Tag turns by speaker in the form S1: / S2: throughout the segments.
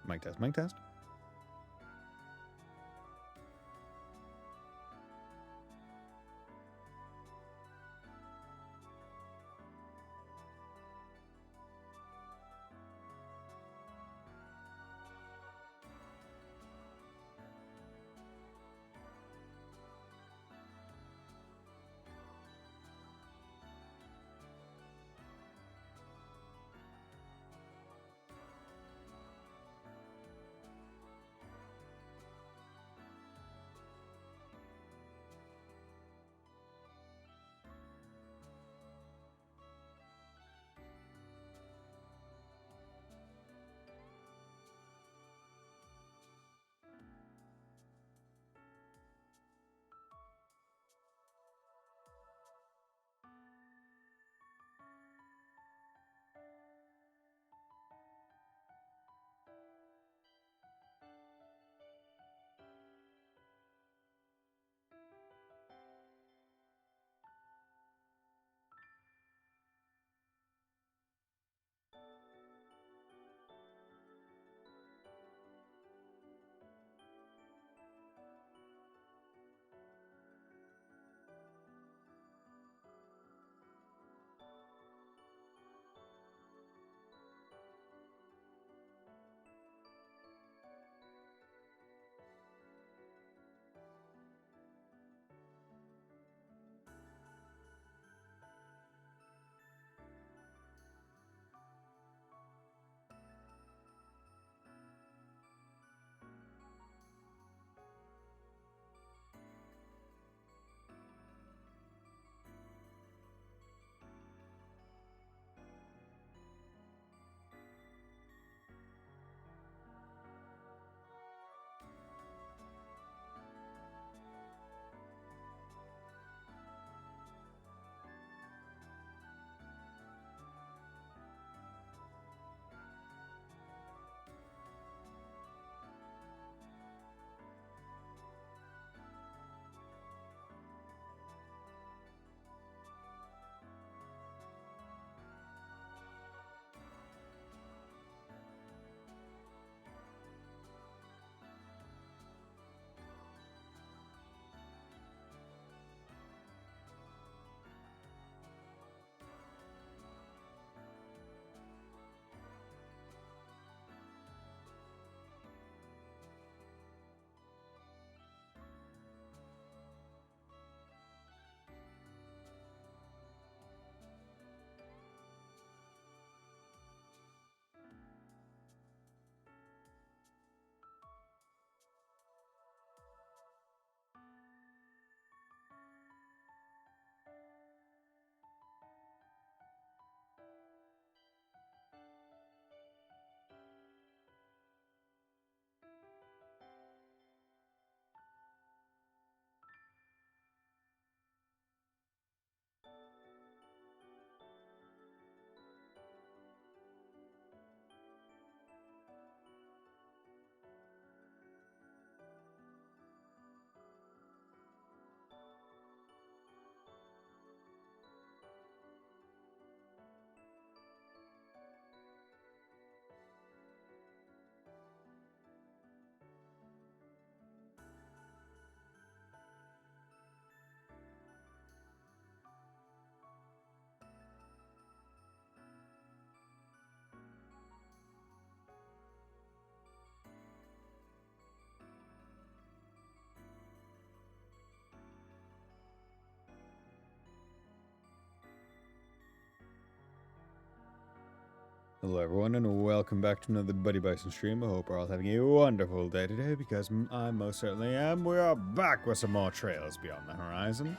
S1: Mic test, mic test. Hello everyone and welcome back to another Buddy Bison stream. I hope we're all having a wonderful day today because I most certainly am. We are back with some more Trails Beyond the Horizon.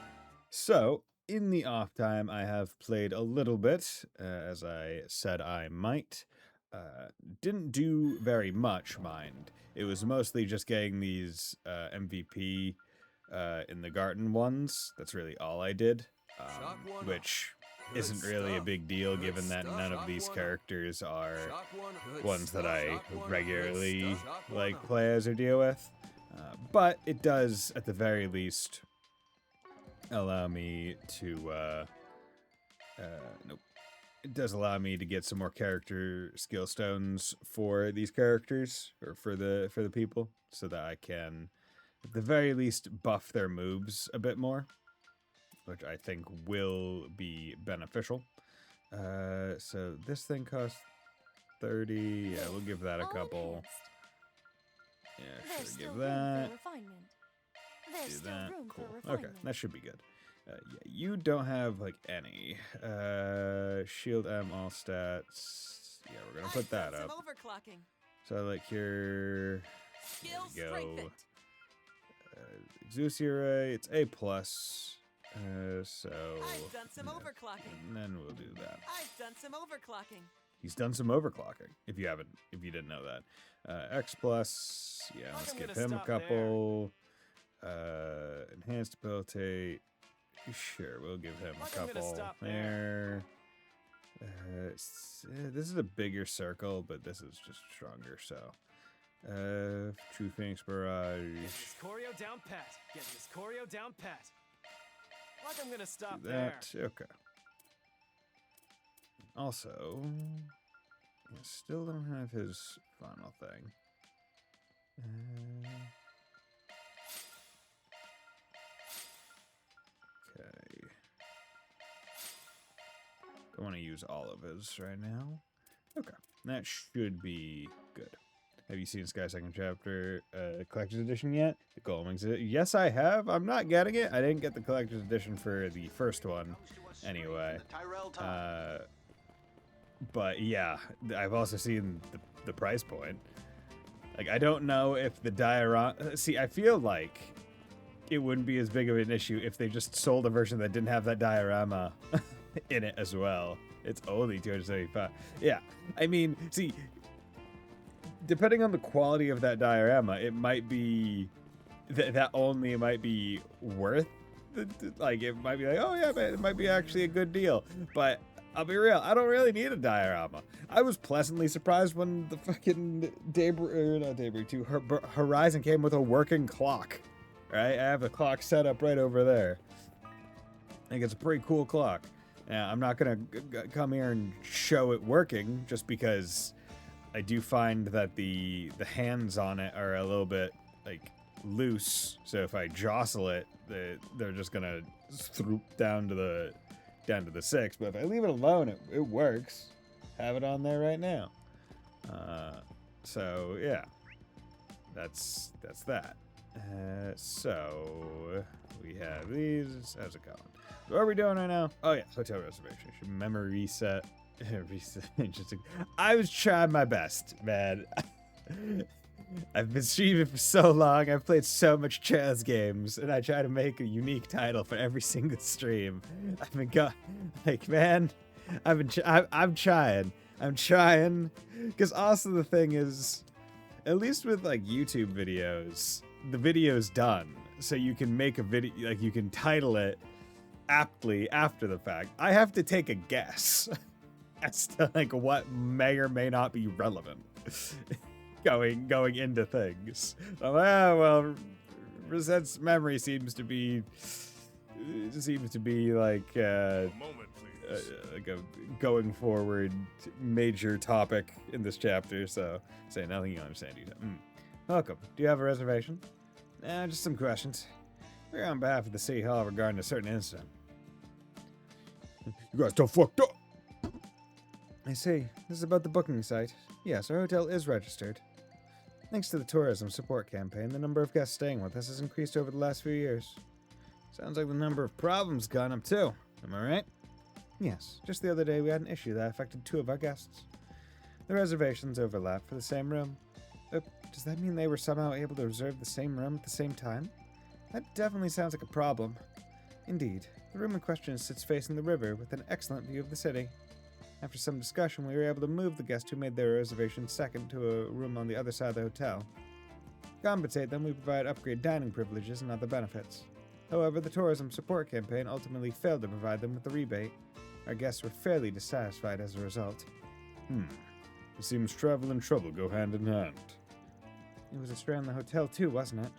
S1: So, in the off time I have played a little bit, as I said I might. Didn't do very much, mind. It was mostly just getting these MVP in the garden ones. That's really all I did, which isn't really a big deal given that none of these characters are ones that I regularly play as or deal with. But it does, at the very least, allow me to nope. it does allow me to get some more character skill stones for these characters, or for the people, so that I can, at the very least, buff their moves a bit more, which I think will be beneficial. So this thing costs 30. Yeah, we'll give that a couple. Yeah, sure, give that. Do that. Cool. Okay, that should be good. Yeah, you don't have like any. Shield M all stats. Yeah, we're gonna put that up. So like your, there we go. Exuciate, it's A plus. So
S2: I've done some overclocking.
S1: And then we'll do that.
S2: I've done some overclocking.
S1: He's done some overclocking. If you didn't know that. X plus. Yeah, let's give him a couple. Enhanced ability. Sure, we'll give him a couple there. This is a bigger circle, but this is just stronger, so. True Phoenix Barrage.
S3: Get this choreo down pat. Get this choreo down pat. Like I'm gonna stop
S1: that.
S3: there.
S1: Okay. Also, I still don't have his final thing. Okay. Don't want to use all of his right now. Okay. That should be good. Have you seen Sky Second Chapter Collector's Edition yet? The Golem Exhibit? Yes, I have. I'm not getting it. I didn't get the Collector's Edition for the first one anyway. But yeah, I've also seen the price point. Like, I don't know if the diorama... See, I feel like it wouldn't be as big of an issue if they just sold a version that didn't have that diorama in it as well. It's only $275. Yeah, I mean, see... Depending on the quality of that diorama, it might be that only might be worth, like, it might be like, oh yeah, man, it might be actually a good deal. But I'll be real, I don't really need a diorama. I was pleasantly surprised when the fucking Horizon came with a working clock. Right, I have a clock set up right over there. I think it's a pretty cool clock. Now, I'm not gonna come here and show it working just because I do find that the hands on it are a little bit like loose, so if I jostle it, they're just gonna swoop down to the 6. But if I leave it alone, it works. Have it on there right now. So yeah, that's that. So we have these. How's it going? What are we doing right now? Oh yeah, hotel reservation. Memory reset. Interesting. I was trying my best, man. I've been streaming for so long. I've played so much Trails games, and I try to make a unique title for every single stream. I've been man. I'm trying. I'm trying. Because also the thing is, at least with like YouTube videos, the video's done, so you can make a video, like you can title it aptly after the fact. I have to take a guess as to like what may or may not be relevant going into things. I'm like, well, Risette's memory seems to be like a going forward major topic in this chapter. So say nothing you understand. Welcome. Do you have a reservation? Just some questions. We're on behalf of the City Hall regarding a certain incident. You guys don't fucked up. I see. This is about the booking site. Yes, our hotel is registered. Thanks to the tourism support campaign, the number of guests staying with us has increased over the last few years. Sounds like the number of problems gone up too. Am I right? Yes. Just the other day we had an issue that affected 2 of our guests. The reservations overlap for the same room. Does that mean they were somehow able to reserve the same room at the same time? That definitely sounds like a problem. Indeed. The room in question sits facing the river with an excellent view of the city. After some discussion, we were able to move the guest who made their reservation second to a room on the other side of the hotel. To compensate them, we provide upgrade dining privileges and other benefits. However, the tourism support campaign ultimately failed to provide them with the rebate. Our guests were fairly dissatisfied as a result. It seems travel and trouble go hand in hand. It was a strain on the hotel too, wasn't it?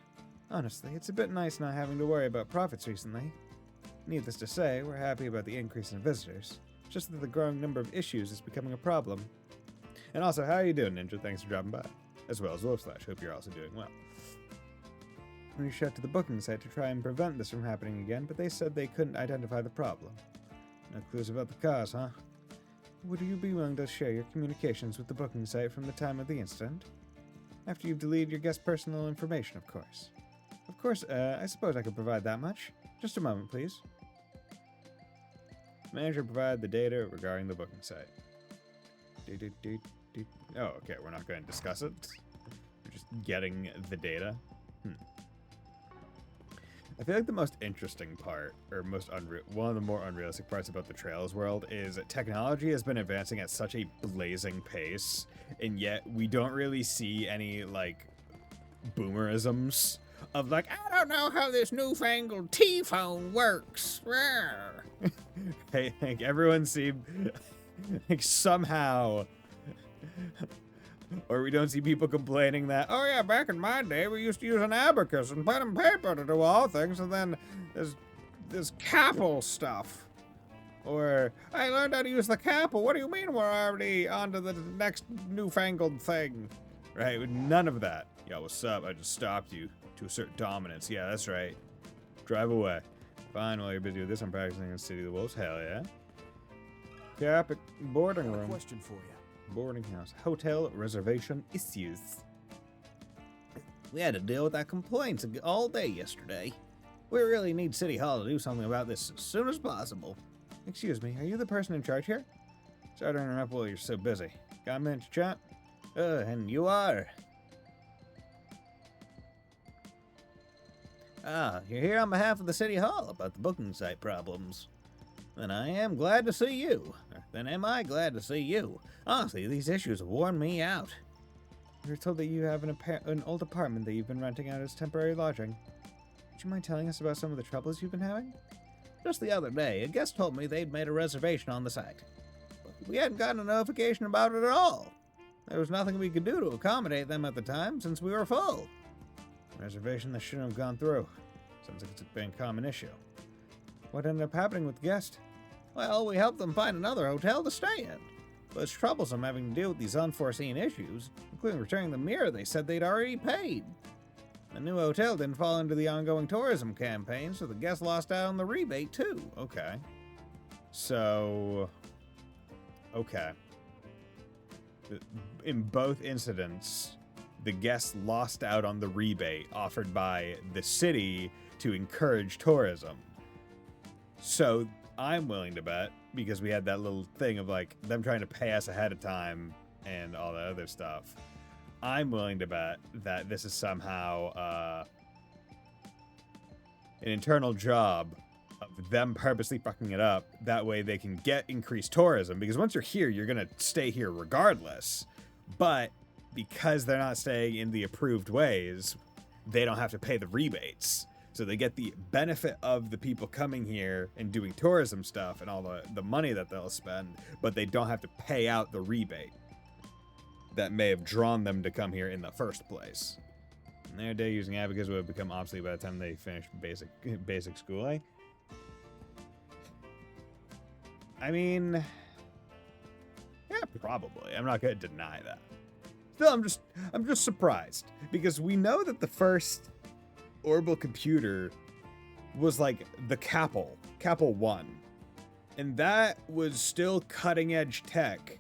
S1: Honestly, it's a bit nice not having to worry about profits recently. Needless to say, we're happy about the increase in visitors. It's just that the growing number of issues is becoming a problem. And also, how are you doing, Ninja? Thanks for dropping by. As well as Wolfslash. Hope you're also doing well. We reached out to the booking site to try and prevent this from happening again, but they said they couldn't identify the problem. No clues about the cause, huh? Would you be willing to share your communications with the booking site from the time of the incident? After you've deleted your guest's personal information, of course. Of course, I suppose I could provide that much. Just a moment, please. Manager provided the data regarding the booking site. Oh, okay, we're not going to discuss it. We're just getting the data. I feel like the most interesting part, or one of the more unrealistic parts about the Trails world is that technology has been advancing at such a blazing pace, and yet we don't really see any, like, boomerisms of, like, I don't know how this newfangled T-phone works. Hey, like, everyone seemed, like, somehow... Or we don't see people complaining that, oh yeah, back in my day, we used to use an abacus and pen and paper to do all things, and then there's this capel stuff. Or, I learned how to use the capel. What do you mean we're already on to the next newfangled thing? Right, with none of that. Yo, what's up? I just stopped you to assert dominance. Yeah, that's right. Drive away. Fine, while you're busy with this, I'm practicing in City of the Wolves. Hell yeah. Cap boarding room.
S3: Question for you.
S1: Boarding house. Hotel reservation issues. We had to deal with that complaints all day yesterday. We really need City Hall to do something about this as soon as possible. Excuse me, are you the person in charge here? Sorry to interrupt while you're so busy. Got a minute to chat? And you are. Ah, you're here on behalf of the City Hall about the booking site problems. Then I am glad to see you. Then am I glad to see you. Honestly, these issues have worn me out. We were told that you have an old apartment that you've been renting out as temporary lodging. Would you mind telling us about some of the troubles you've been having? Just the other day, a guest told me they'd made a reservation on the site. But we hadn't gotten a notification about it at all. There was nothing we could do to accommodate them at the time since we were full. A reservation that shouldn't have gone through. Sounds like it's been a common issue. What ended up happening with the guest? Well, we helped them find another hotel to stay in. But it's troublesome having to deal with these unforeseen issues, including returning the mirror they said they'd already paid. The new hotel didn't fall into the ongoing tourism campaign, so the guests lost out on the rebate, too. Okay. So... Okay. In both incidents, the guests lost out on the rebate offered by the city to encourage tourism. So... I'm willing to bet, because we had that little thing of, like, them trying to pay us ahead of time and all that other stuff. I'm willing to bet that this is somehow an internal job of them purposely fucking it up. That way they can get increased tourism, because once you're here, you're going to stay here regardless. But because they're not staying in the approved ways, they don't have to pay the rebates. So they get the benefit of the people coming here and doing tourism stuff and all the money that they'll spend, but they don't have to pay out the rebate that may have drawn them to come here in the first place. In their day, using abacus would have become obsolete by the time they finished basic schooling. I mean, yeah, probably. I'm not going to deny that. Still, I'm just surprised, because we know that the first Orbital computer was like the Capel 1, and that was still cutting edge tech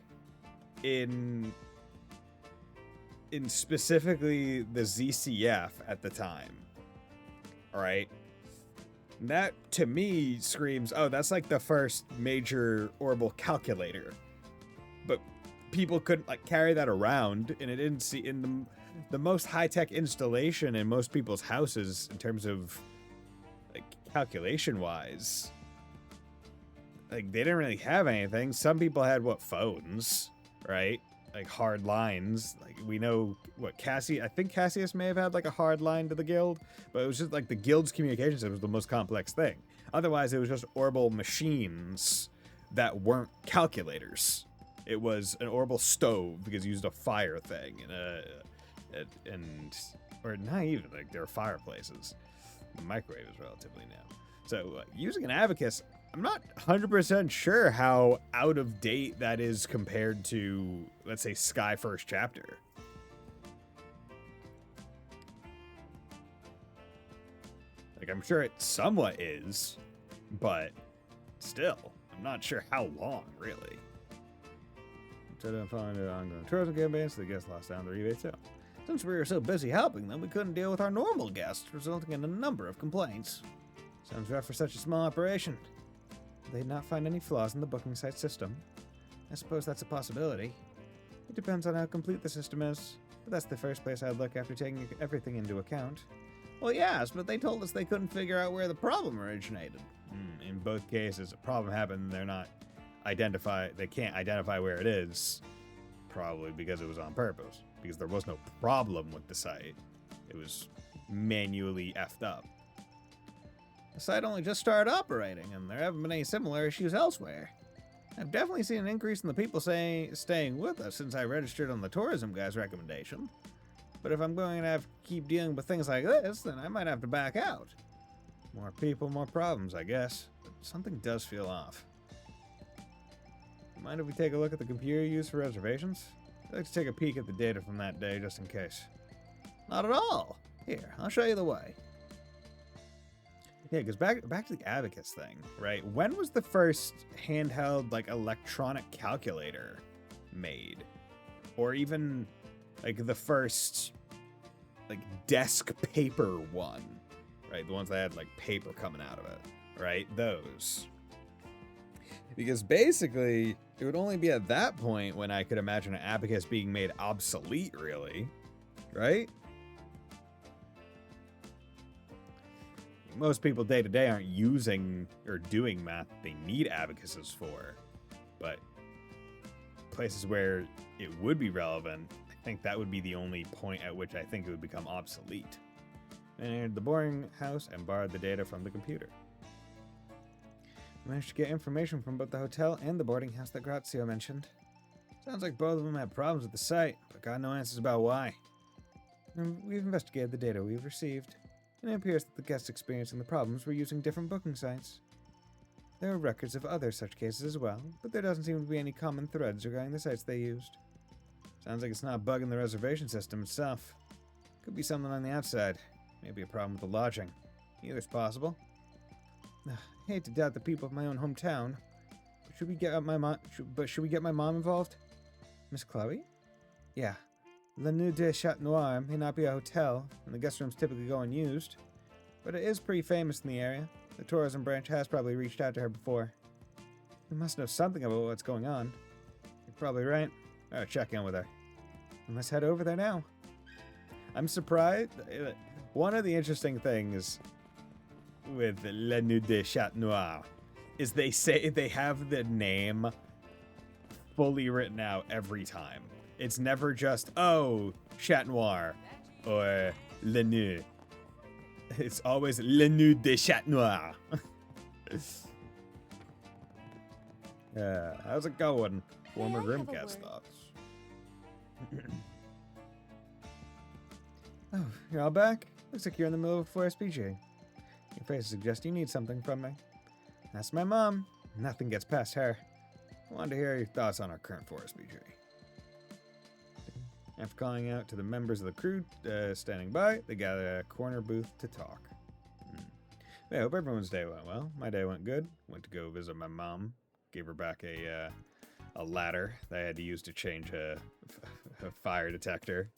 S1: in specifically the ZCF at the time. All right, that to me screams, oh, that's like the first major orbital calculator, but people couldn't like carry that around, and it didn't see in the most high-tech installation in most people's houses in terms of like calculation-wise. Like they didn't really have anything. Some people had phones, right? Like hard lines. Like we know what I think Cassius may have had like a hard line to the guild, but it was just like the guild's communications was the most complex thing. Otherwise, it was just orbital machines that weren't calculators. It was an orbital stove because it used a fire thing or not even, like, there are fireplaces. The microwave is relatively new. So using an abacus, I'm not 100% sure how out of date that is compared to, let's say, Sky First Chapter. Like, I'm sure it somewhat is, but still, I'm not sure how long, really. Instead of following the ongoing tourism campaigns, the guests lost out on the rebate sale. Since we were so busy helping them, we couldn't deal with our normal guests, resulting in a number of complaints. Sounds rough for such a small operation. They'd not find any flaws in the booking site system. I suppose that's a possibility. It depends on how complete the system is, but that's the first place I'd look after taking everything into account. Well, yes, but they told us they couldn't figure out where the problem originated. In both cases, a problem happened, they can't identify where it is, probably because it was on purpose, because there was no problem with the site. It was manually effed up. The site only just started operating, and there haven't been any similar issues elsewhere. I've definitely seen an increase in the people staying with us since I registered on the tourism guy's recommendation. But if I'm going to keep dealing with things like this, then I might have to back out. More people, more problems, I guess. But something does feel off. Mind if we take a look at the computer used for reservations? I'd like to take a peek at the data from that day, just in case. Not at all. Here, I'll show you the way. Yeah, because back to the abacus thing, right? When was the first handheld, like, electronic calculator made? Or even, like, the first, like, desk paper one, right? The ones that had, like, paper coming out of it, right? Those. Because basically, it would only be at that point when I could imagine an abacus being made obsolete, really, right? Most people day to day aren't using or doing math they need abacuses for, but places where it would be relevant, I think that would be the only point at which I think it would become obsolete. I entered the boarding house and borrowed the data from the computer. I managed to get information from both the hotel and the boarding house that Grazio mentioned. Sounds like both of them had problems with the site, but got no answers about why. We've investigated the data we've received, and it appears that the guests experiencing the problems were using different booking sites. There are records of other such cases as well, but there doesn't seem to be any common threads regarding the sites they used. Sounds like it's not a bug in the reservation system itself. Could be something on the outside. Maybe a problem with the lodging. Either's possible. I hate to doubt the people of my own hometown, but should we get my mom involved? Miss Chloe? Yeah. Le Nuit de Chat Noir may not be a hotel, and the guest rooms typically go unused, but it is pretty famous in the area. The tourism branch has probably reached out to her before. We must know something about what's going on. You're probably right. I'll check in with her. And let's head over there now. I'm surprised. One of the interesting things with Le Nuit de Chat Noir is they say they have the name fully written out every time. It's never just, oh, Chat Noir or Le Nuit. It's always Le Nuit de Chat Noir. How's it going? Former Grimcast thoughts. Oh, you're all back? Looks like you're in the middle of a forest PJ. Your face suggests you need something from me. That's my mom. Nothing gets past her. I wanted to hear your thoughts on our current forest PJ. After calling out to the members of the crew standing by, they gathered at a corner booth to talk. I hope everyone's day went well. My day went good. Went to go visit my mom. Gave her back a ladder that I had to use to change a fire detector.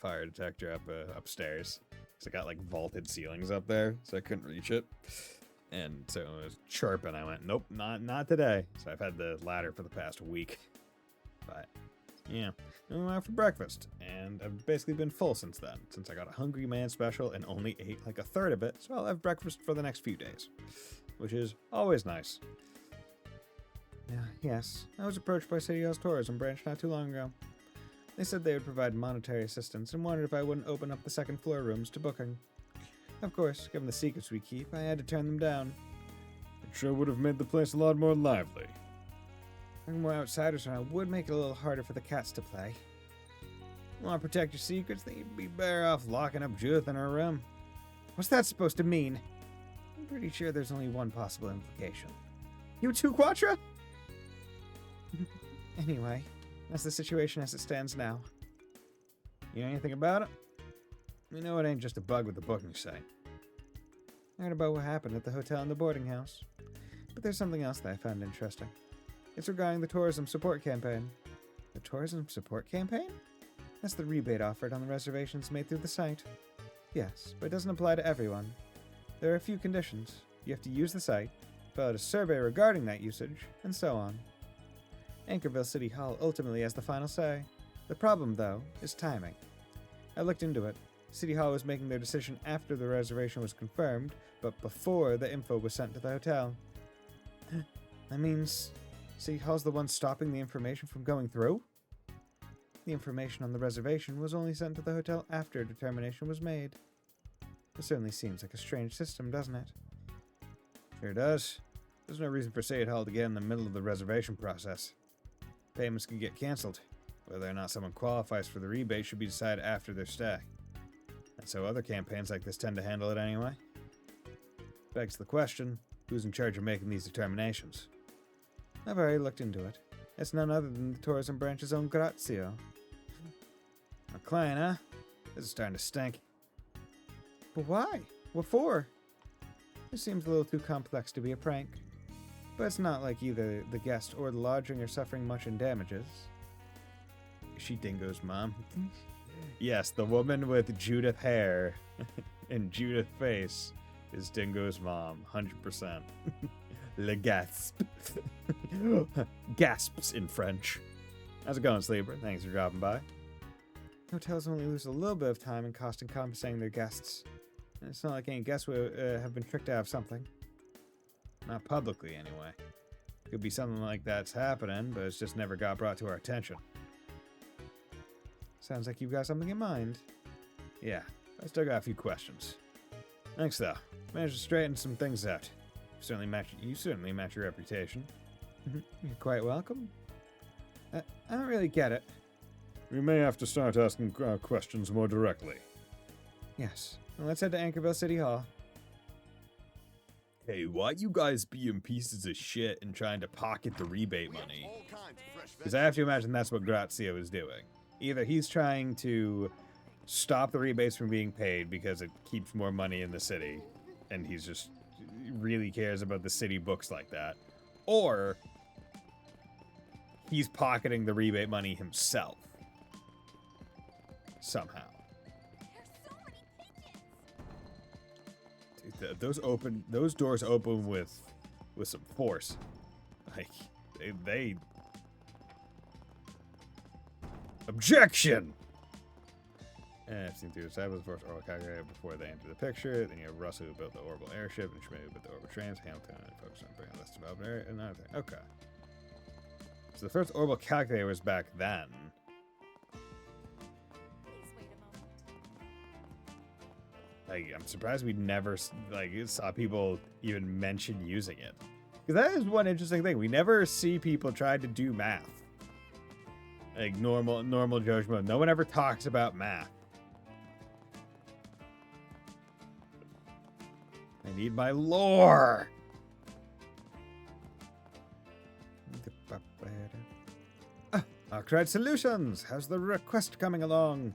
S1: Fire detector upstairs. Because I got like vaulted ceilings up there, so I couldn't reach it. And so it was chirping. I went, nope, not today. So I've had the ladder for the past week. But yeah, then we went out for breakfast, and I've basically been full since then, since I got a Hungry Man special and only ate like a third of it, so I'll have breakfast for the next few days, which is always nice. Yes, I was approached by City Hall's tourism branch not too long ago. They said they would provide monetary assistance and wondered if I wouldn't open up the second floor rooms to booking. Of course, given the secrets we keep, I had to turn them down.
S4: It sure would have made the place a lot more lively.
S1: Having more outsiders around would make it a little harder for the cats to play. You want to protect your secrets, then you'd be better off locking up Judith in her room. What's that supposed to mean? I'm pretty sure there's only one possible implication. You too, Quattro? Anyway, that's the situation as it stands now. You know anything about it? You know it ain't just a bug with the booking site. I heard about what happened at the hotel and the boarding house. But there's something else that I found interesting. It's regarding the tourism support campaign. The tourism support campaign? That's the rebate offered on the reservations made through the site. Yes, but it doesn't apply to everyone. There are a few conditions. You have to use the site, fill out a survey regarding that usage, and so on. Anchorville City Hall ultimately has the final say. The problem, though, is timing. I looked into it. City Hall was making their decision after the reservation was confirmed, but before the info was sent to the hotel. That means City Hall's the one stopping the information from going through? The information on the reservation was only sent to the hotel after a determination was made. It certainly seems like a strange system, doesn't it? Sure does. There's no reason for City Hall to get in the middle of the reservation process. Payments can get cancelled. Whether or not someone qualifies for the rebate should be decided after their stay. And so other campaigns like this tend to handle it anyway. Begs the question, who's in charge of making these determinations? I've already looked into it. It's none other than the tourism branch's own Grazio. A client, huh? This is starting to stink. But why? What for? It seems a little too complex to be a prank. But it's not like either the guest or the lodging are suffering much in damages. Is she Dingo's mom? Yes, the woman with Judith hair and Judith face is Dingo's mom, 100%. Le gasp. Gasps in French. How's it going, Sleeper? Thanks for dropping by. Hotels only lose a little bit of time and cost in compensating their guests. And it's not like any guests would have been tricked out of something. Not publicly, anyway. Could be something like that's happening, but it's just never got brought to our attention. Sounds like you've got something in mind. Yeah, I still got a few questions. Thanks, though. Managed to straighten some things out. You certainly match your reputation. You're quite welcome. I don't really get it.
S4: We may have to start asking questions more directly.
S1: Yes. Well, let's head to Anchorville City Hall. Hey, why you guys being pieces of shit and trying to pocket the rebate money? Because I have to imagine that's what Grazio is doing. Either he's trying to stop the rebates from being paid because it keeps more money in the city, and he's just really cares about the city books like that, or he's pocketing the rebate money himself somehow. Dude, those doors open with some force. Like they objection. And I've seen through the side with the force oral calculator before they enter the picture. Then you have Russell who built the orbital airship, and Schmidt who built the orbital trains. Hamilton and focus on bringing less developed area. Another thing. Okay. So the first orbital calculator was back then.
S2: Please wait a moment.
S1: Like, I'm surprised we never saw people even mention using it. Because that is one interesting thing. We never see people try to do math. Like normal judgment. No one ever talks about math. I need my lore. Arcade Solutions. How's the request coming along?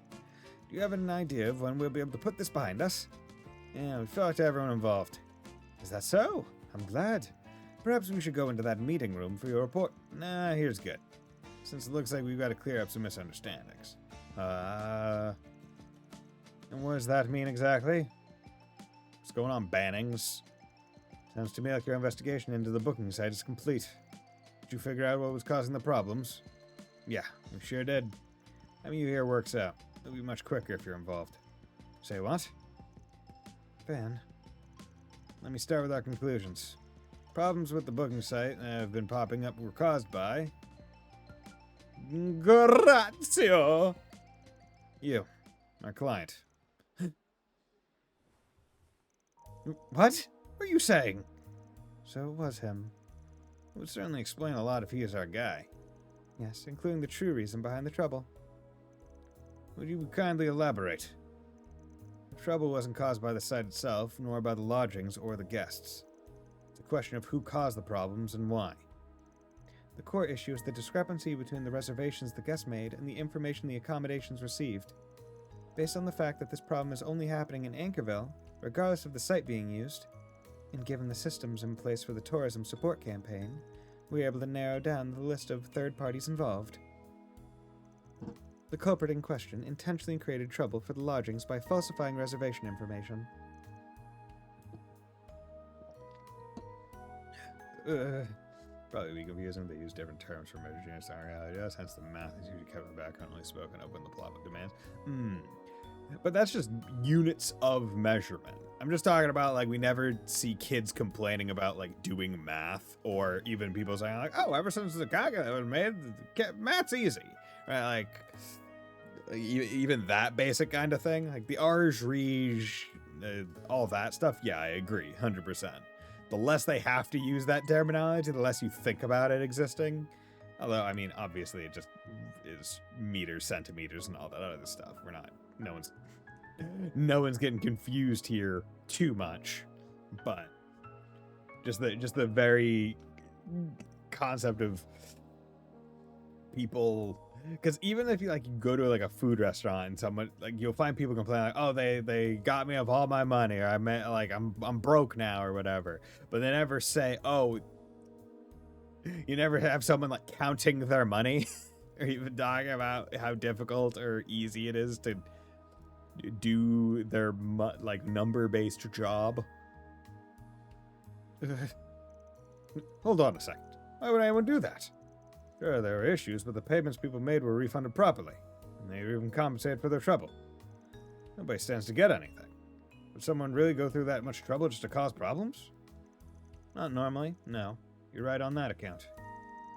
S1: Do you have an idea of when we'll be able to put this behind us? Yeah, we feel like to everyone involved. Is that so? I'm glad. Perhaps we should go into that meeting room for your report. Nah, here's good. Since it looks like we've got to clear up some misunderstandings. And what does that mean exactly? What's going on, Bannings? Sounds to me like your investigation into the booking site is complete. Did you figure out what was causing the problems? Yeah, we sure did. Having you here works out. It'll be much quicker if you're involved. Say what? Van, let me start with our conclusions. Problems with the booking site that have been popping up were caused by... Grazio! You, our client. What? What are you saying? So it was him. It would certainly explain a lot if he is our guy. Yes, including the true reason behind the trouble. Would you kindly elaborate? At trouble wasn't caused by the site itself, nor by the lodgings or the guests. It's a question of who caused the problems and why. The core issue is the discrepancy between the reservations the guests made and the information the accommodations received. Based on the fact that this problem is only happening in Anchorville, regardless of the site being used, and given the systems in place for the tourism support campaign, we were able to narrow down the list of third parties involved. The culprit in question intentionally created trouble for the lodgings by falsifying reservation information. Probably be confusing. They use different terms for measuring units in reality. Hence, the math is usually kept in the background, only spoken of when the plot demands. But that's just units of measurement. I'm just talking about, like, we never see kids complaining about, like, doing math, or even people saying, like, oh, ever since the calculator was made, math's easy. Right? Like, even that basic kind of thing. Like, the Rj, Rij, all that stuff, yeah, I agree, 100%. The less they have to use that terminology, the less you think about it existing. Although, I mean, obviously it just is meters, centimeters, and all that other stuff. No one's getting confused here too much. But just the very concept of people, because even if you go to like a food restaurant and someone, like, you'll find people complaining like, oh, they got me of all my money, or I'm broke now, or whatever. But they never say, oh, you never have someone like counting their money or even talking about how difficult or easy it is to do their number-based job. Hold on a second. Why would anyone do that? Sure, there were issues, but the payments people made were refunded properly, and they were even compensated for their trouble. Nobody stands to get anything. Would someone really go through that much trouble just to cause problems? Not normally, no. You're right on that account.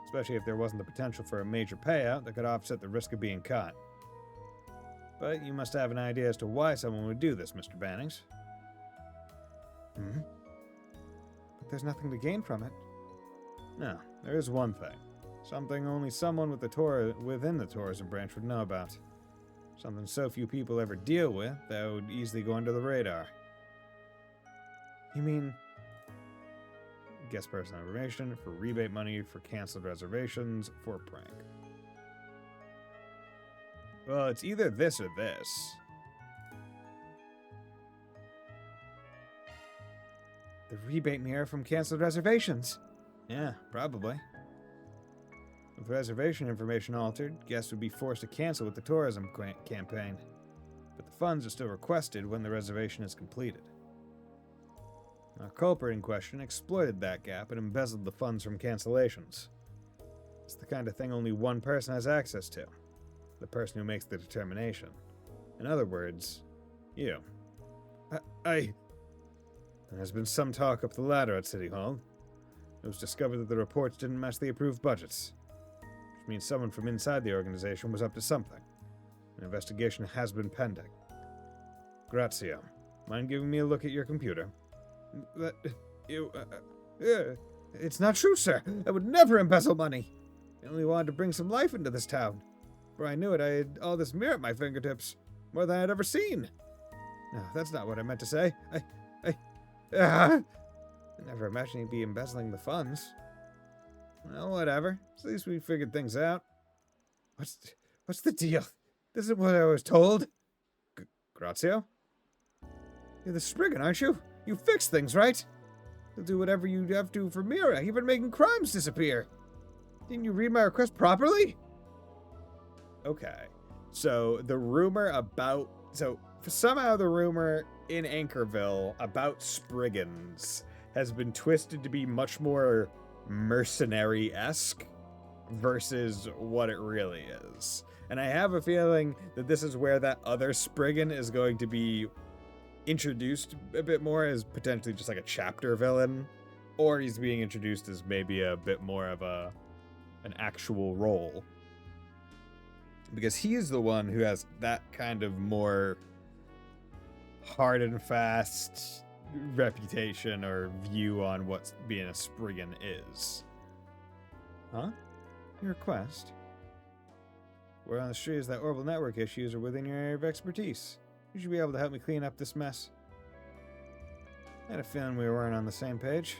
S1: Especially if there wasn't the potential for a major payout that could offset the risk of being caught. But you must have an idea as to why someone would do this, Mr. Bannings. But there's nothing to gain from it. No, there is one thing. Something only someone within the tourism branch would know about. Something so few people ever deal with that would easily go under the radar. You mean guest personal information for rebate money for canceled reservations for a prank? Well, it's either this or this. The rebate mirror from canceled reservations. Yeah, probably. With reservation information altered, guests would be forced to cancel with the tourism campaign. But the funds are still requested when the reservation is completed. Our culprit in question exploited that gap and embezzled the funds from cancellations. It's the kind of thing only one person has access to. The person who makes the determination. In other words, you. There has been some talk up the ladder at City Hall. It was discovered that the reports didn't match the approved budgets. Which means someone from inside the organization was up to something. An investigation has been pending. Grazio, mind giving me a look at your computer? It's not true, sir. I would never embezzle money. I only wanted to bring some life into this town. Before I knew it, I had all this mirror at my fingertips. More than I'd ever seen. No, that's not what I meant to say. I never imagined he'd be embezzling the funds. Well, whatever. At least we figured things out. What's the deal? This isn't what I was told. Grazio? You're the Spriggan, aren't you? You fix things, right? You'll do whatever you have to for Mira, even making crimes disappear. Didn't you read my request properly? Okay. So, somehow the rumor in Anchorville about Spriggans has been twisted to be much more mercenary-esque versus what it really is. And I have a feeling that this is where that other Spriggan is going to be introduced a bit more as potentially just like a chapter villain, or he's being introduced as maybe a bit more of an actual role, because he's the one who has that kind of more hard and fast reputation or view on what being a Spriggan is. Huh? Your request? Word on the street is that orbital network issues are within your area of expertise. You should be able to help me clean up this mess. I had a feeling we weren't on the same page.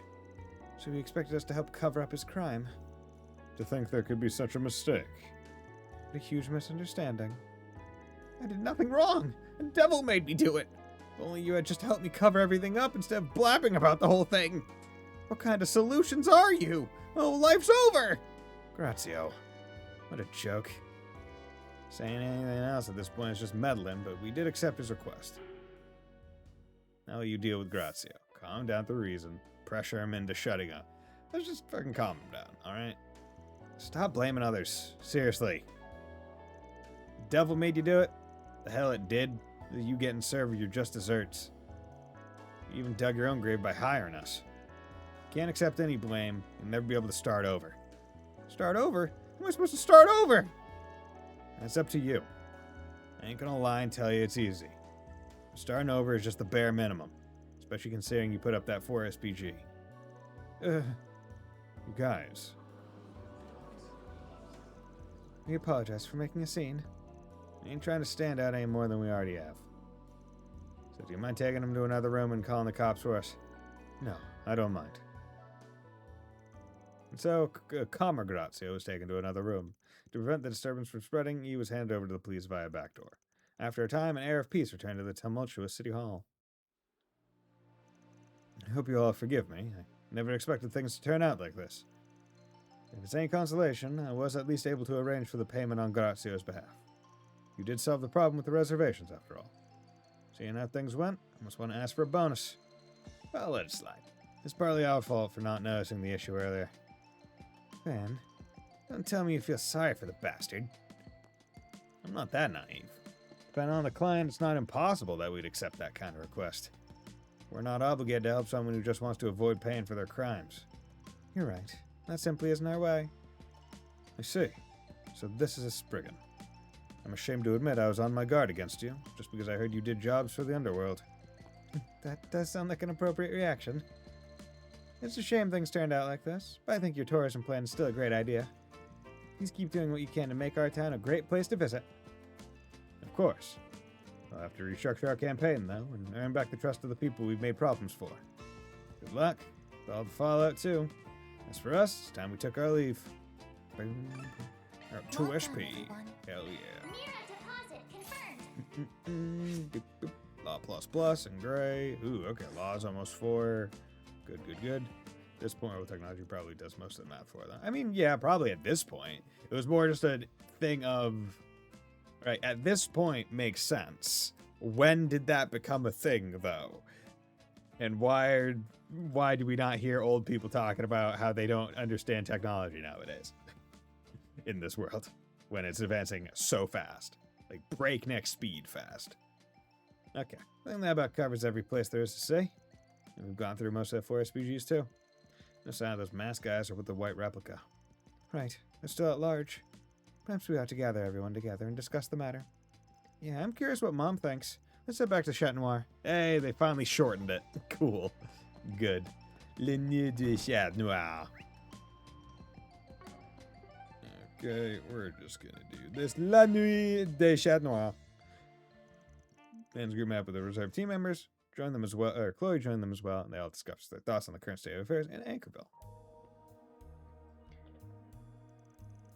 S1: So he expected us to help cover up his crime.
S4: To think there could be such a mistake.
S1: What a huge misunderstanding. I did nothing wrong. The devil made me do it. If only you had just helped me cover everything up instead of blabbing about the whole thing. What kind of solutions are you? Oh, life's over. Grazio. What a joke. Saying anything else at this point is just meddling, but we did accept his request. Now you deal with Grazio. Calm him down to reason. Pressure him into shutting up. Let's just fucking calm him down, alright? Stop blaming others. Seriously. The devil made you do it? The hell it did. You getting served with your just desserts. You even dug your own grave by hiring us. Can't accept any blame. You'll never be able to start over. Start over? How am I supposed to start over? That's up to you. I ain't gonna lie and tell you it's easy. Starting over is just the bare minimum. Especially considering you put up that 4 SPG. You guys. We apologize for making a scene. We ain't trying to stand out any more than we already have. So do you mind taking him to another room and calling the cops for us? No, I don't mind. And so, Calmer Grazio was taken to another room. To prevent the disturbance from spreading, he was handed over to the police via back door. After a time, an air of peace returned to the tumultuous city hall. I hope you all forgive me. I never expected things to turn out like this. If it's any consolation, I was at least able to arrange for the payment on Grazio's behalf. You did solve the problem with the reservations, after all. Seeing how things went, I must want to ask for a bonus. I'll let it slide. It's partly our fault for not noticing the issue earlier. Man, don't tell me you feel sorry for the bastard. I'm not that naive. Depending on the client, it's not impossible that we'd accept that kind of request. We're not obligated to help someone who just wants to avoid paying for their crimes. You're right. That simply isn't our way. I see. So this is a Spriggan. I'm ashamed to admit I was on my guard against you, just because I heard you did jobs for the underworld. That does sound like an appropriate reaction. It's a shame things turned out like this, but I think your tourism plan is still a great idea. Please keep doing what you can to make our town a great place to visit. Of course. We'll have to restructure our campaign, though, and earn back the trust of the people we've made problems for. Good luck. With all the fallout, too. As for us, it's time we took our leave. Boom. 2 SP. Hell yeah. Law plus and gray. Ooh, okay. Law's almost 4. Good. At this point, with technology probably does most of the math for them. I mean, yeah, probably at this point. It was more just a thing of... Right, at this point makes sense. When did that become a thing, though? And why do we not hear old people talking about how they don't understand technology nowadays? In this world. When it's advancing so fast. Like breakneck speed fast. Okay, I think that about covers every place there is to see. And we've gone through most of the 4 SPGs too. No sign of those masked guys are with the white replica. Right, they're still at large. Perhaps we ought to gather everyone together and discuss the matter. Yeah, I'm curious what Mom thinks. Let's head back to Chat Noir. Hey, they finally shortened it. Cool. Good. Le Nuit de Chat Noir. Okay, we're just gonna do this. La Nuit de Chat Noir. Fans group map with the reserve team members. Join them as well, or Chloe joined them as well, and they all discussed their thoughts on the current state of affairs in Anchorville.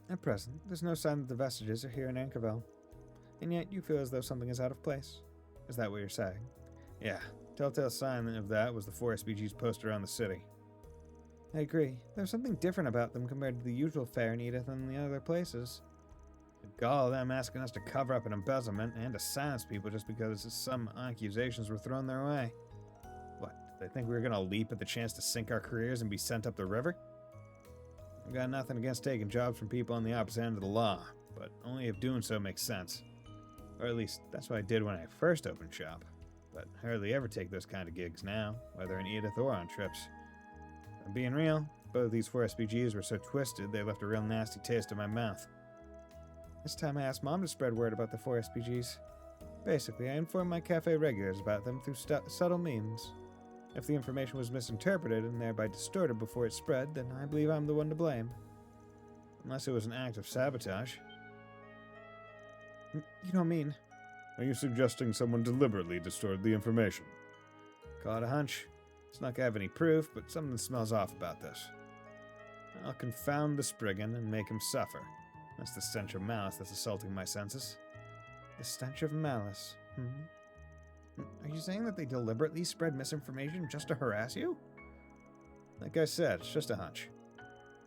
S1: At present, there's no sign that the vestiges are here in Anchorville. And yet, you feel as though something is out of place. Is that what you're saying? Yeah, telltale sign of that was the 4 SPGs posted around the city. I agree. There's something different about them compared to the usual fare in Edith than the other places. The gall of them asking us to cover up an embezzlement and to silence people just because some accusations were thrown their way. What, did they think we were gonna leap at the chance to sink our careers and be sent up the river? I've got nothing against taking jobs from people on the opposite end of the law, but only if doing so makes sense. Or at least, that's what I did when I first opened shop. But I hardly ever take those kind of gigs now, whether in Edith or on trips. If I'm being real, both of these 4 SPGs were so twisted they left a real nasty taste in my mouth. This time I asked Mom to spread word about the 4 SPGs. Basically, I informed my cafe regulars about them through subtle means. If the information was misinterpreted and thereby distorted before it spread, then I believe I'm the one to blame. Unless it was an act of sabotage. You don't mean...
S4: Are you suggesting someone deliberately distorted the information?
S1: Call it a hunch. It's not gonna have any proof, but something smells off about this. I'll confound the Spriggan and make him suffer. That's the stench of malice that's assaulting my senses. The stench of malice. Are you saying that they deliberately spread misinformation just to harass you? Like I said, it's just a hunch.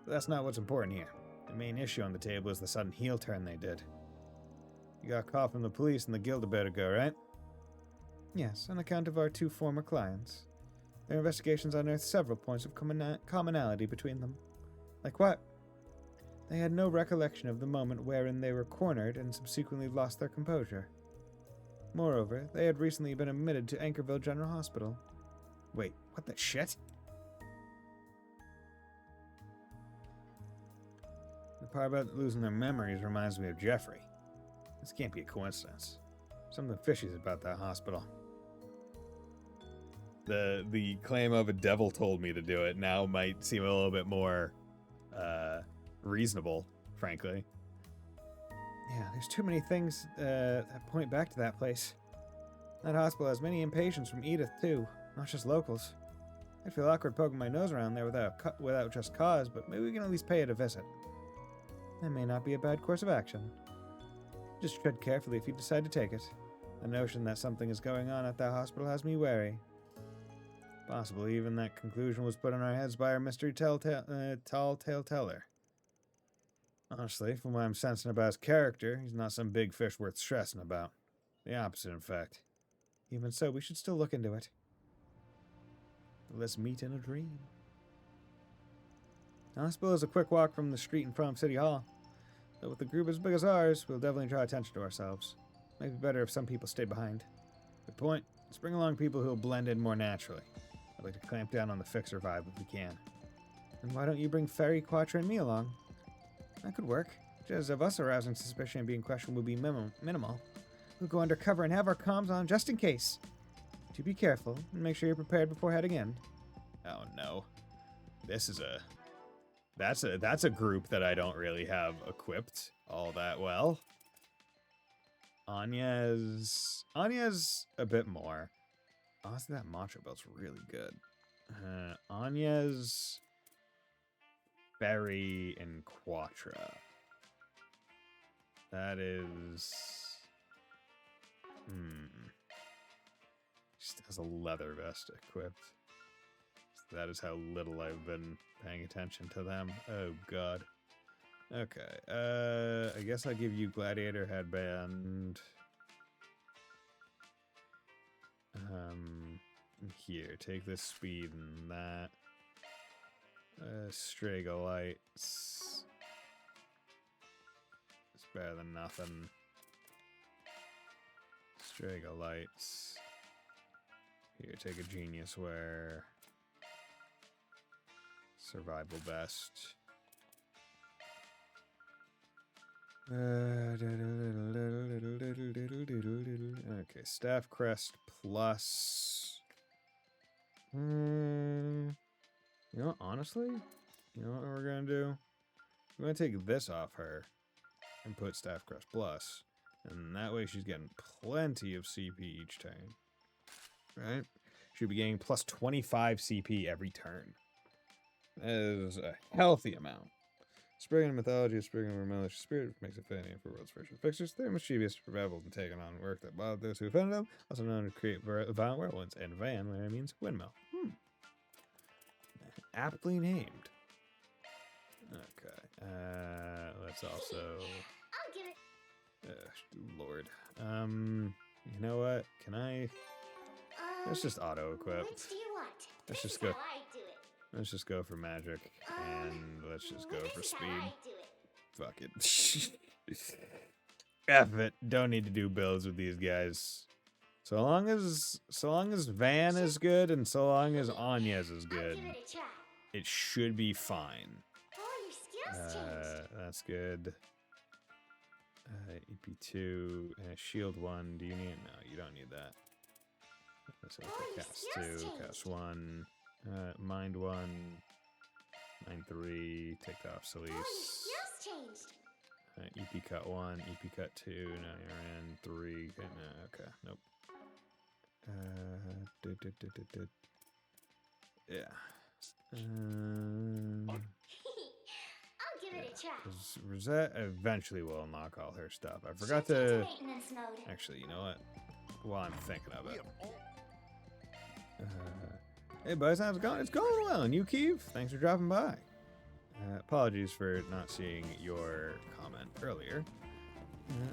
S1: But that's not what's important here. The main issue on the table is the sudden heel turn they did. You got a call from the police and the guild a bit ago, right? Yes, on account of our 2 former clients. Their investigations unearthed several points of commonality between them. Like what? They had no recollection of the moment wherein they were cornered and subsequently lost their composure. Moreover, they had recently been admitted to Anchorville General Hospital. Wait, what the shit? The part about losing their memories reminds me of Jeffrey. This can't be a coincidence. Something fishy's about that hospital. The claim of a devil told me to do it now might seem a little bit more reasonable, frankly. Yeah, there's too many things that point back to that place. That hospital has many inpatients from Edith, too, not just locals. I'd feel awkward poking my nose around there without just cause, but maybe we can at least pay it a visit. That may not be a bad course of action. Just tread carefully if you decide to take it. The notion that something is going on at that hospital has me wary. Possibly even that conclusion was put in our heads by our mystery tall tale teller. Honestly, from what I'm sensing about his character, he's not some big fish worth stressing about. The opposite, in fact. Even so, we should still look into it. Let's meet in a dream. Now, I suppose a quick walk from the street in front of City Hall. But with a group as big as ours, we'll definitely draw attention to ourselves. Might be better if some people stay behind. Good point. Let's bring along people who'll blend in more naturally. I'd like to clamp down on the fixer vibe if we can. And why don't you bring Ferry, Quattro, and me along? That could work. Just of us arousing suspicion and being questioned will be minimal. We'll go undercover and have our comms on just in case. Do be careful and make sure you're prepared before heading in. Oh no. This is that's a group that I don't really have equipped all that well. Anya's a bit more. Honestly, that Mantra Belt's really good. Anya's Berry and Quattro. That is... Just has a leather vest equipped. That is how little I've been paying attention to them. Oh, God. Okay, I guess I'll give you Gladiator Headband. Here, take this speed and that. Strega Lights. It's better than nothing. Strega Lights. Here, take a Genius Wear. Survival Best. Okay, Staff Crest plus. You know what, honestly? You know what we're gonna do? We're gonna take this off her and put Staff Crest plus. And that way she's getting plenty of CP each turn. Right? She'll be getting plus 25 CP every turn. That is a healthy amount. Spriggan in mythology, Spriggan of malicious spirit, makes it fitting for world's first fixers. They're mischievous, rebelled, and taken on work that bothered those who offended them, also known to create violent whirlwinds. And Van, where it means windmill. Aptly named. Okay. Let's also...
S5: I'll give it.
S1: Lord. You know what? Can I... Let's just auto-equip.
S5: Which do you want?
S1: Let's
S5: This
S1: just
S5: is
S1: go...
S5: how I do it.
S1: Let's just go for magic, and let's just go
S5: This
S1: for
S5: is how
S1: speed.
S5: I do it.
S1: Fuck it. F it. Don't need to do builds with these guys. So long as Van is good, and so long as Anya's is
S5: I'll
S1: good,
S5: give it a try.
S1: it should be fine.
S5: Oh, your skills changed.
S1: That's good. EP2, shield 1. Do you need it? No, you don't need that. Let's look
S5: Oh,
S1: at
S5: your
S1: cast
S5: skills
S1: 2,
S5: changed.
S1: cast 1, mind 1, mind 3, take the
S5: Oh,
S1: obsolete.
S5: your skills changed.
S1: EP cut 1, EP cut 2, now you're in 3. Okay, no, okay, nope. Yeah.
S5: I'll give it a try.
S1: Risette eventually will unlock all her stuff. I forgot
S5: Shift into
S1: to...
S5: maintenance mode.
S1: Actually, you know what? While I'm thinking of it. Hey, boys, how's it going? It's going well. And you, Keeve? Thanks for dropping by. Apologies for not seeing your comment earlier.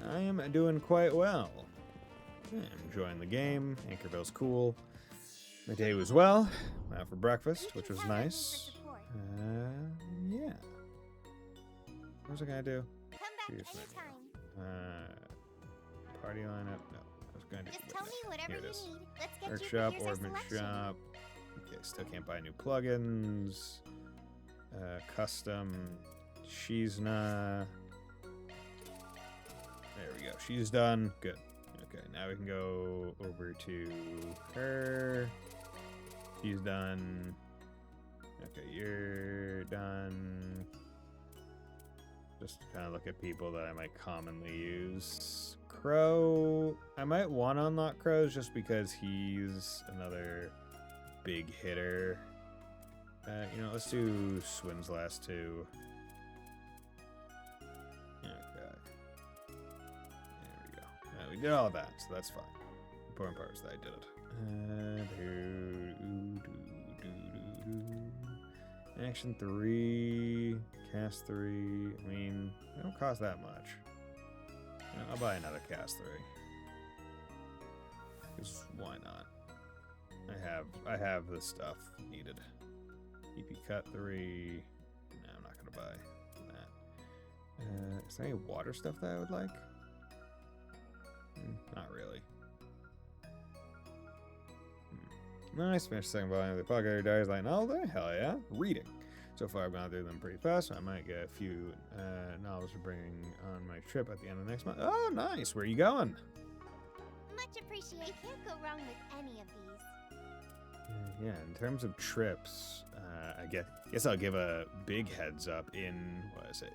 S1: I am doing quite well. I'm enjoying the game. Anchorville's cool. My day was well. Went out for breakfast, which was nice. Yeah. What was I gonna do?
S5: Come back
S1: Here's
S5: anytime.
S1: Party lineup? No. I was gonna do
S5: Just tell me whatever
S1: Here
S5: you
S1: it is.
S5: need. Let's get
S1: Workshop,
S5: you for
S1: Orbman
S5: selection.
S1: Shop. Okay, still can't buy new plugins. Custom. Shizna. There we go. She's done. Good. Okay, now we can go over to her. She's done. Okay, you're done. Just kind of look at people that I might commonly use. Crow. I might want to unlock Crows just because he's another big hitter. You know, let's do Swin's last two. Okay. There we go. We did all of that, so that's fine. The important part is that I did it. Action 3, cast 3. I mean, they don't cost that much. You know, I'll buy another cast 3. Because why not? I have the stuff needed. EP cut 3. No, I'm not gonna buy that. Is there any water stuff that I would like? Not really. Nice. Finished the second volume of the Pocket Diaries Light Novel there. Hell yeah. Reading. So far, I've gone through them pretty fast. So I might get a few novels to bring on my trip at the end of next month. Oh, nice. Where are you going?
S5: Much appreciated. You can't go wrong with any of these.
S1: Yeah, in terms of trips, I guess I'll give a big heads up in, what is it,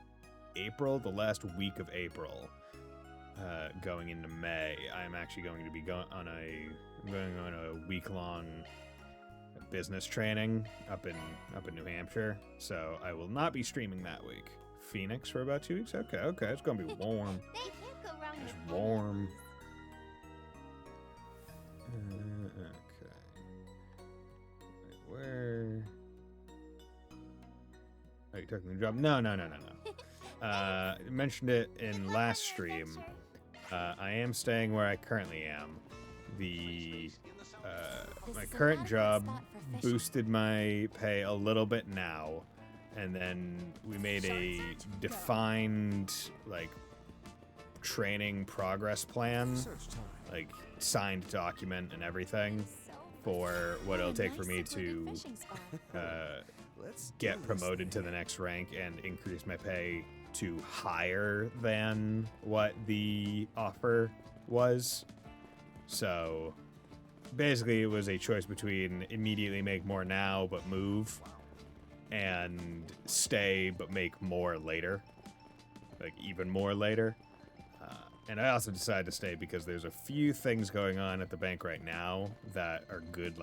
S1: April, the last week of April, going into May. I'm actually going to be going on a week-long business training up in New Hampshire, so I will not be streaming that week. Phoenix for about 2 weeks? Okay, it's gonna be warm.
S5: They can't go wrong
S1: It's
S5: with
S1: warm. Okay. Wait, where? Are you taking the job? No. Mentioned it in last stream. I am staying where I currently am. My current job boosted my pay a little bit now, and then we made a defined training progress plan, signed document and everything for what it'll take for me to get promoted to the next rank and increase my pay to higher than what the offer was. So basically it was a choice between immediately make more now but move, and stay but make more later, even more later. And I also decided to stay because there's a few things going on at the bank right now that are good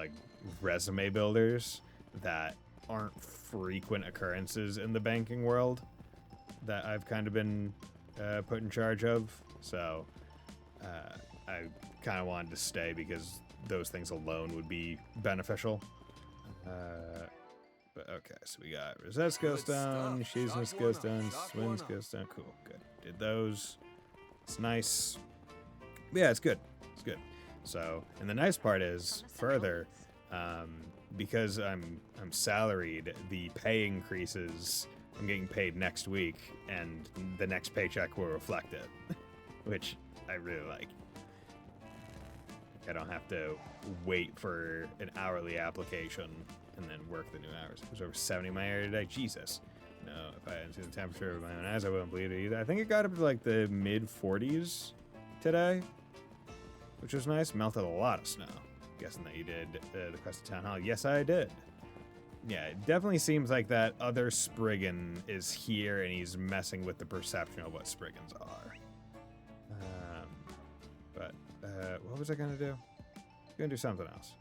S1: resume builders that aren't frequent occurrences in the banking world that I've kind of been put in charge of. So I kind of wanted to stay because those things alone would be beneficial. But okay, so we got Risette's Ghost Stone, Shizna's Ghost Stone, Swin's Ghost Stone. Cool, good. Did those. It's nice. Yeah, it's good. It's good. So, and the nice part is, further, because I'm salaried, the pay increases. I'm getting paid next week, and the next paycheck will reflect it, which I really like. I don't have to wait for an hourly application and then work the new hours. It was over 70 in my area today. Jesus. No, if I hadn't seen the temperature of my own eyes, I wouldn't believe it either. I think it got up to the mid 40s today, which was nice. Melted a lot of snow. Guessing that you did the Crest of Town Hall. Yes, I did. Yeah, it definitely seems like that other Spriggan is here and he's messing with the perception of what Spriggans are. What was I gonna do? Gonna do something else.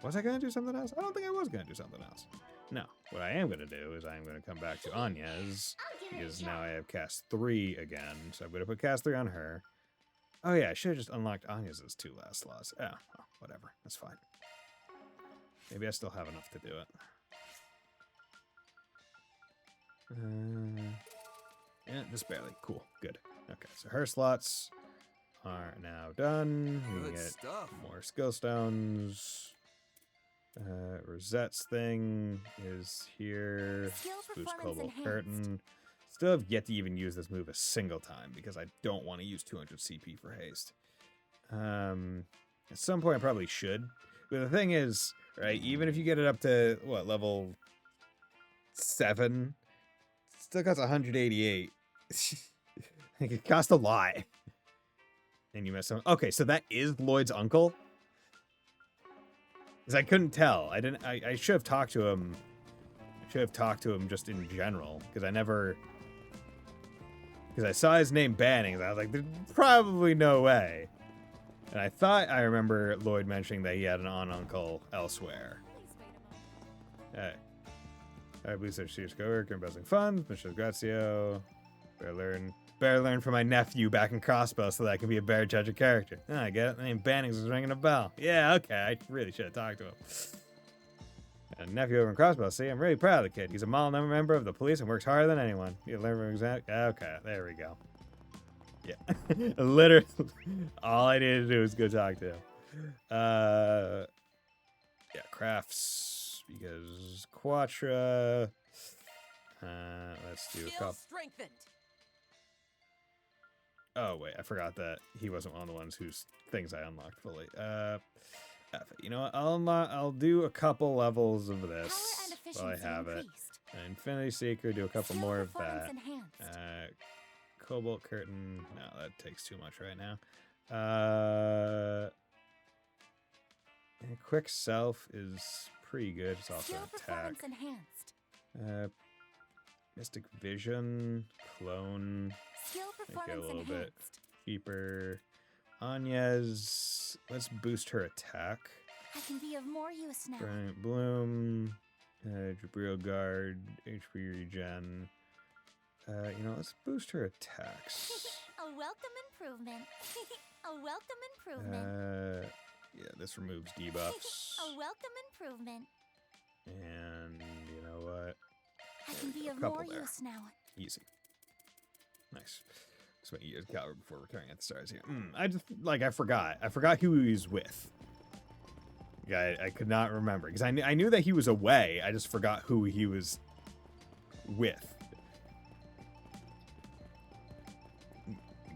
S1: Was I gonna do something else? I don't think I was gonna do something else. No, what I am gonna do is I am gonna come back to Anya's, because now I have cast 3 again, so I'm gonna put cast 3 on her. Oh yeah, I should have just unlocked Anya's as 2 last slots. Oh, well, whatever, that's fine. Maybe I still have enough to do it. Yeah, just barely. Cool, good. Okay, so her slots are now done. We
S3: Good
S1: get
S3: stuff.
S1: more skill stones. Risette's thing is here.
S5: Skill
S1: Boost
S5: performance
S1: Cobalt
S5: enhanced.
S1: Curtain. Still have yet to even use this move a single time because I don't want to use 200 CP for haste. At some point I probably should. But the thing is, right, even if you get it up to, what, level 7, it still costs 188. Like, it costs a lot. And you mess up. Okay, so that is Lloyd's uncle? Because I couldn't tell. I should have talked to him. I should have talked to him just in general. Because I saw his name Bannings. I was like, there's probably no way. And I thought I remember Lloyd mentioning that he had an uncle elsewhere. Hey. I believe such serious coworker, embezzling funds, Mr. Grazio. Better learn from my nephew back in Crossbow so that I can be a better judge of character. Oh, I get it. The name Bannings is ringing a bell. Yeah, okay. I really should have talked to him. A nephew over in Crossbow. See, I'm really proud of the kid. He's a model member of the police and works harder than anyone. You learn from exact. Okay, there we go. Yeah, literally, all I needed to do was go talk to him. Yeah, crafts because Quatra. Let's do a
S2: Skill
S1: couple.
S2: strengthened.
S1: Oh wait, I forgot that he wasn't one of the ones whose things I unlocked fully. You know what? I'll do a couple levels of this
S5: Power and
S1: while I
S5: efficiency
S1: have it.
S5: increased.
S1: Infinity Seeker, do a couple
S5: Skill
S1: more of
S5: performance
S1: that.
S5: enhanced.
S1: Cobalt Curtain, no, that takes too much right now. And Quick Self is pretty good. It's also
S5: Skill
S1: an attack.
S5: performance enhanced.
S1: Mystic Vision, Clone,
S5: Skill
S1: make it a
S5: performance
S1: little bit
S5: enhanced.
S1: cheaper. Anya's, let's boost her attack.
S5: I can be of more use now.
S1: Brilliant Bloom, Jabril Guard, HP regen. You know, let's boost her attacks.
S5: A welcome improvement. A welcome improvement.
S1: Yeah, this removes debuffs.
S5: A welcome improvement.
S1: And you know what?
S5: I can be
S1: A
S5: of
S1: couple
S5: more
S1: there.
S5: use now.
S1: Easy. Nice. Spent years Calvary before returning at the stars here. I forgot. I forgot who he was with. Yeah, I could not remember because I knew that he was away. I just forgot who he was with.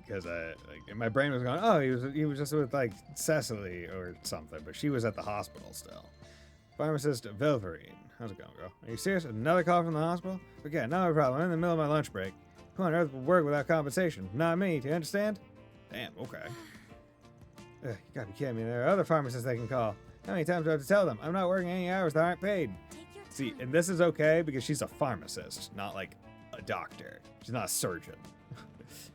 S1: Because my brain was going, oh, he was just with like Cecily or something, but she was at the hospital still. Pharmacist Vilverine, how's it going, girl? Are you serious? Another call from the hospital? Okay, not a problem. I'm in the middle of my lunch break. Who on earth would work without compensation? Not me. Do you understand? Damn. Okay. You gotta be kidding me. There are other pharmacists they can call. How many times do I have to tell them? I'm not working any hours that aren't paid.
S5: Take your
S1: See,
S5: time.
S1: and this is okay because she's a pharmacist, not like a doctor. She's not a surgeon.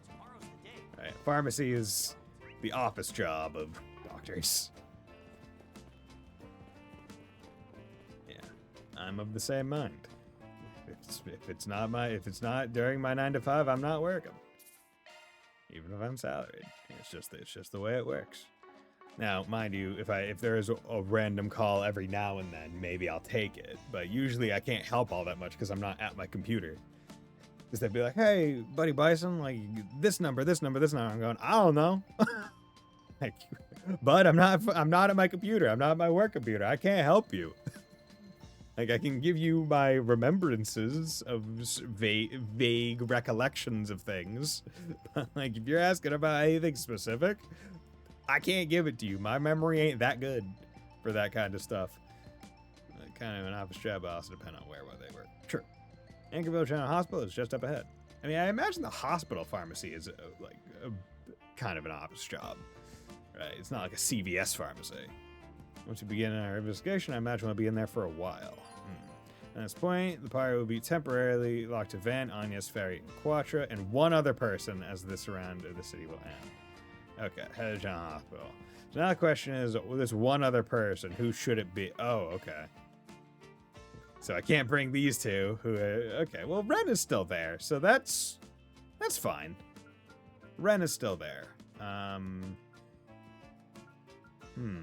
S3: Tomorrow's the day.
S1: Right. Pharmacy is the office job of doctors. Yeah, I'm of the same mind. If it's not during my 9 to 5, I'm not working. Even if I'm salaried, it's just the way it works. Now, mind you, if there is a random call every now and then, maybe I'll take it. But usually I can't help all that much because I'm not at my computer. Because they'd be like, hey, buddy Bison, like this number. I'm going, I don't know. Like, but I'm not at my computer. I'm not at my work computer. I can't help you. Like, I can give you my remembrances of vague recollections of things. But, like, if you're asking about anything specific, I can't give it to you. My memory ain't that good for that kind of stuff. Kind of an office job, but also depend on where they work. Sure. Anchorville General Hospital is just up ahead. I mean, I imagine the hospital pharmacy is kind of an office job, right? It's not like a CVS pharmacy. Once we begin our investigation, I imagine we'll be in there for a while. At this point, the party will be temporarily locked to Van, Agnes, Ferry, and Quattro, and one other person as this round of the city will end. Okay, head of General Hospital. So now the question is, this one other person, who should it be? Oh, okay. So I can't bring these two. Who? Okay, well, Ren is still there, so that's fine. Ren is still there.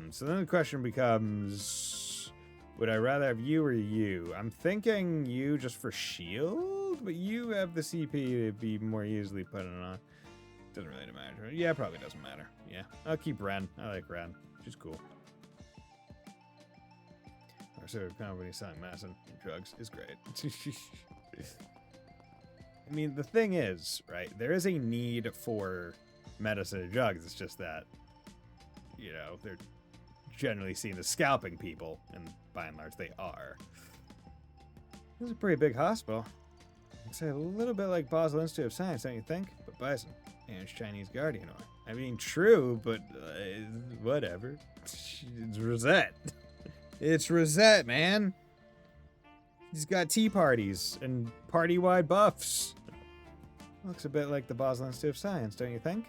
S1: So then the question becomes, would I rather have you or you? I'm thinking you just for shield, but you have the CP to be more easily put on. Doesn't really matter. Yeah, probably doesn't matter. Yeah, I'll keep Ren. I like Ren. She's cool. Our sort of company selling medicine and drugs is great. I mean, the thing is, right, there is a need for medicine and drugs. It's just that, you know, they're generally seen as scalping people, and by and large, they are. This is a pretty big hospital. It's a little bit like Basel Institute of Science, don't you think? But Bison and its Chinese guardian are. I mean, true, but whatever. It's Risette. It's Risette, man. He's got tea parties and party-wide buffs. Looks a bit like the Basel Institute of Science, don't you think?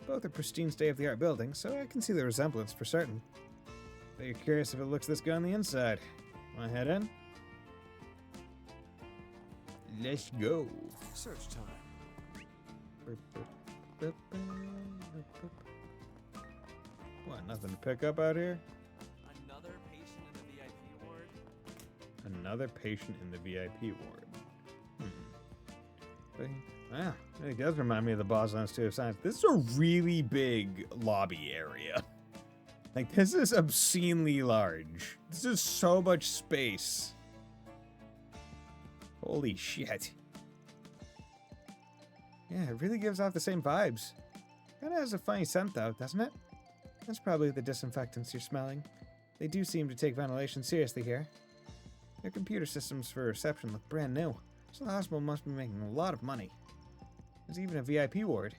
S1: Both are pristine state-of-the-art buildings, so I can see the resemblance for certain. But you're curious if it looks this good on the inside. Wanna head in? Let's go.
S3: Search time.
S1: What, nothing to pick up out here?
S3: Another patient in the VIP ward.
S1: Another patient in the VIP ward. But, wow, it does remind me of the Basel Institute of Science. This is a really big lobby area. Like, this is obscenely large. This is so much space. Holy shit. Yeah, it really gives off the same vibes. Kinda has a funny scent though, doesn't it? That's probably the disinfectants you're smelling. They do seem to take ventilation seriously here. Their computer systems for reception look brand new, so the hospital must be making a lot of money. There's even a VIP ward.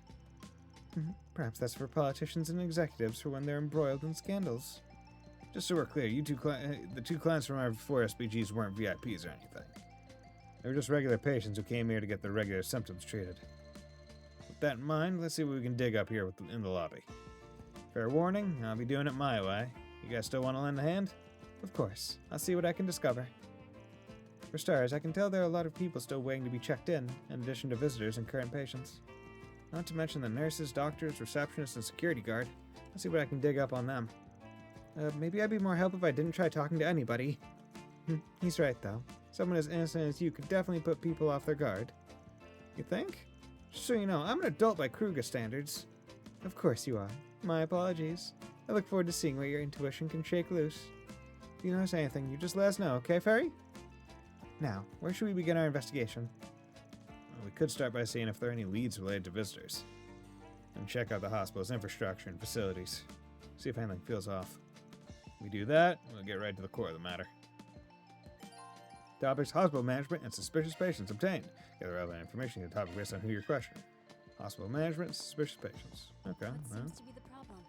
S1: Perhaps that's for politicians and executives for when they're embroiled in scandals. Just so we're clear, you the two clients from our 4 SPGs weren't VIPs or anything. They were just regular patients who came here to get their regular symptoms treated. With that in mind, let's see what we can dig up here in the lobby. Fair warning, I'll be doing it my way. You guys still want to lend a hand? Of course. I'll see what I can discover. For starters, I can tell there are a lot of people still waiting to be checked in addition to visitors and current patients. Not to mention the nurses, doctors, receptionists, and security guard. I'll see what I can dig up on them. Maybe I'd be more help if I didn't try talking to anybody. He's right, though. Someone as innocent as you could definitely put people off their guard. You think? Just so you know, I'm an adult by Kruger standards. Of course you are. My apologies. I look forward to seeing what your intuition can shake loose. If you notice anything, you just let us know, okay, Ferry? Now, where should we begin our investigation? Well, we could start by seeing if there are any leads related to visitors. And check out the hospital's infrastructure and facilities. See if anything feels off. We do that, we'll get right to the core of the matter. Topics: hospital management and suspicious patients obtained. Gather relevant information to the topic based on who you're questioning. Hospital management and suspicious patients. Okay,
S5: What
S1: well.
S5: seems to be the problem?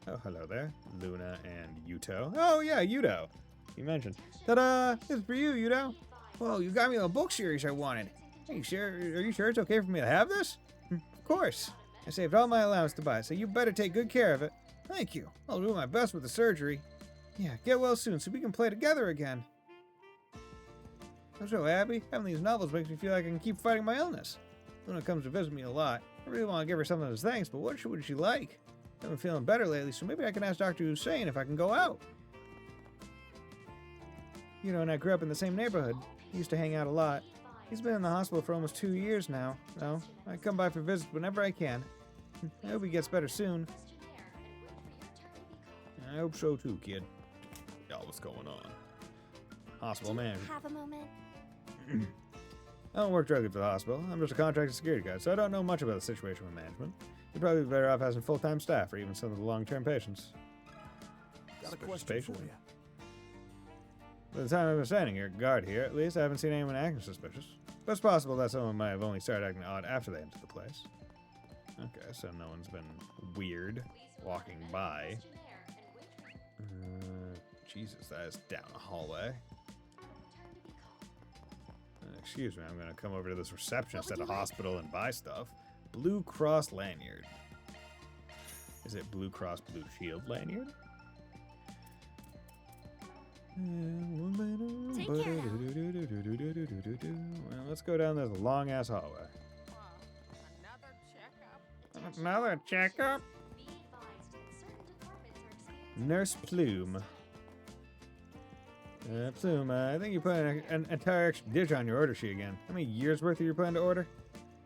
S1: Oh, hello there. Luna and Yuto. Oh, yeah, Yuto. You mentioned. Ta-da! This is for you, Yuto. Whoa, you got me a book series I wanted. Are you sure it's okay for me to have this? Of course. I saved all my allowance to buy it, so you better take good care of it. Thank you. I'll do my best with the surgery. Yeah, get well soon so we can play together again. I'm so happy. Having these novels makes me feel like I can keep fighting my illness. Luna comes to visit me a lot. I really want to give her something as thanks, but what would she like? I've been feeling better lately, so maybe I can ask Dr. Hussein if I can go out. You know, and I grew up in the same neighborhood. He used to hang out a lot. He's been in the hospital for almost 2 years now, so I come by for visits whenever I can. I hope he gets better soon. I hope so too, kid. Yeah, what's going on? Hospital manager.
S5: Have a moment.
S1: I don't work directly for the hospital. I'm just a contracted security guard, so I don't know much about the situation with management. You'd probably be better off having full-time staff or even some of the long-term patients.
S3: Got a
S1: Suspicious
S3: question
S1: patient?
S3: for you.
S1: By the time I've been standing here, guard here, at least I haven't seen anyone acting suspicious. But it's possible that someone might have only started acting odd after they entered the place. Okay, so no one's been weird walking by. Jesus, that is down a hallway. Excuse me, I'm gonna come over to this receptionist at a hospital and buy stuff. Blue Cross lanyard. Is it Blue Cross Blue Shield lanyard?
S5: Take care now.
S1: Well, let's go down this long ass hallway. Another checkup? Nurse Plume. Plume, I think you put an entire extra digit on your order sheet again. How many years worth are you planning to order?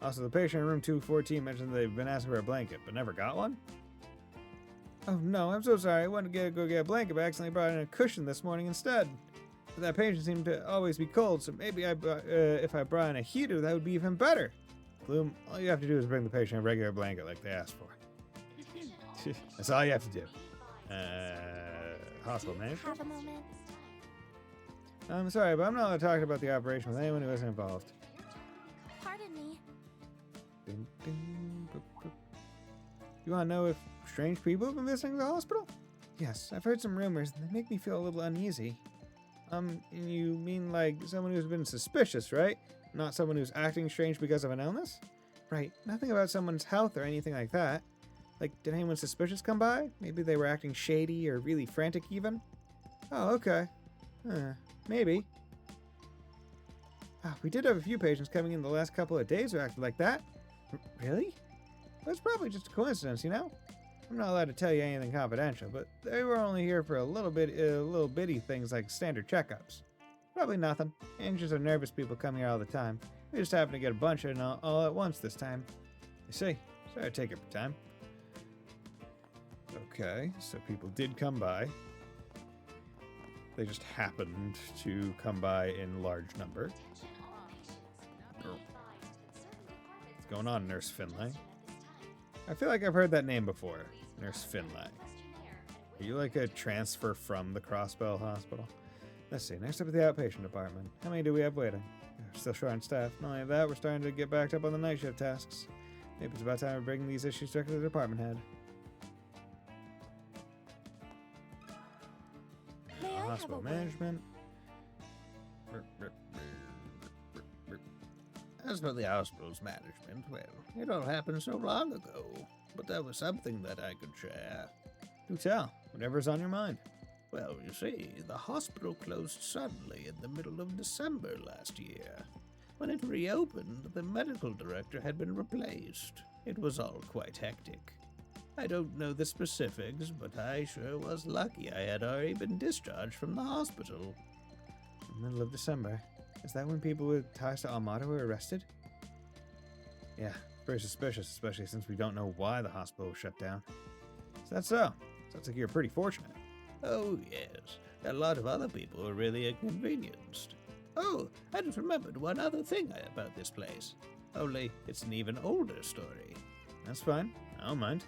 S1: Also, the patient in room 214 mentioned they've been asking for a blanket, but never got one? Oh no, I'm so sorry. I wanted to go get a blanket, but accidentally brought in a cushion this morning instead. But that patient seemed to always be cold, so maybe if I brought in a heater, that would be even better. Bloom, all you have to do is bring the patient a regular blanket like they asked for. That's all you have to do. Hospital manager?
S5: Have a moment.
S1: I'm sorry, but I'm not allowed to talk about the operation with anyone who isn't involved.
S5: Pardon me.
S1: You want to know if strange people have been visiting the hospital? Yes, I've heard some rumors, and they make me feel a little uneasy. You mean like someone who's been suspicious, right? Not someone who's acting strange because of an illness? Right, nothing about someone's health or anything like that. Like, did anyone suspicious come by? Maybe they were acting shady or really frantic even? Oh, okay. Maybe. We did have a few patients coming in the last couple of days who acted like that. Really? That's probably just a coincidence, you know? I'm not allowed to tell you anything confidential, but they were only here for a little bitty things like standard checkups. Probably nothing. Anxious or nervous people come here all the time. We just happened to get a bunch of them all at once this time. I see. Sorry to take up your time. Okay, so people did come by. They just happened to come by in large number. What's going on, Nurse Finlay? I feel like I've heard that name before, Nurse Finlay. Are you like a transfer from the Crossbell Hospital? Let's see, next up at the outpatient department. How many do we have waiting? We're still short on staff. Not only that, we're starting to get backed up on the night shift tasks. Maybe it's about time we're bringing these issues directly to the department head.
S5: May I have
S1: Hospital
S5: a word?
S1: management. As for the hospital's management, well, it all happened so long ago, but that was something that I could share. Do tell, whatever's on your mind. Well, you see, the hospital closed suddenly in the middle of December last year. When it reopened, the medical director had been replaced. It was all quite hectic. I don't know the specifics, but I sure was lucky I had already been discharged from the hospital. Middle of December. Is that when people with ties to Almada were arrested? Yeah, very suspicious, especially since we don't know why the hospital was shut down. Is that so? Sounds like you're pretty fortunate. Oh, yes. A lot of other people were really inconvenienced. Oh, I just remembered one other thing about this place. Only, it's an even older story. That's fine. I don't mind.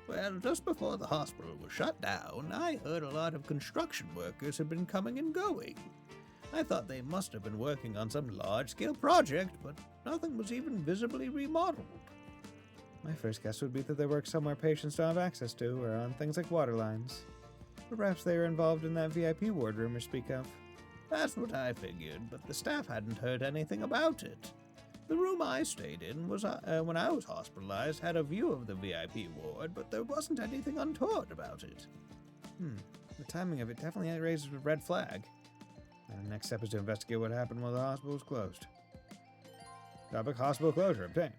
S1: Well, just before the hospital was shut down, I heard a lot of construction workers had been coming and going. I thought they must have been working on some large-scale project, but nothing was even visibly remodeled. My first guess would be that they work somewhere patients don't have access to, or on things like water lines. Perhaps they were involved in that VIP ward rumors speak of. That's what I figured, but the staff hadn't heard anything about it. The room I stayed in was when I was hospitalized had a view of the VIP ward, but there wasn't anything untoward about it. The timing of it definitely raises a red flag. The next step is to investigate what happened while the hospital was closed. Topic: hospital closure obtained.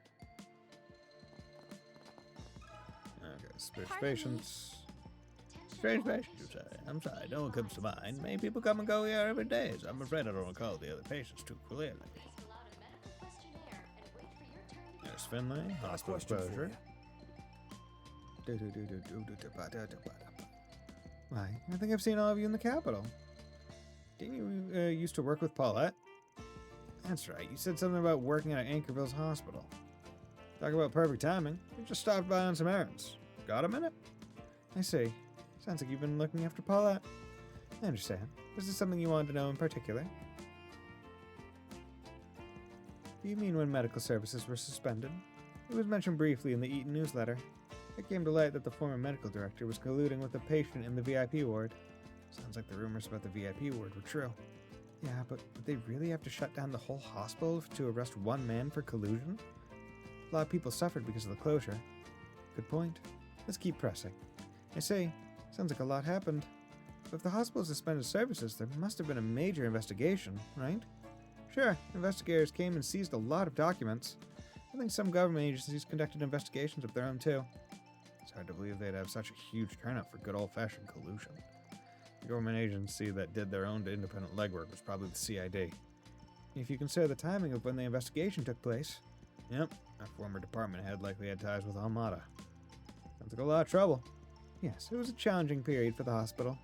S1: Okay, strange patients. Strange patients, you say? I'm sorry, no one comes to mind. Many people come and go here every day, so I'm afraid I don't recall the other patients too clearly. Nurse Finlay, hospital closure. Why, I think I've seen all of you in the Capitol. Didn't you used to work with Paulette? That's right, you said something about working at Anchorville's hospital. Talk about perfect timing. You just stopped by on some errands. Got a minute? I see. Sounds like you've been looking after Paulette. I understand. Was this something you wanted to know in particular? Do you mean when medical services were suspended? It was mentioned briefly in the Eaton newsletter. It came to light that the former medical director was colluding with a patient in the VIP ward. Sounds like the rumors about the VIP ward were true. Yeah, but would they really have to shut down the whole hospital to arrest one man for collusion? A lot of people suffered because of the closure. Good point. Let's keep pressing. I say, sounds like a lot happened. But if the hospital suspended services, there must have been a major investigation, right? Sure, investigators came and seized a lot of documents. I think some government agencies conducted investigations of their own too. It's hard to believe they'd have such a huge turnout for good old-fashioned collusion. The government agency that did their own independent legwork was probably the CID. If you consider the timing of when the investigation took place, yep, our former department head likely had ties with Almada. Sounds like a lot of trouble. Yes, it was a challenging period for the hospital.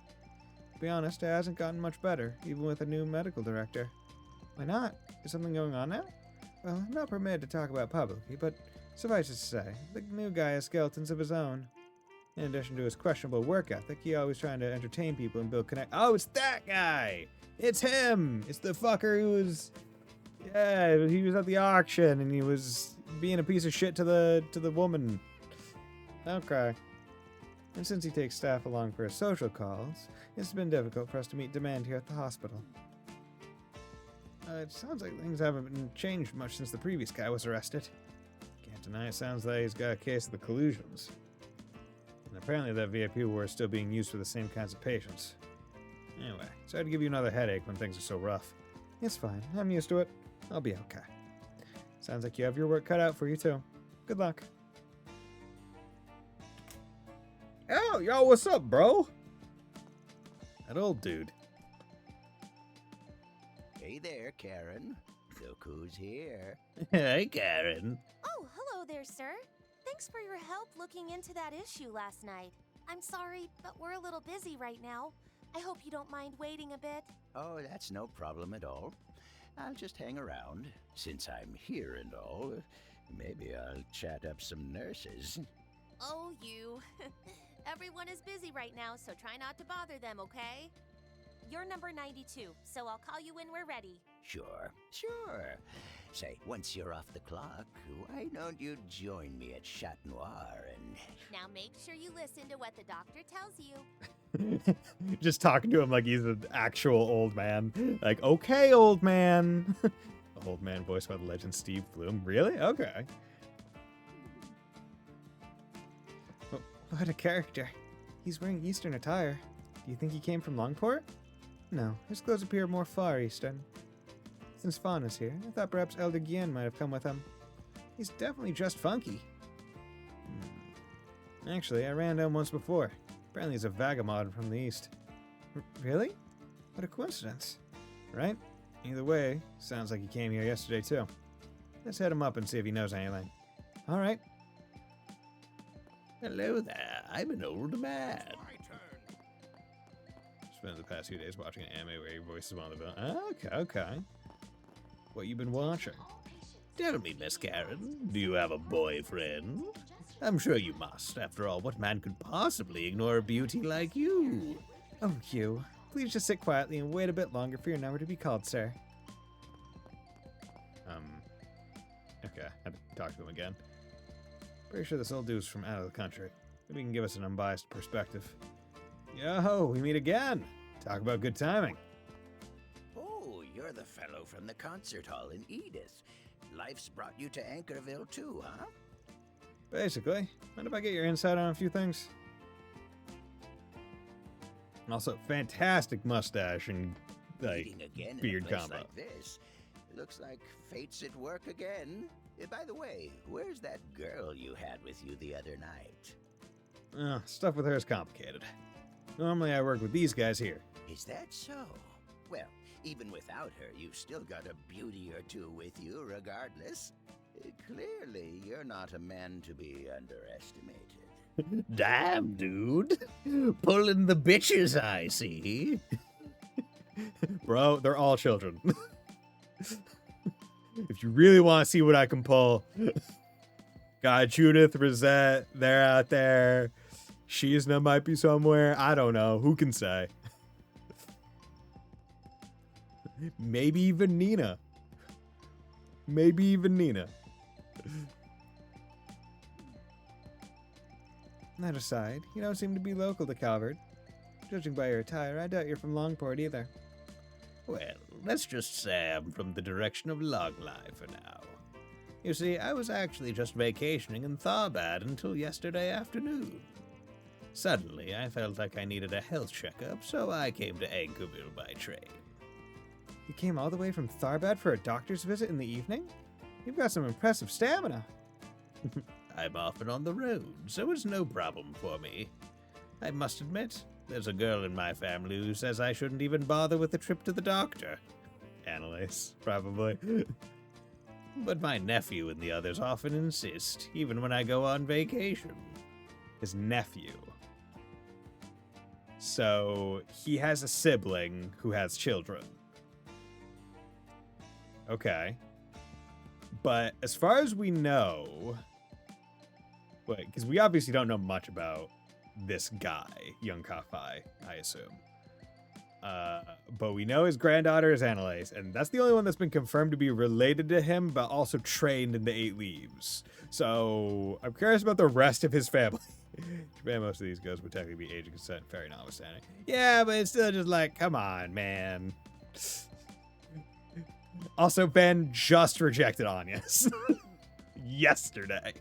S1: To be honest, it hasn't gotten much better, even with a new medical director. Why not? Is something going on now? Well, I'm not permitted to talk about publicly, but suffice it to say, the new guy has skeletons of his own. In addition to his questionable work ethic, he always trying to entertain people and build connect. Oh, it's that guy! It's him! It's the fucker who was... Yeah, he was at the auction and he was being a piece of shit to the woman. Okay. And since he takes staff along for his social calls, it's been difficult for us to meet demand here at the hospital. It sounds like things haven't been changed much since the previous guy was arrested. Can't deny it sounds like he's got a case of the collusions. And apparently that VIP ward is still being used for the same kinds of patients. Anyway, sorry to give you another headache when things are so rough. It's fine. I'm used to it. I'll be okay. Sounds like you have your work cut out for you too. Good luck. Oh, yo, what's up, bro? That old dude.
S6: Hey there, Karen. Look who's here.
S1: Hey, Karen.
S7: Oh, hello there, sir. Thanks for your help looking into that issue last night. I'm sorry, but we're a little busy right now. I hope you don't mind waiting a bit.
S6: Oh, that's no problem at all. I'll just hang around. Since I'm here and all, maybe I'll chat up some nurses.
S7: Oh, you. Everyone is busy right now, so try not to bother them, okay? You're number 92, so I'll call you when we're ready.
S6: Sure. Say, once you're off the clock, why don't you join me at Chat Noir and...
S7: Now make sure you listen to what the doctor tells you.
S1: Just talking to him like he's an actual old man. Like, okay, old man. Old man voiced by the legend Steve Bloom. Really? Okay. What a character. He's wearing Eastern attire. Do you think he came from Longport? No, his clothes appear more Far Eastern. Since Fawn is here, I thought perhaps Elder Guillen might have come with him. He's definitely just funky. Actually, I ran down once before. Apparently he's a vagabond from the east. Really? What a coincidence. Right? Either way, sounds like he came here yesterday too. Let's head him up and see if he knows anything. Alright.
S6: Hello there, I'm an old man.
S1: Spent the past few days watching an anime where he voices one of the villains. Okay. What you been watching?
S6: Tell me, Miss Karen, do you have a boyfriend? I'm sure you must. After all, what man could possibly ignore a beauty like you?
S1: Oh, you. Please just sit quietly and wait a bit longer for your number to be called, sir. Okay, I had to talk to him again. Pretty sure this old dude's from out of the country. Maybe he can give us an unbiased perspective. Yo, we meet again. Talk about good timing.
S6: Oh, you're the fellow from the concert hall in Edith. Life's brought you to Anchorville too, huh?
S1: Basically. Mind if I get your insight on a few things? Also, fantastic mustache and
S6: Meeting again
S1: beard
S6: in a place
S1: combo.
S6: like this. Looks like fate's at work again. By the way, where's that girl you had with you the other night?
S1: Stuff with her is complicated. Normally I work with these guys here.
S6: Is that so? Well, even without her, you've still got a beauty or two with you regardless. Clearly, you're not a man to be underestimated.
S8: Damn, dude. Pulling the bitches, I see.
S1: Bro, they're all children. If you really want to see what I can pull, got Judith, Risette, they're out there. Shizna might be somewhere. I don't know. Who can say? Maybe even Nina. That aside, you don't seem to be local to Calvert. Judging by your attire, I doubt you're from Longport either.
S8: Well, let's just say I'm from the direction of Longline for now. You see, I was actually just vacationing in Tharbad until yesterday afternoon. Suddenly, I felt like I needed a health checkup, so I came to Anchorville by train.
S1: You came all the way from Tharbad for a doctor's visit in the evening? You've got some impressive stamina.
S8: I'm often on the road, so it's no problem for me. I must admit, there's a girl in my family who says I shouldn't even bother with a trip to the doctor.
S1: Annalise, probably.
S8: But my nephew and the others often insist, even when I go on vacation.
S1: His nephew. So, he has a sibling who has children. Okay. But as far as we know... Wait, because we obviously don't know much about this guy, young Kafai, I assume. But we know his granddaughter is Annalise, and that's the only one that's been confirmed to be related to him, but also trained in the 8 Leaves. So, I'm curious about the rest of his family. Man, most of these ghosts would technically be age of consent, fairy notwithstanding. Yeah, but it's still just like, come on, man. Also, Ben just rejected Anya's. Yesterday.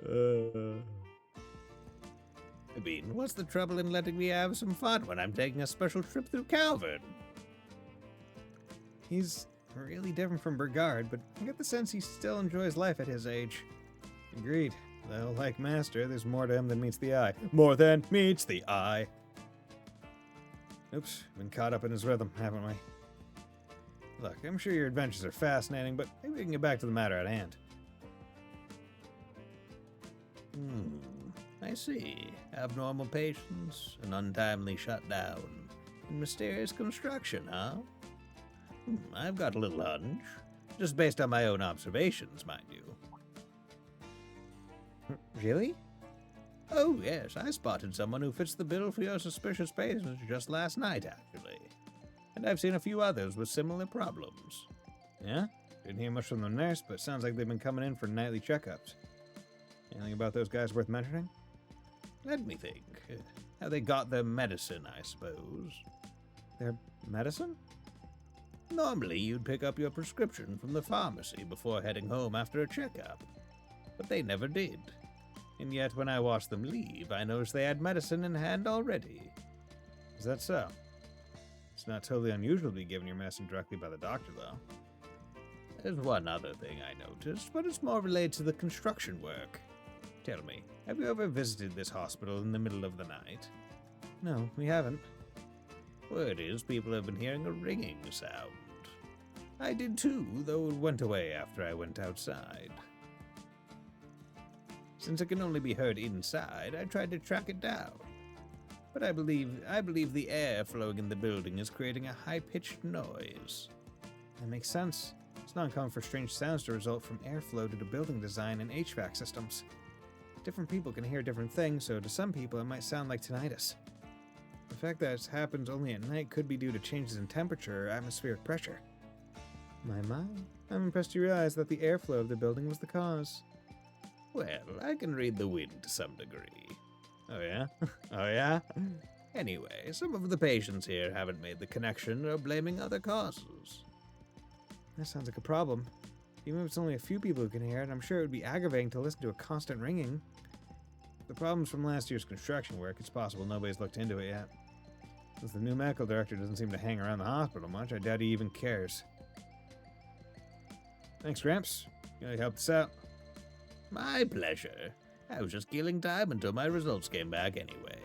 S8: I mean, what's the trouble in letting me have some fun when I'm taking a special trip through Calvin?
S1: He's really different from Brigard, but I get the sense he still enjoys life at his age. Agreed. Though, like Master, there's more to him than meets the eye. More than meets the eye. Oops, been caught up in his rhythm, haven't we? Look, I'm sure your adventures are fascinating, but maybe we can get back to the matter at hand.
S8: I see. Abnormal patients, an untimely shutdown, and mysterious construction, huh? I've got a little hunch. Just based on my own observations, mind you.
S1: Really?
S8: Oh, yes, I spotted someone who fits the bill for your suspicious patients just last night, actually. And I've seen a few others with similar problems.
S1: Yeah? Didn't hear much from the nurse, but sounds like they've been coming in for nightly checkups. Anything about those guys worth mentioning?
S8: Let me think. How they got their medicine, I suppose.
S1: Their medicine?
S8: Normally, you'd pick up your prescription from the pharmacy before heading home after a checkup. But they never did. And yet, when I watched them leave, I noticed they had medicine in hand already.
S1: Is that so? It's not totally unusual to be given your medicine directly by the doctor, though.
S8: There's one other thing I noticed, but it's more related to the construction work. Tell me, have you ever visited this hospital in the middle of the night?
S1: No, we haven't.
S8: Word is, people have been hearing a ringing sound. I did too, though it went away after I went outside. Since it can only be heard inside, I tried to track it down. But I believe the air flowing in the building is creating a high-pitched noise.
S1: That makes sense. It's not uncommon for strange sounds to result from airflow due to building design and HVAC systems. Different people can hear different things, so to some people it might sound like tinnitus. The fact that it happens only at night could be due to changes in temperature or atmospheric pressure. My, I'm impressed you realize that the airflow of the building was the cause.
S8: Well, I can read the wind to some degree.
S1: Oh yeah? Oh yeah?
S8: Anyway, some of the patients here haven't made the connection or are blaming other causes.
S1: That sounds like a problem. Even if it's only a few people who can hear it, I'm sure it would be aggravating to listen to a constant ringing. The problem's from last year's construction work. It's possible nobody's looked into it yet. Since the new medical director doesn't seem to hang around the hospital much, I doubt he even cares. Thanks, Gramps. You really helped us out.
S8: My pleasure. I was just killing time until my results came back anyway.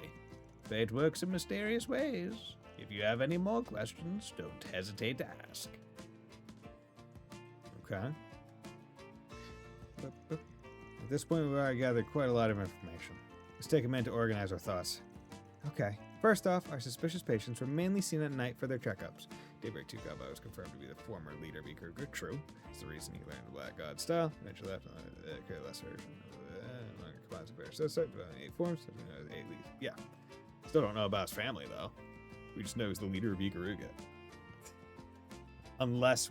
S8: Fate works in mysterious ways. If you have any more questions, don't hesitate to ask.
S1: Okay. At this point, we've already gathered quite a lot of information. Let's take a minute to organize our thoughts. Okay. First off, our suspicious patients were mainly seen at night for their checkups. Daybreak 2 Gaba was confirmed to be the former leader of Kruger. True. It's the reason he learned the Black God style. Eventually left on the less version of composite bear. So, 8 forms, 8 leaves. Yeah. Still don't know about his family, though. We just know he's the leader of Ikaruga. Unless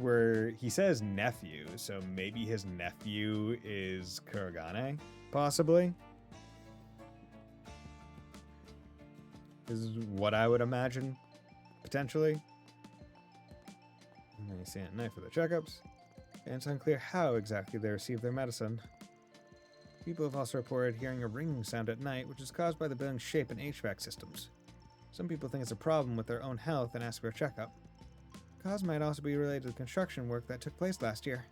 S1: he says nephew, so maybe his nephew is Kurogane, possibly? is what I would imagine, potentially. And then you see at night for the checkups. And it's unclear how exactly they receive their medicine. People have also reported hearing a ringing sound at night, which is caused by the building's shape and HVAC systems. Some people think it's a problem with their own health and ask for a checkup. The cause might also be related to the construction work that took place last year.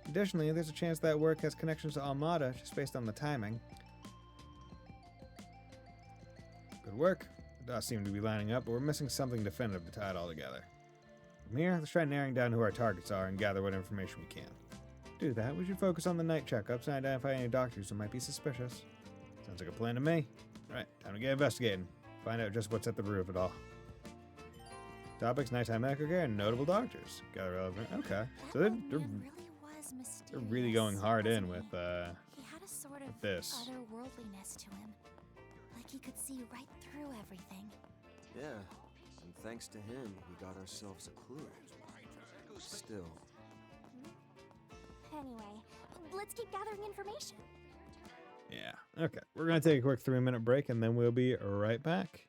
S1: Additionally, there's a chance that work has connections to Almada just based on the timing. Good work. It does seem to be lining up, but we're missing something definitive to tie it all together. From here, let's try narrowing down who our targets are and gather what information we can. To do that, we should focus on the night checkups and identify any doctors who might be suspicious. Sounds like a plan to me. Right, time to get investigating. Find out just what's at the root of it all. Topics: nighttime medical care and notable doctors. Gather relevant. Okay, so they're really going hard in with
S7: he had a sort of
S1: this.
S7: otherworldliness to him, like he could see right through everything.
S3: Yeah, and thanks to him, we got ourselves a clue. Still.
S5: Anyway, let's keep gathering information.
S1: Yeah. Okay, we're gonna take a quick 3-minute break and then we'll be right back.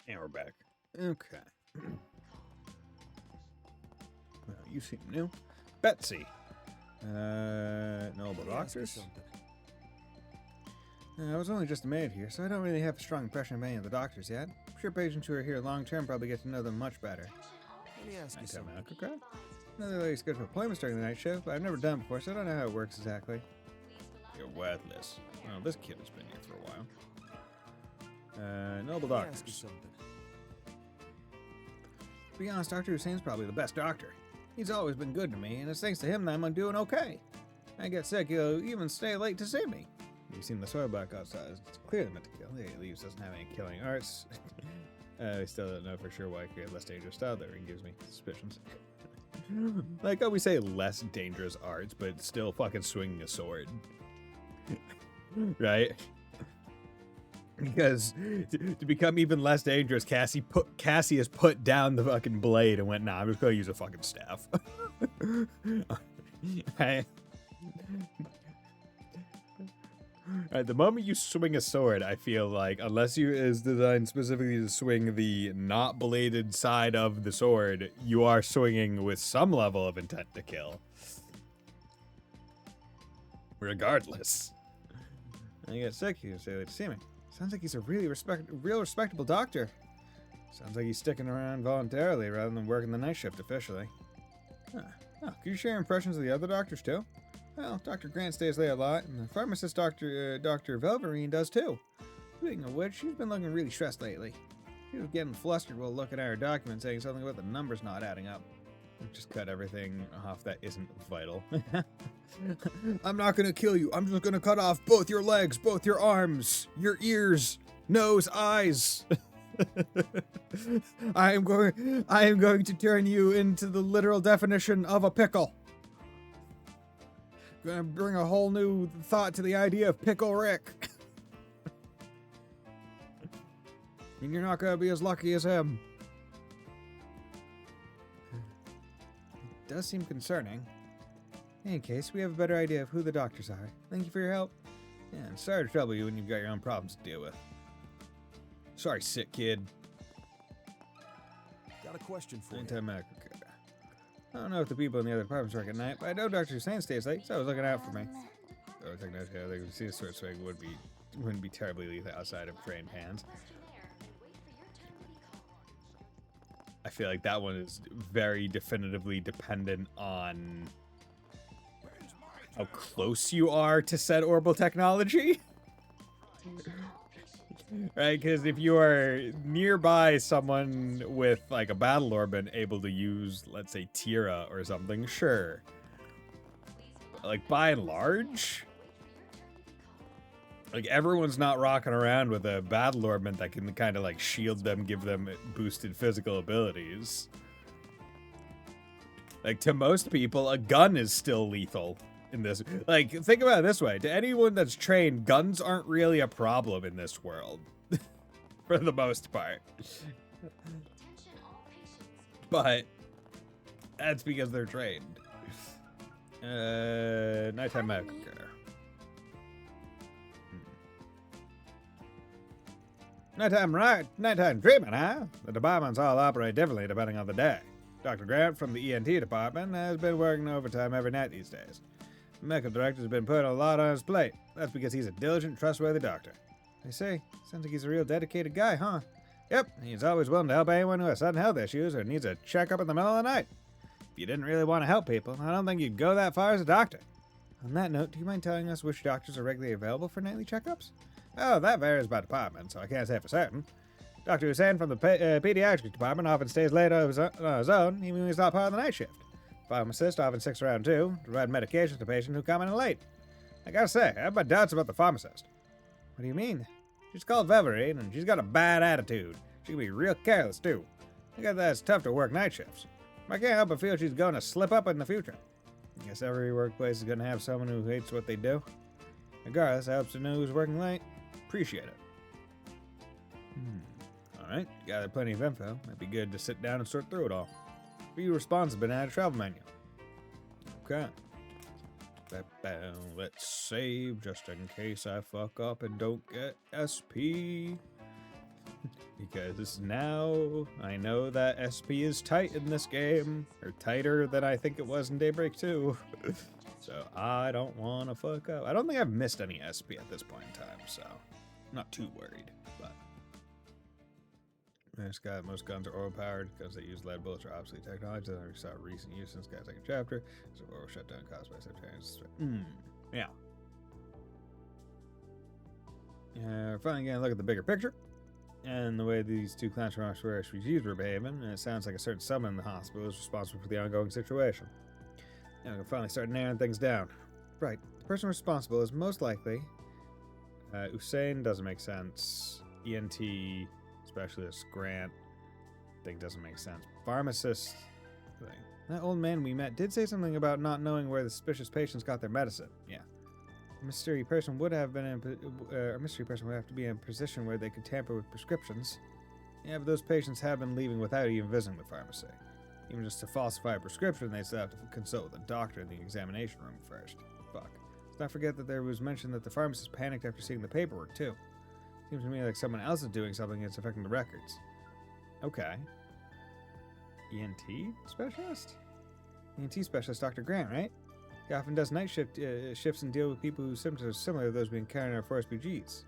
S1: And we're back. Okay. Well, you seem new. Betsy. Noble Doctors. I was only just a maid here, so I don't really have a strong impression of any of the doctors yet. I'm sure patients who are here long term probably get to know them much better.
S3: Let me ask you
S1: Nighttime
S3: something.
S1: medical care? Another lady scheduled appointments during the night shift, but I've never done it before, so I don't know how it works exactly. You're worthless. Well, this kid has been here for a while. Noble
S3: Let me ask you
S1: Doctors.
S3: something.
S1: To be honest, Dr. Hussein's probably the best doctor.
S8: He's always been good to me, and it's thanks to him that I'm doing okay. I get sick, he'll even stay late to see me.
S1: You've seen the soilback outside. It's clearly meant to kill. He leaves doesn't have any killing arts. I still don't know for sure why I create less dangerous style there. It gives me suspicions. Like how we say less dangerous arts, but still fucking swinging a sword. Right? Because to become even less dangerous, Cassie has put down the fucking blade and went, nah, I'm just gonna use a fucking staff. At the moment you swing a sword, I feel like, unless you is designed specifically to swing the not bladed side of the sword, you are swinging with some level of intent to kill. Regardless. I get sick, you say late to see me. Sounds like he's a real respectable doctor. Sounds like he's sticking around voluntarily rather than working the night shift officially. Huh. Oh, can you share impressions of the other doctors too? Well, Dr. Grant stays late a lot, and the pharmacist Dr. Velverine does too. Speaking of which, she's been looking really stressed lately. She was getting flustered while looking at her document saying something about the numbers not adding up. Just cut everything off that isn't vital. I'm not gonna kill you. I'm just gonna cut off both your legs, both your arms, your ears, nose, eyes. I am going to turn you into the literal definition of a pickle. Gonna bring a whole new thought to the idea of Pickle Rick. And you're not gonna be as lucky as him. It does seem concerning. In any case, we have a better idea of who the doctors are. Thank you for your help. Yeah, and sorry to trouble you when you've got your own problems to deal with. Sorry, sick kid.
S9: Got a question for you.
S1: Anti-medical care. I don't know if the people in the other departments work at night, but I know Dr. Hussein stays late, so I was looking out for me. I was thinking, okay, I think see a sword swing wouldn't be terribly lethal outside of trained hands. I feel like that one is very definitively dependent on how close you are to said orbital technology. Right, because if you are nearby someone with like a battle orb able to use, let's say, Tira or something, sure. But, like, by and large, like, everyone's not rocking around with a battle orb that can kind of like shield them, give them boosted physical abilities. Like, to most people, a gun is still lethal in this. Like, think about it this way. To anyone that's trained, guns aren't really a problem in this world. For the most part. But that's because they're trained. Nighttime medical care. Nighttime treatment, huh? The departments all operate differently depending on the day. Dr. Grant from the ENT department has been working overtime every night these days. The medical director's been putting a lot on his plate. That's because he's a diligent, trustworthy doctor. I see. Sounds like he's a real dedicated guy, huh? Yep, he's always willing to help anyone who has sudden health issues or needs a checkup in the middle of the night. If you didn't really want to help people, I don't think you'd go that far as a doctor. On that note, do you mind telling us which doctors are regularly available for nightly checkups? Oh, that varies by department, so I can't say for certain. Dr. Hussein from the pediatrics department often stays late on his own, even when he's not part of the night shift. Pharmacist often sticks around too, to provide medications to patients who come in late. I gotta say, I have my doubts about the pharmacist. What do you mean? She's called Velverine, and she's got a bad attitude. She can be real careless, too. I guess that's tough to work night shifts. I can't help but feel she's going to slip up in the future. I guess every workplace is going to have someone who hates what they do. Regardless, I hope to know who's working late. Appreciate it. Alright, gathered plenty of info. Might be good to sit down and sort through it all. Few responses have been added to travel menu. Okay. Let's save just in case I fuck up and don't get SP. Because now I know that SP is tight in this game. Or tighter than I think it was in Daybreak 2. So I don't want to fuck up. I don't think I've missed any SP at this point in time, so I'm not too worried. But most guns are oil powered because they use lead bullets or obsolete technology. We saw recent use since Sky's second chapter. So oil shutdown caused by subterranean. Yeah. Finally gonna look at the bigger picture. and the way these two clowns from refugees were behaving, and it sounds like a certain someone in the hospital is responsible for the ongoing situation. Now we can finally start narrowing things down. Right, the person responsible is most likely... Usain doesn't make sense. ENT specialist, Grant, thing doesn't make sense. Pharmacist, thing. That old man we met did say something about not knowing where the suspicious patients got their medicine. Yeah. A mystery person would have been a mystery person would have to be in a position where they could tamper with prescriptions. Yeah, but those patients have been leaving without even visiting the pharmacy. Even just to falsify a prescription, they still have to consult with a doctor in the examination room first. Fuck. Let's not forget that there was mention that the pharmacist panicked after seeing the paperwork, too. Seems to me like someone else is doing something that's affecting the records. Okay. ENT specialist? ENT specialist Dr. Grant, right? He often does night shifts and deal with people whose symptoms are similar to those we encounter in our forest BGs.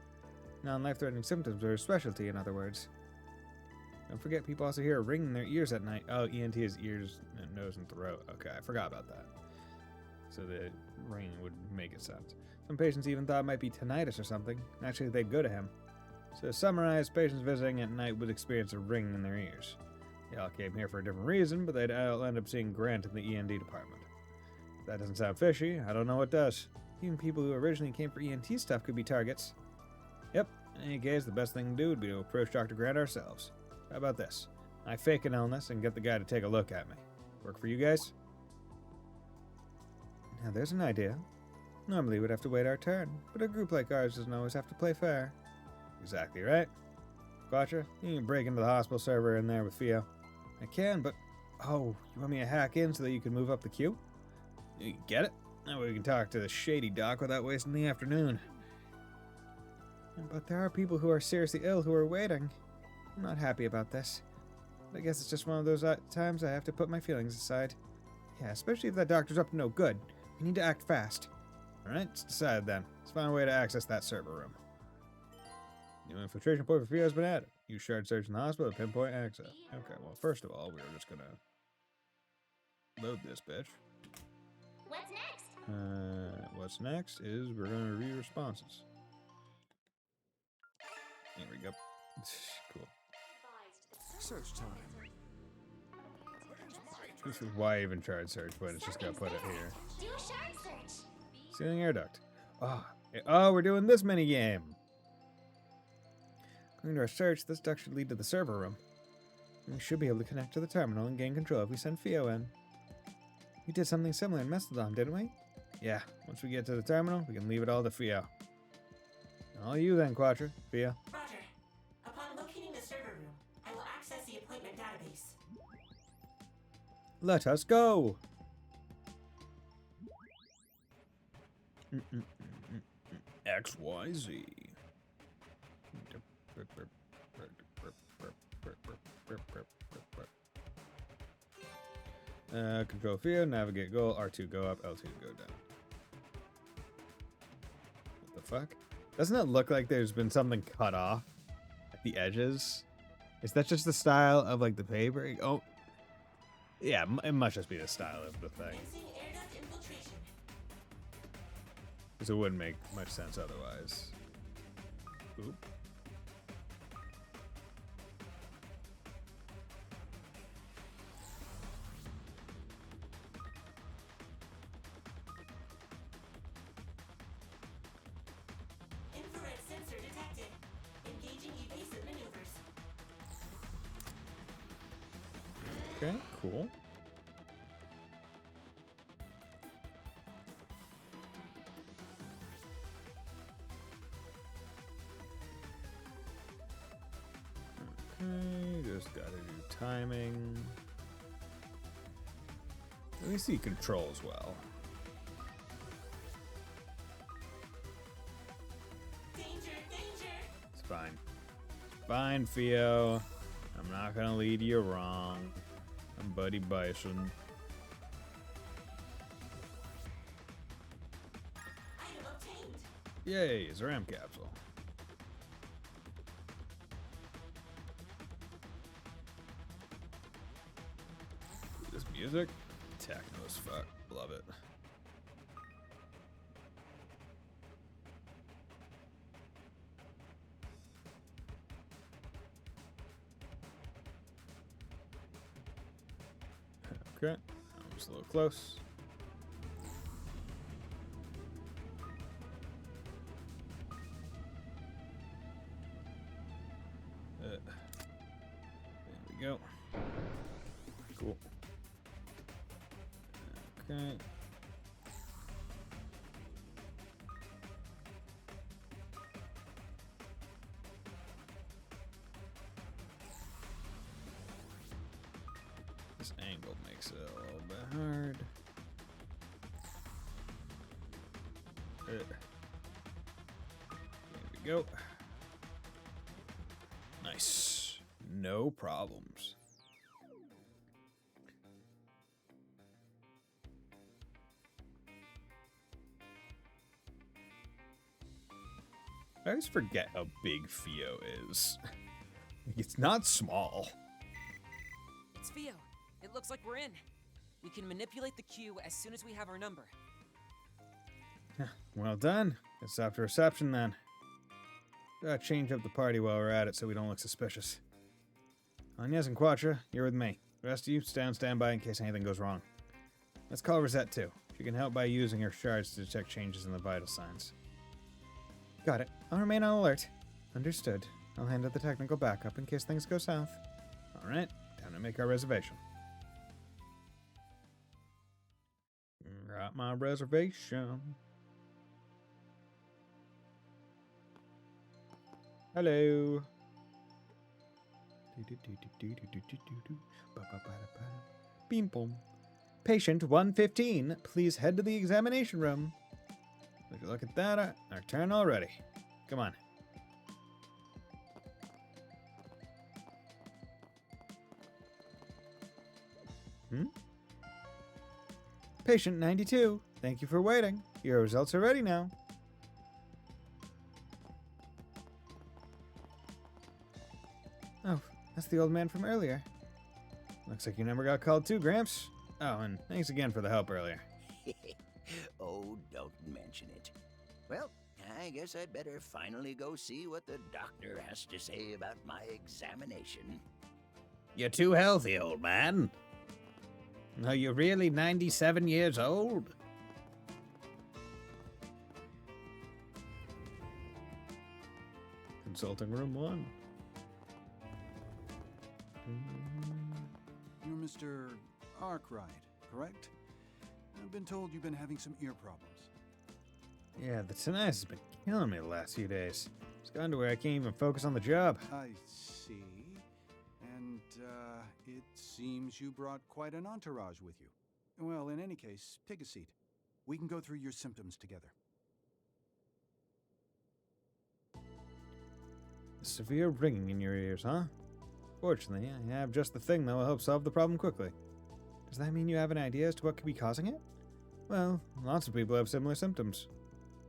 S1: Non-life-threatening symptoms are his specialty, in other words. Don't forget, people also hear a ring in their ears at night. Oh, ENT is ears, nose, and throat. Okay, I forgot about that. So the ring would make it sense. Some patients even thought it might be tinnitus or something. Naturally, they'd go to him. So to summarize, patients visiting at night would experience a ring in their ears. They all came here for a different reason, but they'd all end up seeing Grant in the ENT department. If that doesn't sound fishy, I don't know what does. Even people who originally came for ENT stuff could be targets. Yep, in any case, the best thing to do would be to approach Dr. Grant ourselves. How about this? I fake an illness and get the guy to take a look at me. Work for you guys? Now there's an idea. Normally we'd have to wait our turn, but a group like ours doesn't always have to play fair. Exactly right. Quattro, you can break into the hospital server in there with Theo. I can, but... Oh, you want me to hack in so that you can move up the queue? You get it? That way we can talk to the shady doc without wasting the afternoon. But there are people who are seriously ill who are waiting. I'm not happy about this. But I guess it's just one of those times I have to put my feelings aside. Yeah, especially if that doctor's up to no good. We need to act fast. Alright, it's decided then. Let's find a way to access that server room. New infiltration point for Theo has been added. Use shard search in the hospital to pinpoint access. Okay, well, first of all, we were just gonna load this bitch.
S5: What's next?
S1: What's next is we're gonna review responses. Here we go. Cool.
S3: Search time.
S1: This is why even shard search, but it's just gonna put it here.
S5: Do a shard search.
S1: Ceiling air duct. Oh, we're doing this mini game. According to our search, this duct should lead to the server room. We should be able to connect to the terminal and gain control if we send Theo in. We did something similar in Mastodon, didn't we? Yeah, once we get to the terminal, we can leave it all to Theo. All you then, Quattro. Theo.
S9: Roger. Upon locating the server room, I will access the appointment database.
S1: Let us go! XYZ. Control field, navigate goal, R2 go up, L2 go down. What the fuck? Doesn't it look like there's been something cut off at the edges? Is that just the style of like the paper? Oh, yeah, it must just be the style of the thing.
S9: Air duct infiltration.
S1: Because it wouldn't make much sense otherwise. Oop.
S9: Infrared sensor detected. Engaging evasive maneuvers.
S1: Okay, cool. Okay, just gotta do timing. Let me see controls well.
S9: Danger, danger.
S1: It's fine. It's fine, Theo. I'm not gonna lead you wrong. I'm Buddy Bison.
S9: Item obtained.
S1: Yay, it's a RAM capsule. This music? Techno as fuck. Love it. Okay. Almost a little close. There we go. Cool. Okay. This angle makes it a little bit hard. There we go. Nice. No problems. I always forget how big Fio is. It's not small.
S2: It's Fio. It looks like we're in. We can manipulate the queue as soon as we have our number.
S1: Well done. It's after reception then. Gotta change up the party while we're at it so we don't look suspicious. Agnes and Quattro, you're with me. The rest of you, stay on standby in case anything goes wrong. Let's call Risette too. She can help by using her shards to detect changes in the vital signs. Got it. I'll remain on alert. Understood. I'll handle the technical backup in case things go south. Alright, time to make our reservation. Got my reservation. Hello. Beam boom. Patient 115, please head to the examination room. Would you look at that? Our turn already. Come on. Patient 92, thank you for waiting. Your results are ready now. Oh, that's the old man from earlier. Looks like your number got called too, Gramps. Oh, and thanks again for the help earlier.
S6: Oh, don't mention it. Well, I guess I'd better finally go see what the doctor has to say about my examination.
S8: You're too healthy, old man. Are you really 97 years old?
S1: Consulting room 1.
S10: You're Mr. Arkwright, correct? I've been told you've been having some ear problems.
S1: Yeah, the tinnitus has been killing me the last few days. It's gotten to where I can't even focus on the job.
S10: I see. And, it seems you brought quite an entourage with you. Well, in any case, take a seat. We can go through your symptoms together.
S1: Severe ringing in your ears, huh? Fortunately, I have just the thing that will help solve the problem quickly. Does that mean you have an idea as to what could be causing it? Well, lots of people have similar symptoms.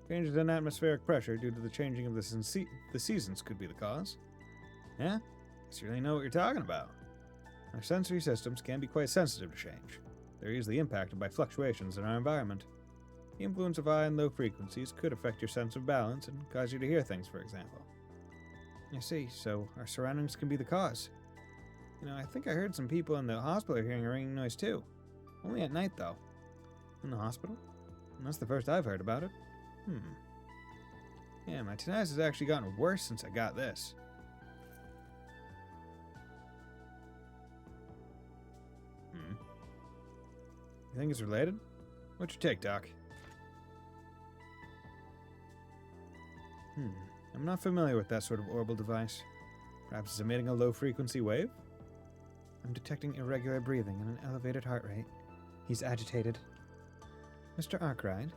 S1: Changes in atmospheric pressure due to the changing of the seasons could be the cause. Yeah? Guess you really know what you're talking about. Our sensory systems can be quite sensitive to change. They're easily impacted by fluctuations in our environment. The influence of high and low frequencies could affect your sense of balance and cause you to hear things, for example. I see, so our surroundings can be the cause. You know, I think I heard some people in the hospital are hearing a ringing noise too. Only at night, though. In the hospital? And that's the first I've heard about it. Yeah, my tinnitus has actually gotten worse since I got this. You think it's related? What's your take, Doc? I'm not familiar with that sort of orbital device. Perhaps it's emitting a low-frequency wave? I'm detecting irregular breathing and an elevated heart rate. He's agitated. Mr. Arkwright?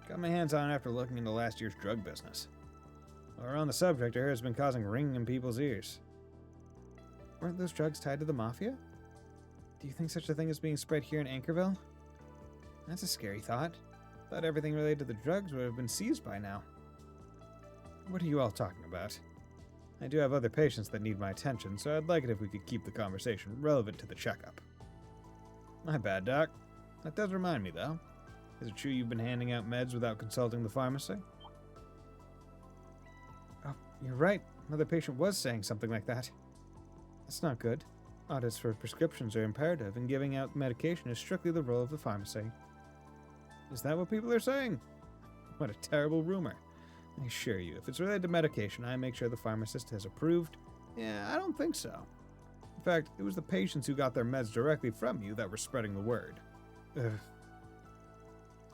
S1: Got my hands on it after looking into last year's drug business. While we're on the subject, I heard it's been causing ringing in people's ears. Weren't those drugs tied to the Mafia? Do you think such a thing is being spread here in Anchorville? That's a scary thought. Thought everything related to the drugs would have been seized by now. What are you all talking about? I do have other patients that need my attention, so I'd like it if we could keep the conversation relevant to the checkup. My bad, Doc. That does remind me, though. Is it true you've been handing out meds without consulting the pharmacy? Oh, you're right. Another patient was saying something like that. That's not good. Audits for prescriptions are imperative, and giving out medication is strictly the role of the pharmacy. Is that what people are saying? What a terrible rumor. I assure you, if it's related to medication, I make sure the pharmacist has approved. Yeah, I don't think so. In fact, it was the patients who got their meds directly from you that were spreading the word. Ugh.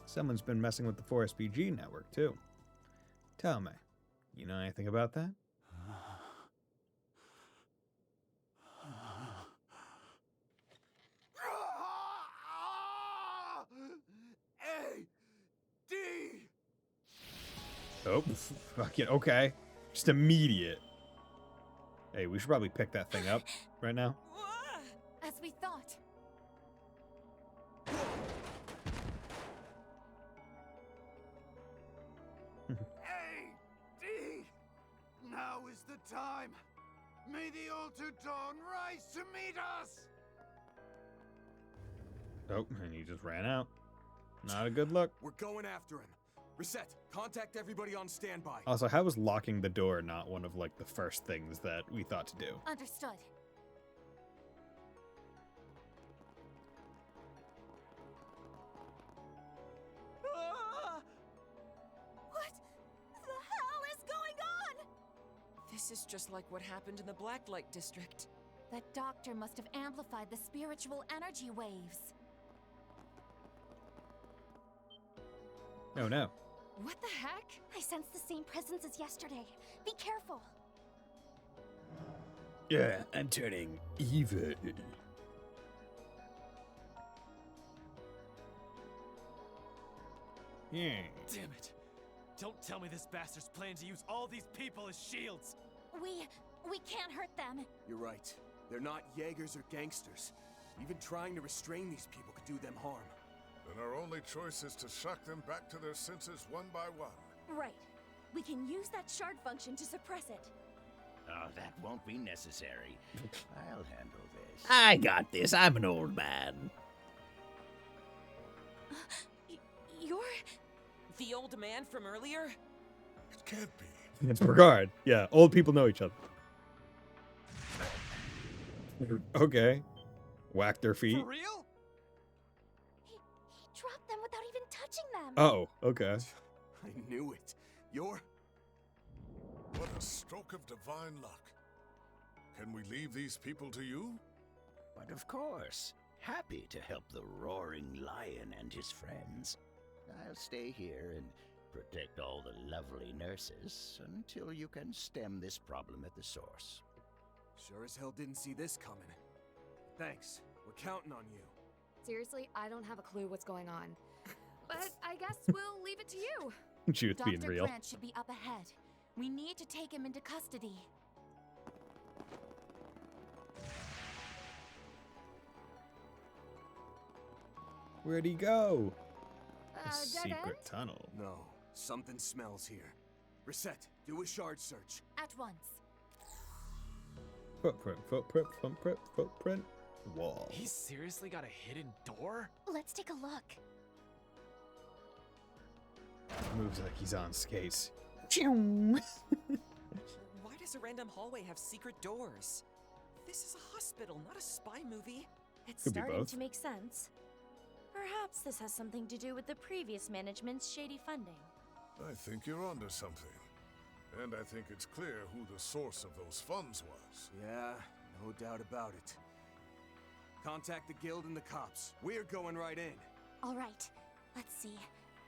S1: Someone's been messing with the 4SPG network, too. Tell me, you know anything about that?
S3: A-D!
S1: Oh, fuck it, okay. Just immediate. Hey, we should probably pick that thing up right now.
S7: As we thought.
S10: A.D. Now is the time. May the altered dawn rise to meet us.
S1: Oh, and he just ran out. Not a good look.
S3: We're going after him. Risette, contact everybody on standby.
S1: Also, how was locking the door not one of, like, the first things that we thought to do?
S7: Understood. What the hell is going on?
S2: This is just like what happened in the Blacklight District.
S7: That doctor must have amplified the spiritual energy waves.
S1: Oh no.
S7: What the heck? I sense the same presence as yesterday. Be careful.
S1: Yeah, I'm turning evil. Yeah.
S3: Damn it. Don't tell me this bastard's planning to use all these people as shields.
S7: We can't hurt them.
S3: You're right. They're not Jaegers or gangsters. Even trying to restrain these people could do them harm.
S11: Then our only choice is to shock them back to their senses one by one.
S7: Right. We can use that shard function to suppress it.
S6: Oh, that won't be necessary. I'll handle this.
S8: I got this. I'm an old man.
S7: You're...
S2: The old man from earlier?
S11: It can't be.
S1: It's Brigard. Yeah, old people know each other. Okay. Whack their feet.
S3: For real?
S7: He dropped them without even touching them.
S1: Oh, okay.
S3: I knew it. You're...
S11: What a stroke of divine luck. Can we leave these people to you?
S6: But of course, happy to help the roaring lion and his friends. I'll stay here and protect all the lovely nurses until you can stem this problem at the source.
S3: Sure as hell didn't see this coming. Thanks. We're counting on you.
S12: Seriously, I don't have a clue what's going on. But I guess we'll leave it to you.
S1: She was being
S7: Dr.
S1: real.
S7: Grant should be up ahead. We need to take him into custody.
S1: Where'd he go? A
S12: Dead
S1: secret
S12: end?
S1: tunnel.
S3: No, something smells here. Risette, do a shard search.
S7: At once.
S1: Footprint, footprint, footprint, footprint. Wall.
S3: He's seriously got a hidden door?
S7: Let's take a look.
S1: Moves like he's on skates.
S2: Why does a random hallway have secret doors? This is a hospital, not a spy movie.
S7: It's
S1: Could be
S7: starting
S1: both.
S7: to make sense. Perhaps this has something to do with the previous management's shady funding.
S11: I think you're onto something. And I think it's clear who the source of those funds was.
S3: Yeah, no doubt about it. Contact the guild and the cops. We're going right in.
S7: All right, let's see.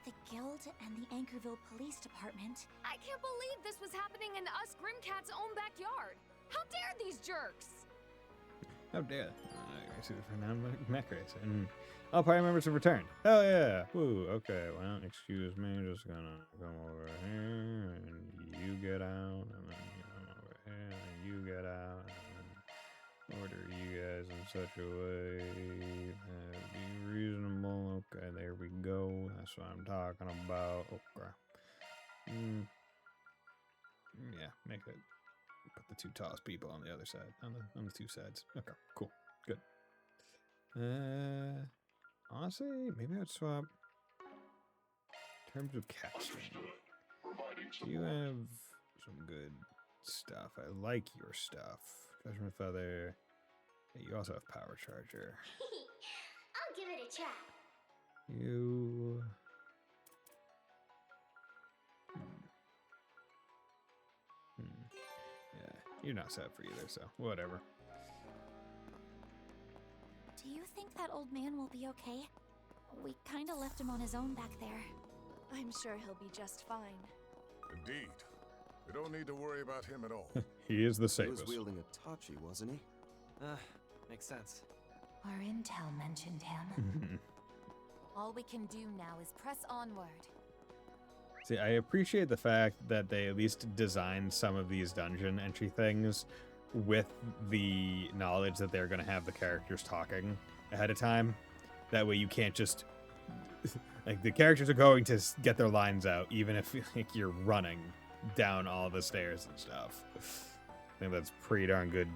S7: The guild and the Anchorville Police Department.
S12: I can't believe this was happening in us Grimcat's own backyard. How dare these jerks?
S1: How dare. Mech race. And all party members have returned. Hell yeah. Woo, okay. Well, excuse me. I'm just gonna come over here. And you get out. And then you come over here. And you get out. And then order you guys in such a way that be reasonable. Okay, there we go. That's what I'm talking about. Oh, crap. Yeah, make it. Put the two tallest people on the other side, on the two sides. Okay, cool, good. Honestly, maybe I'd swap. In terms of casting, you have some good stuff. I like your stuff. Judgment Feather, Hey, you also have power charger.
S5: I'll give it a try.
S1: You. Yeah, you're not set for either, so whatever.
S7: Do you think that old man will be okay? We kinda left him on his own back there.
S12: I'm sure he'll be just fine.
S11: Indeed. We don't need to worry about him at all.
S1: He is the
S13: He was
S1: safest.
S13: wielding a Tachi, wasn't he?
S3: Makes sense.
S7: Our intel mentioned him. All we can do now is press onward.
S1: See, I appreciate the fact that they at least designed some of these dungeon entry things with the knowledge that they're going to have the characters talking ahead of time. That way you can't just... like, the characters are going to get their lines out, even if like, you're running down all the stairs and stuff. I think that's pretty darn good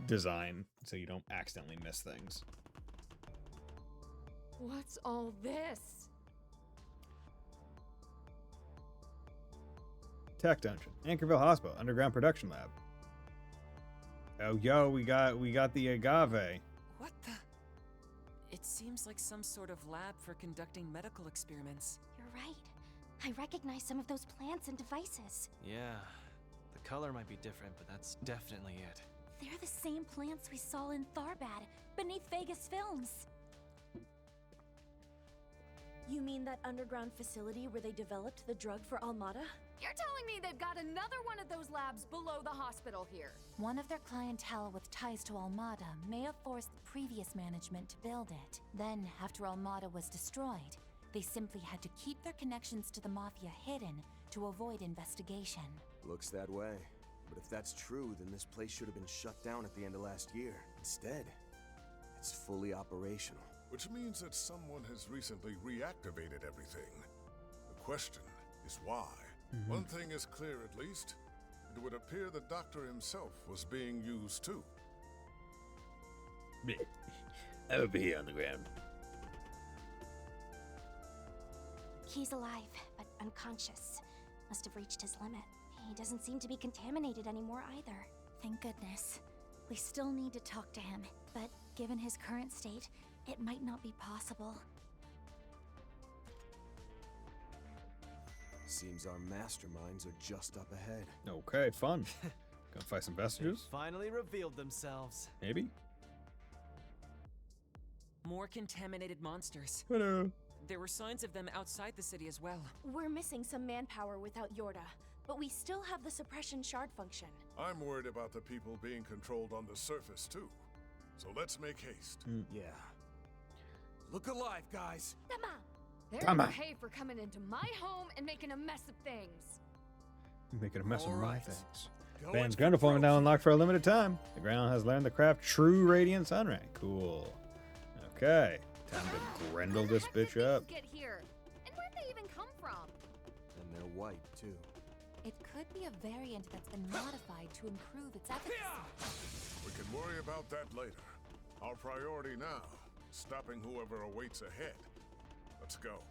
S1: design, so you don't accidentally miss things.
S12: What's all this?
S1: Tech Dungeon, Anchorville Hospital, Underground Production Lab. Oh, yo, we got the agave.
S2: What the? It seems like some sort of lab for conducting medical experiments.
S7: You're right. I recognize some of those plants and devices.
S3: Yeah, the color might be different, but that's definitely it.
S7: They're the same plants we saw in Tharbad, beneath Vegas Films.
S12: You mean that underground facility where they developed the drug for Almada?
S14: You're telling me they've got another one of those labs below the hospital here?
S7: One of their clientele with ties to Almada may have forced the previous management to build it. Then, after Almada was destroyed, they simply had to keep their connections to the Mafia hidden to avoid investigation.
S13: Looks that way. But if that's true, then this place should have been shut down at the end of last year. Instead, it's fully operational.
S11: Which means that someone has recently reactivated everything. The question is why? One thing is clear at least. It would appear the doctor himself was being used too.
S8: Over here on the ground.
S7: He's alive, but unconscious. Must have reached his limit. He doesn't seem to be contaminated anymore either. Thank goodness. We still need to talk to him, but given his current state, it might not be possible.
S13: Seems our masterminds are just up ahead.
S1: Okay, fun. Gonna fight some vestiges?
S3: Finally revealed themselves.
S1: Maybe?
S2: More contaminated monsters.
S1: Hello.
S2: There were signs of them outside the city as well.
S12: We're missing some manpower without Yorda, but we still have the suppression shard function.
S11: I'm worried about the people being controlled on the surface too. So let's make haste.
S13: Yeah. Look alive, guys!
S12: Come on!
S14: They're
S1: Come
S14: gonna
S1: on.
S14: pay for coming into my home and making a mess of things.
S1: Making a mess of my
S11: Alright.
S1: things.
S11: Go
S1: Band's
S11: and
S1: ground form
S11: control.
S1: now unlocked for a limited time. The ground has learned the craft True Radiant Sunray. Cool. Okay. Time to grendel this bitch up.
S14: Get here. And where'd they even come from?
S13: And they're white, too.
S7: It could be a variant that's been modified to improve its efficacy.
S11: We can worry about that later. Our priority now is stopping whoever awaits ahead. Let's go.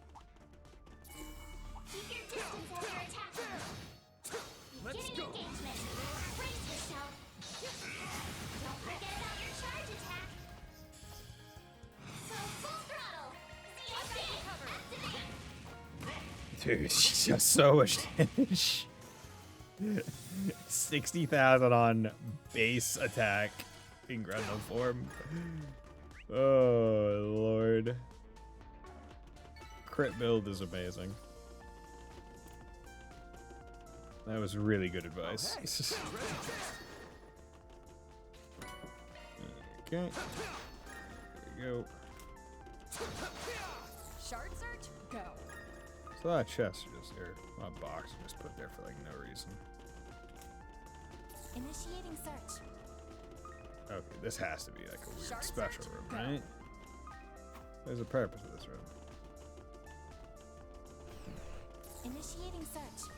S5: Keep your distance while you're attacking. Beginning engagement. Brace yourself. Don't forget about your charge attack. So full throttle. Activate.
S1: Dude, she's just so much damage. 60,000 on base attack in Grendel form. Oh, Lord. Crit build is amazing. That was really good advice. Okay. There we go.
S14: Shard search? Go.
S1: So that chest just there. A box just put there for like no reason.
S7: Initiating search.
S1: Okay, this has to be like a weird
S14: Shard
S1: special
S14: search?
S1: room,
S14: Go.
S1: right? There's a purpose of this room.
S7: Initiating search.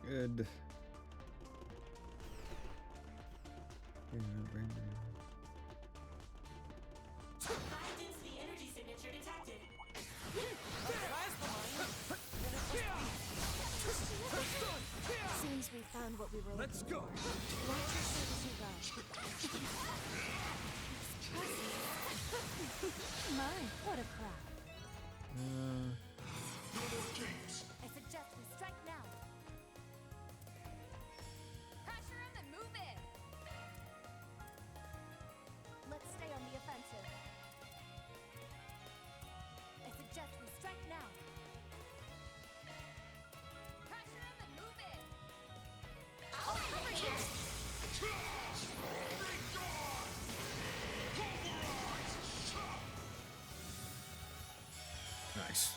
S1: Good.
S9: High density energy signature detected.
S12: Seems we've
S14: Found what we were
S3: Let's go.
S14: Watch yourself as you go. My, what a crowd. I suggest we strike now. Pressure him and move in. Let's stay on the offensive. I suggest we strike now. Pressure him and move in.
S5: I'll cover you.
S1: Nice.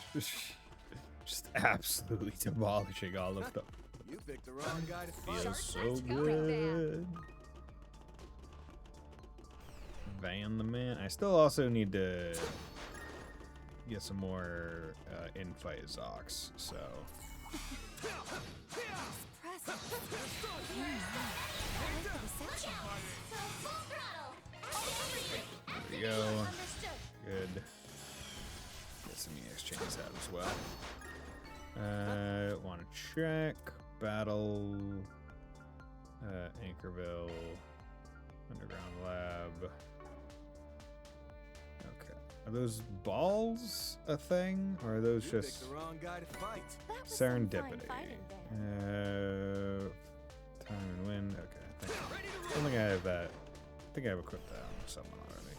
S1: Just absolutely demolishing all of them.
S13: You picked the wrong guy to fight.
S1: Feels so good. Van the man. I still also need to get some more in-fight Zox, so. There we go. Good. Get some EX chains out as well. Want to check battle, Anchorville, Underground Lab. Okay, are those balls a thing, or are those
S13: You
S1: just
S13: picked the wrong guy to fight.
S1: serendipity? Time and wind. Okay, I don't think I have that. I think I've equipped that on someone already.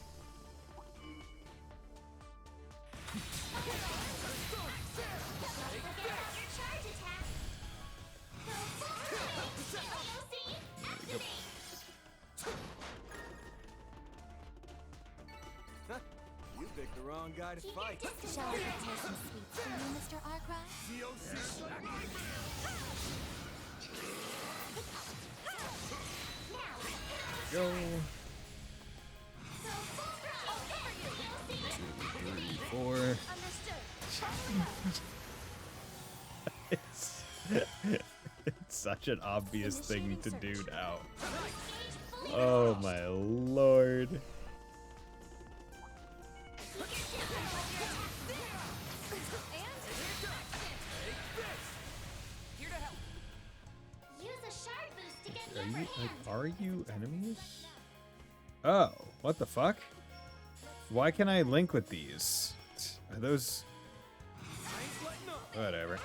S13: You picked the wrong guy to fight.
S7: Shall I prepare some sweets for you, Mr. Arkwright?
S1: Go. 2, 3, 4. it's such an obvious thing to do now. Oh my lord. Are you enemies? Oh, what the fuck? Why can I link with these? Are those... Whatever.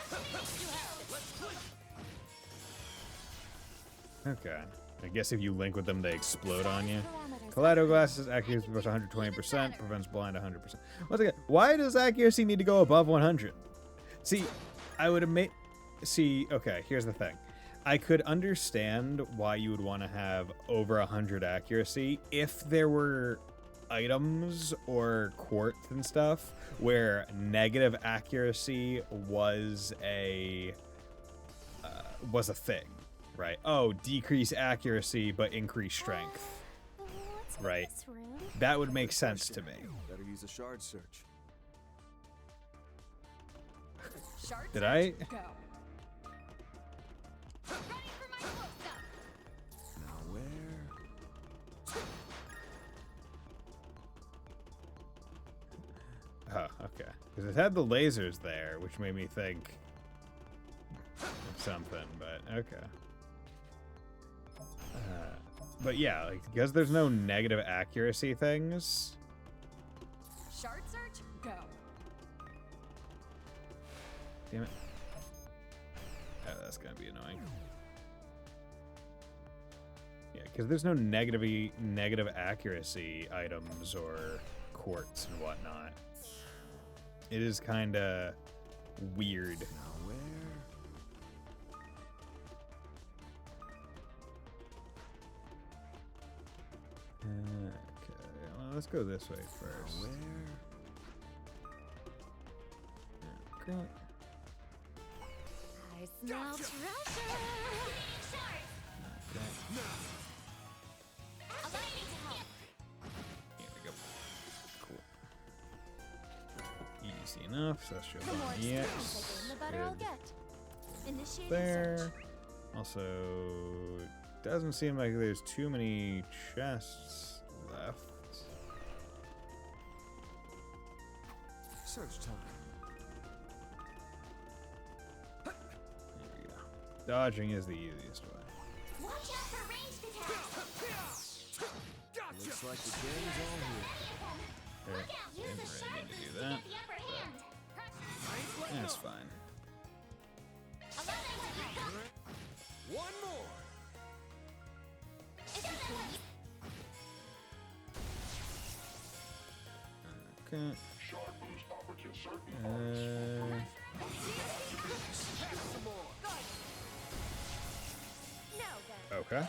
S1: Okay. I guess if you link with them, they explode on you. Kaleido glasses, accuracy plus 120%, prevents blind 100%. Once again, why does accuracy need to go above 100? See, I would have made... See, okay, here's the thing. I could understand why you would want to have over 100 accuracy if there were items or quartz and stuff where negative accuracy was a thing, right? Oh, decrease accuracy but increase strength, right? That would make sense to me.
S13: Better use a shard search.
S1: Did I?
S14: Go.
S13: Now where?
S1: Oh, okay. Because it had the lasers there, which made me think of something, but okay. But yeah, like, because there's no negative accuracy things.
S14: Shard search, go.
S1: Damn it. Oh, that's gonna be annoying. Yeah, because there's no negative accuracy items or quartz and whatnot. It is kind of weird.
S13: Now where?
S1: Okay, well, let's go this way first.
S13: Where?
S1: Okay.
S14: I smell treasure.
S1: Okay.
S5: Allow me to help.
S1: Here we go. Cool. Easy enough. So that's your
S14: The more
S1: one
S14: experience
S1: EX.
S14: I gain, the better I'll
S1: Good.
S14: get. Initiating
S1: There.
S14: search.
S1: Also, doesn't seem like there's too many chests left.
S13: Search time.
S1: There we go. Dodging is the easiest way.
S5: Watch out for ranged attacks.
S13: Looks like the game's all here.
S1: Okay, didn't really need to do that.
S5: The upper hand.
S1: That's fine.
S3: One more.
S1: Okay. Okay.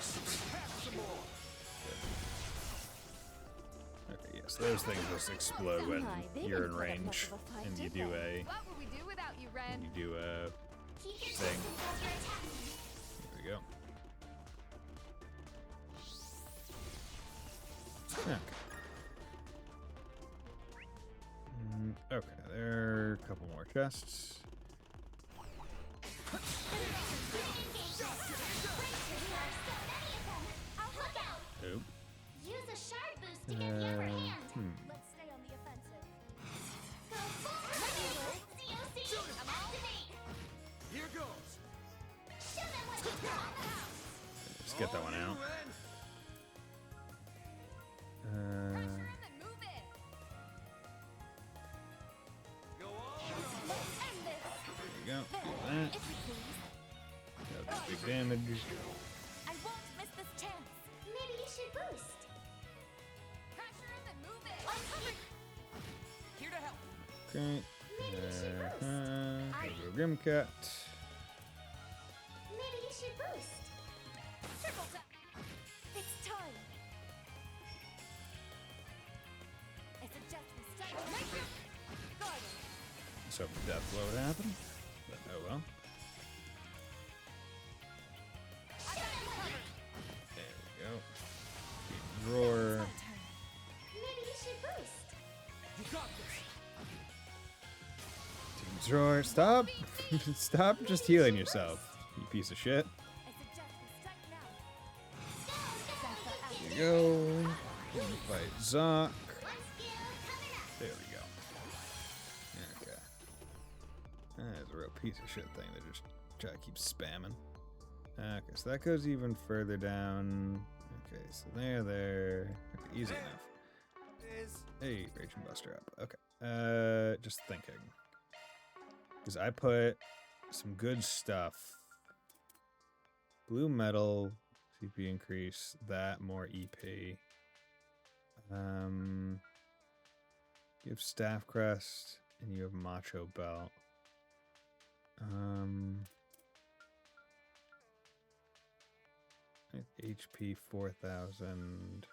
S1: Okay, yes, those things just explode when you're in range and you do a
S12: What would we do without you, Ren?
S1: thing. There we go. Okay. Okay, there are a couple more chests. Oop.
S5: Use a shard boost to get the upper hand.
S12: Let's stay on the offensive.
S5: Go forward. COC. Activate.
S3: Here goes.
S5: Show them what you got.
S1: Just get that one out.
S3: Go on.
S1: There you go. That. That was big damage.
S7: I won't miss this chance.
S5: Maybe you should boost.
S12: Pressure and then move it.
S2: Here to help.
S1: Okay. Go Grimcat.
S5: Maybe you should boost.
S12: Triple tap.
S7: It's time.
S12: I suggest we start right here. Garden.
S1: So death blow would happen. But oh well.
S12: I got you covered.
S1: There we go. Keep drawer.
S5: Maybe you should boost.
S3: You got this.
S1: Team drawer. Stop. Stop just healing yourself, you piece of shit.
S12: I suggest we start now.
S1: There you go. Fight Zoc. There we go. Okay. That is a real piece of shit thing that just try to keep spamming. Okay, so that goes even further down. Okay, so there. Okay, easy enough. Hey, Raging Buster up. Okay. Just thinking. Because I put some good stuff. Blue metal, CP increase, that more EP. You have Staff Crest and you have Macho Belt. HP 4,000.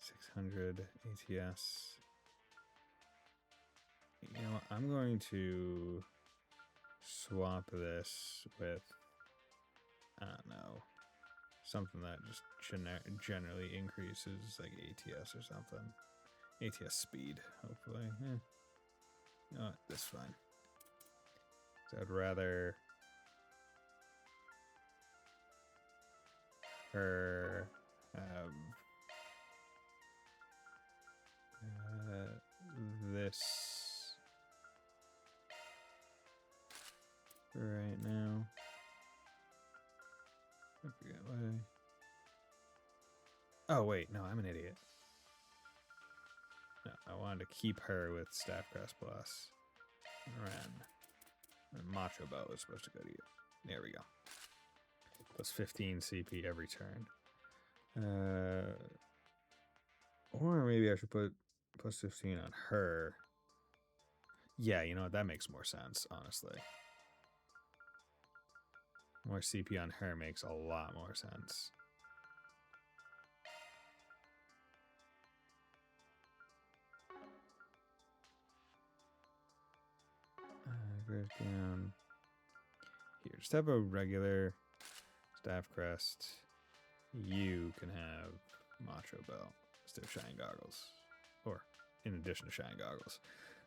S1: 600 ATS. You know what? I'm going to swap this with, I don't know, something that just generally increases like ATS or something. ATS speed, hopefully. You know what? That's fine. So I'd rather her have this right now. I forget why. Oh wait, no, I'm an idiot. No, I wanted to keep her with Staff Crest Plus. Ren. And Macho Belt was supposed to go to you. There we go. Plus 15 CP every turn. Or maybe I should put plus 15 on her. Yeah, you know what? That makes more sense, honestly. More CP on her makes a lot more sense. Goes down here. Just have a regular Staff Crest. You can have Macho Belt instead of Shine Goggles. Or in addition to Shine Goggles.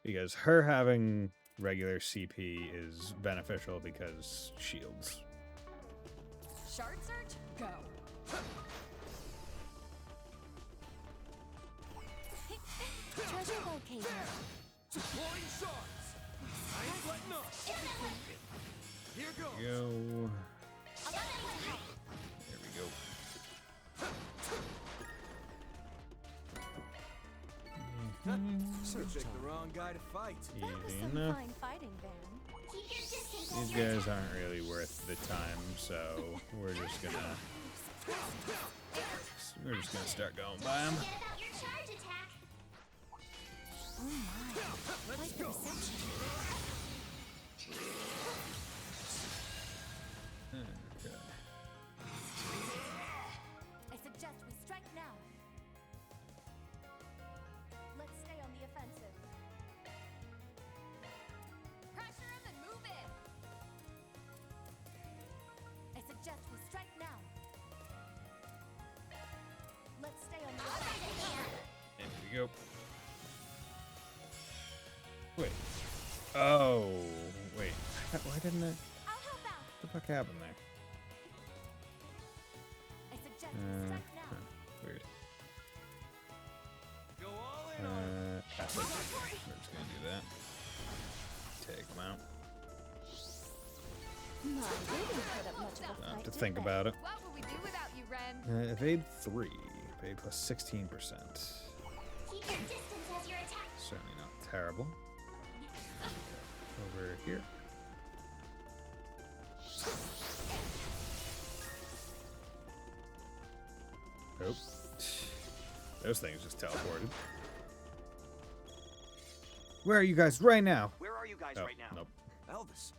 S1: Because her having regular CP is beneficial because shields.
S12: Shard search? Go.
S7: Treasure locator.
S3: Deploying shards. I ain't letting up. Here
S1: There we
S3: goes.
S1: go.
S7: Allow me to help.
S1: There we go.
S3: Should have picked the wrong guy to fight.
S7: That was
S1: Easy
S7: some
S1: enough.
S7: fine fighting, Van.
S5: Keep your distance
S1: These
S5: as your
S1: guys
S5: attack.
S1: aren't really worth the time, so we're just gonna start going by them.
S5: Forget about your charge attack.
S7: Oh my.
S3: Let's
S7: Quite
S3: go.
S7: reception.
S1: Okay.
S7: I suggest we strike now. Let's stay on the offensive.
S12: Pressure him and move in.
S7: I suggest we strike now. Let's stay on the offensive.
S1: There we go. Wait. Oh, wait. Why didn't it?
S7: I'll help out.
S1: What the fuck happened there?
S7: I suggest we strike now.
S1: Weird.
S3: Go all in on it.
S1: We're just gonna do that. Take them out.
S7: My, they didn't put up much of a
S1: Don't have
S7: fight,
S1: to
S7: did
S1: think
S7: they?
S1: about it.
S12: What would we do without you, Ren?
S1: Evade 3. Evade plus 16%.
S5: Keep your distance as your attack.
S1: Certainly not terrible. Over here. Oh. Those things just teleported. Where are you guys right now?
S15: Where are you guys
S1: Oh,
S15: right now?
S1: nope.
S13: Elvis,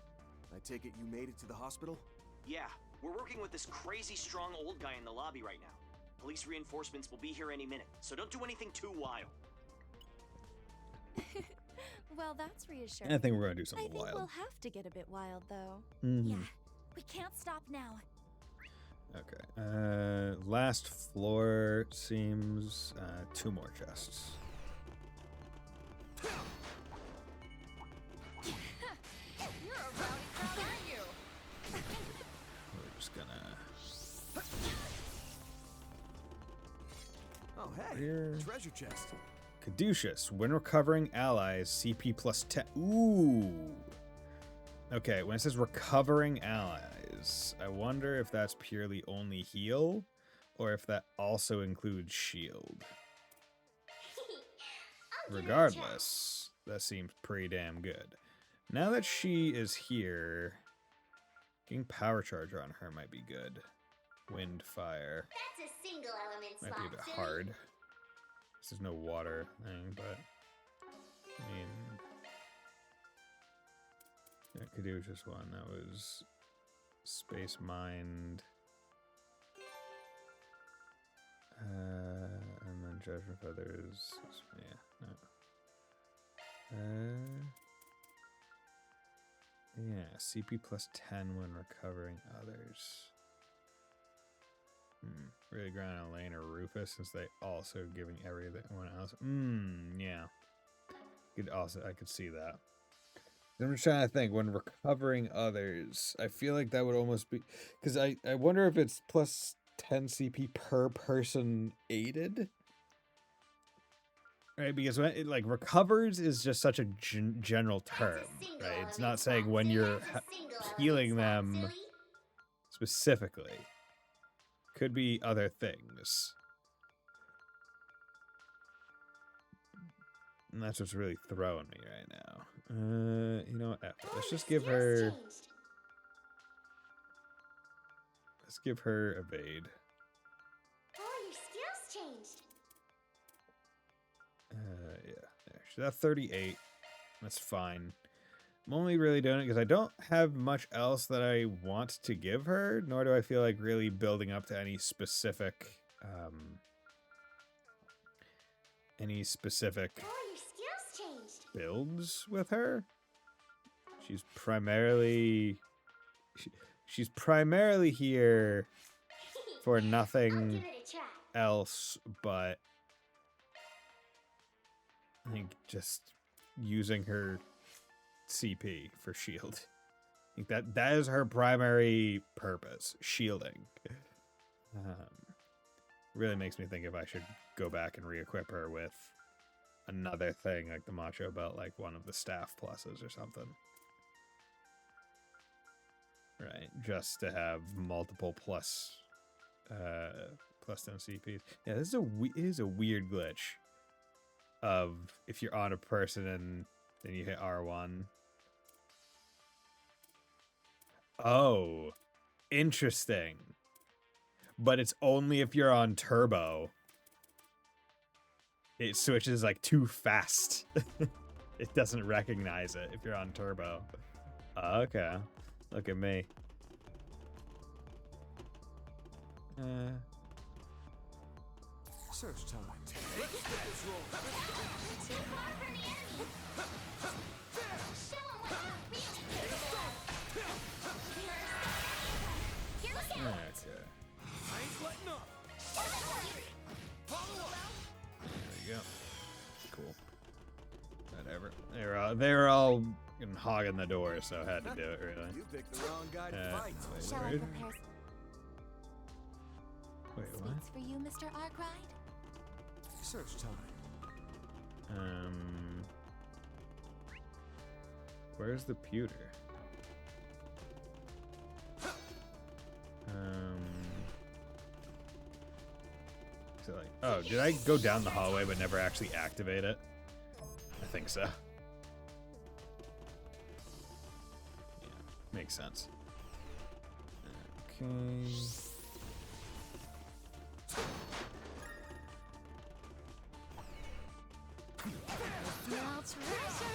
S13: I take it you made it to the hospital?
S15: Yeah, we're working with this crazy strong old guy in the lobby right now. Police reinforcements will be here any minute, so don't do anything too wild.
S7: Well, that's reassuring.
S1: I think we're gonna do
S7: I
S1: something
S7: think
S1: wild.
S7: we'll have to get a bit wild, though.
S1: Mhm.
S7: Yeah, we can't stop now.
S1: Okay. Last floor seems 2 more chests.
S12: You're a rowdy crowd, aren't you?
S1: We're just gonna
S13: Oh, hey,
S1: Here.
S13: treasure chest.
S1: Caduceus. When recovering allies, CP plus 10. Ooh. Okay, when it says recovering allies, I wonder if that's purely only heal, or if that also includes shield.
S5: I'll give it a try.
S1: Regardless, that seems pretty damn good. Now that she is here, getting power charge on her might be good. Wind, fire.
S5: That's a single element
S1: Might
S5: slot.
S1: be a bit
S5: silly.
S1: hard. There's no water thing, but I mean, I could do just one. That was Space Mind, and then Judgment Feathers. Yeah, no. Yeah, CP plus 10 when recovering others. Really ground Elaine or Rufus, since they also giving everyone else. Yeah. I could see that. I'm just trying to think, when recovering others, I feel like that would almost be, because I wonder if it's plus 10 CP per person aided. Right, because when it like recovers is just such a general term, right? It's not saying when you're healing them specifically. Could be other things. And that's what's really throwing me right now. You know what? Let's just give her... Let's give her evade.
S5: Oh, your skills changed.
S1: Yeah, there. She's at 38. That's fine. I'm only really doing it because I don't have much else that I want to give her, nor do I feel like really building up to any specific
S5: Oh, your skills changed.
S1: builds with her. She's primarily she's primarily here for
S5: I'll
S1: nothing
S5: give it a try.
S1: else but I think just using her CP for shield. I think that is her primary purpose, shielding. Really makes me think if I should go back and re-equip her with another thing like the macho belt, like one of the staff pluses or something. right? Just to have multiple plus 10 CPs. Yeah, this is it is a weird glitch of if you're on a person and then you hit R1. Oh, interesting. But it's only if you're on turbo. It switches like too fast. It doesn't recognize it if you're on turbo. Okay. Look at me.
S13: Search time.
S5: Too far from the enemy. Show 'em what you're reaching for. Here we go.
S1: Okay.
S3: I ain't letting up.
S1: There we go. Cool. Whatever. They were all hogging the door, so I had to do it, really.
S13: You picked the wrong guy to fight.
S7: Shall I prepare
S1: Wait, what?
S7: sweets for you, Mr. Arkwright?
S13: Search time.
S1: Where's the pewter? So like, oh, did I go down the hallway but never actually activate it? I think so. Yeah, makes sense. Okay.
S7: Small treasure!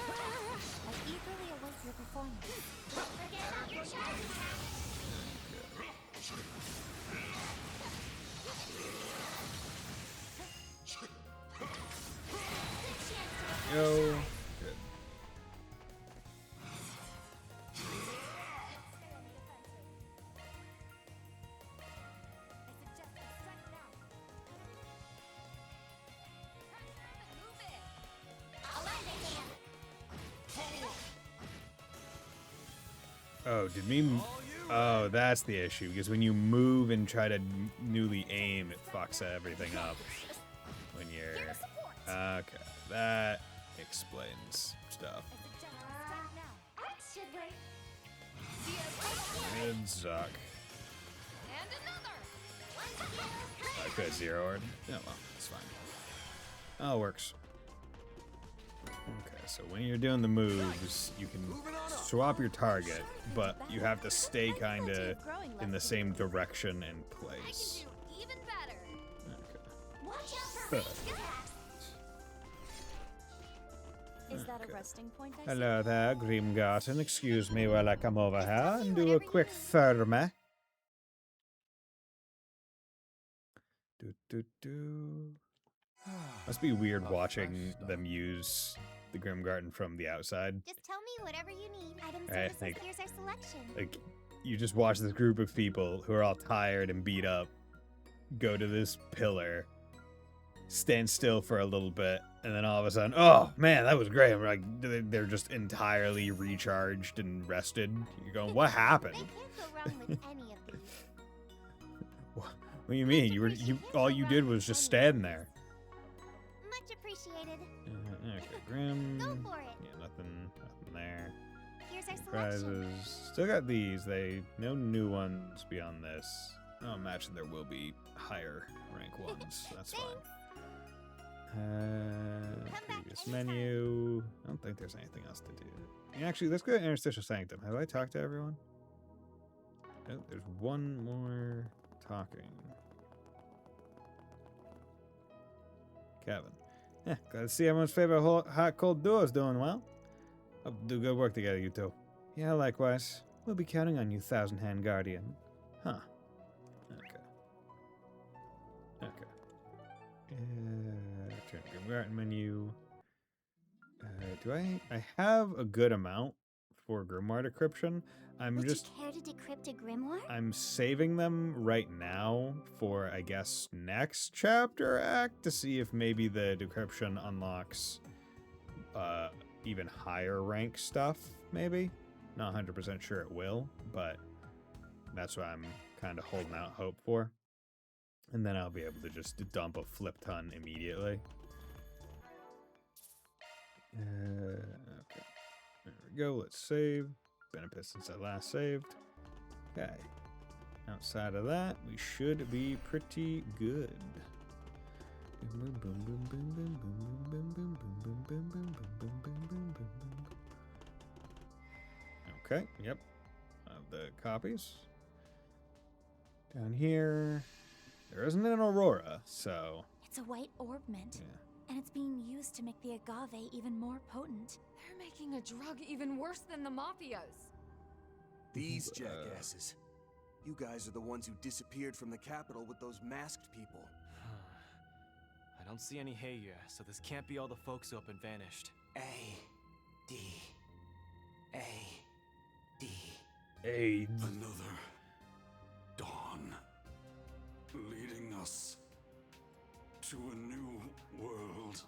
S7: I eagerly await your performance.
S5: Don't forget about your charge pack.
S1: Go. Good. Oh, did me? Oh, that's the issue. Because when you move and try to newly aim, it fucks everything up. When you're okay, that explains stuff. Good suck.
S12: And another.
S1: I could have zeroed. Yeah, well, it's fine. Oh, it works. Okay, so when you're doing the moves, you can swap your target, but you have to stay kind of in the same direction and place.
S12: Even better.
S5: Watch out for ranged attacks.
S7: Is that a resting point? I
S1: Hello there, Grimgarten. Excuse me while I come over here and do a quick therme. Must be weird watching them use the Grimgarten from the outside.
S5: Just tell me whatever you need. Item
S1: Right,
S5: services,
S1: like-
S5: here's our selection.
S1: Like, you just watch this group of people who are all tired and beat up go to this pillar, stand still for a little bit, and then all of a sudden, oh man, that was great. I'm like, they're just entirely recharged and rested. You're going, what happened?
S5: They can't go wrong with any of these.
S1: What do you mean? You all you did was just stand there.
S5: Much appreciated.
S1: Okay, Grim.
S5: Go for it.
S1: Yeah, nothing there.
S5: Here's our
S1: Prizes.
S5: selection.
S1: Still got these. No new ones beyond this. I'll imagine there will be higher rank ones. That's fine. Previous menu. I don't think there's anything else to do. Yeah, actually, let's go to Interstitial Sanctum. Have I talked to everyone? Oh, there's one more talking. Kevin. Yeah, glad to see everyone's favorite hot cold duo is doing well. Hope to do good work together, you two. Yeah, likewise. We'll be counting on you, Thousand Hand Guardian. Huh. Okay. Okay. Turn Grimgarten menu. Do I have a good amount for Grimoire decryption?
S5: Would you care to decrypt a grimoire?
S1: I'm saving them right now for, I guess, next chapter act to see if maybe the decryption unlocks even higher rank stuff, maybe. Not 100% sure it will, but that's what I'm kind of holding out hope for. And then I'll be able to just dump a flip ton immediately. Okay. There we go. Let's save. Been a bit since I last saved. Okay. Outside of that, we should be pretty good. Okay, yep. The copies. Down here. There isn't an Aurora, so...
S7: It's a white orb mint.
S1: Yeah.
S7: And it's being used to make the agave even more potent.
S12: They're making a drug even worse than the mafias.
S13: These jackasses. You guys are the ones who disappeared from the capital with those masked people.
S3: I don't see any Heya, so this can't be all the folks who up and vanished.
S6: A-D. A-D.
S1: AIDS.
S11: Another dawn, leading us to a new world.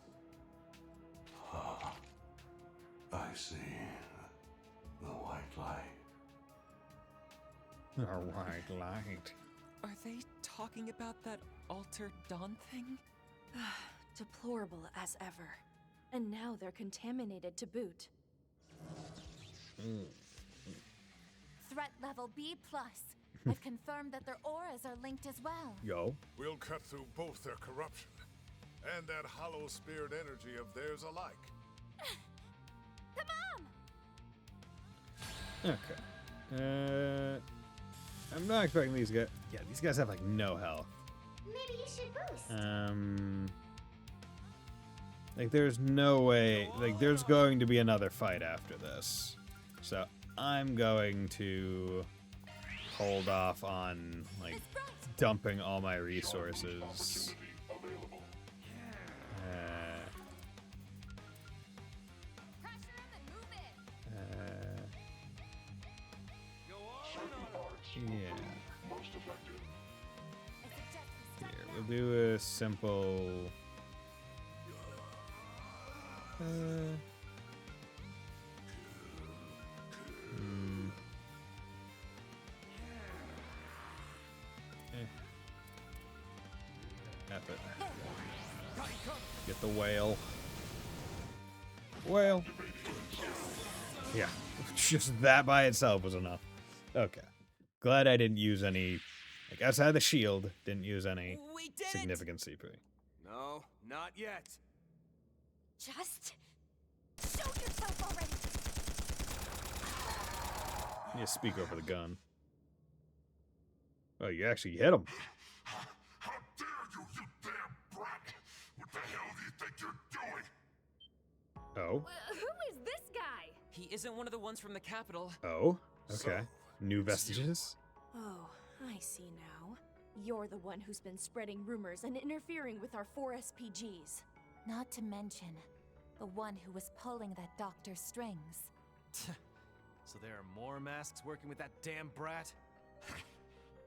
S11: Ah, I see the white light.
S1: The white light.
S2: Are they talking about that altered dawn thing?
S16: Deplorable as ever. And now they're contaminated to boot.
S7: Threat level B+. I've confirmed that their auras are linked as well.
S1: Yo.
S11: We'll cut through both their corruption and that hollow spirit energy of theirs alike.
S7: The bomb!
S1: Okay. I'm not expecting these guys. Yeah, these guys have like no health.
S5: Maybe you should boost.
S1: Like there's no way. Like there's going to be another fight after this, so I'm going to hold off on like dumping all my resources. Yeah. Here, we'll do a simple. F it. Get the whale. Whale. Yeah, just that by itself was enough. Okay. Glad I didn't use any, like outside the shield, didn't use any significant CP.
S13: No, not yet.
S7: Just show yourself already.
S1: Yeah, speak over the gun. Oh, you actually hit him.
S11: How dare you, you damn brat! What the hell do you think you're doing?
S1: Oh.
S12: Who is this guy?
S2: He isn't one of the ones from the capital.
S1: Oh. Okay. New vestiges.
S16: Oh, I see now. You're the one who's been spreading rumors and interfering with our 4 SPGs.
S7: Not to mention, the one who was pulling that doctor's strings.
S3: So there are more masks working with that damn brat?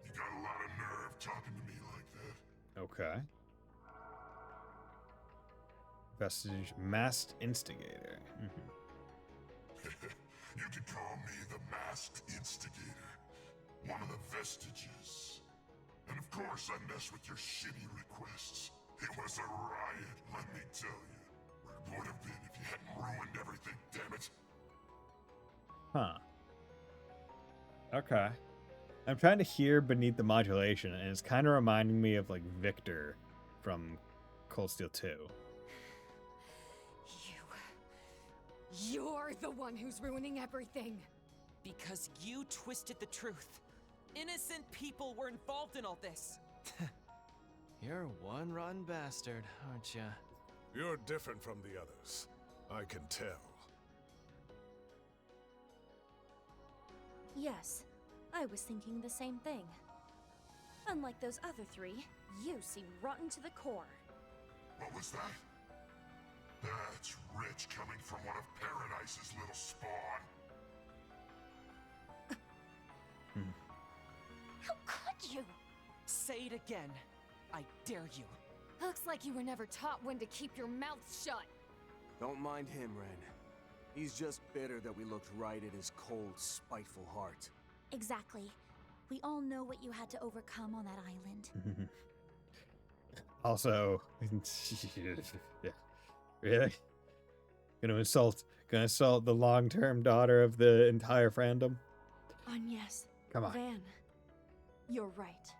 S11: You got a lot of nerve talking to me like that.
S1: Okay. Vestige masked instigator.
S11: You can call me the Masked Instigator, one of the vestiges. And of course I mess with your shitty requests. It was a riot, let me tell you. Or it would have been if you hadn't ruined everything, damn it.
S1: Huh. Okay. I'm trying to hear beneath the modulation, and it's kind of reminding me of like Victor from Cold Steel 2.
S12: You're the one who's ruining everything.
S2: Because you twisted the truth. Innocent people were involved in all this.
S3: You're one rotten bastard, aren't ya?
S11: You're different from the others. I can tell.
S16: Yes, I was thinking the same thing. Unlike those other 3, you seem rotten to the core.
S11: What was that? That's rich coming from one of Paradise's little spawn.
S7: How could you?
S2: Say it again. I dare you.
S12: Looks like you were never taught when to keep your mouth shut.
S13: Don't mind him, Ren. He's just bitter that we looked right at his cold, spiteful heart.
S7: Exactly. We all know what you had to overcome on that island.
S1: Also, yeah. Really? Gonna insult the long-term daughter of the entire fandom?
S16: Agnes,
S1: Come on.
S16: Van, you're right.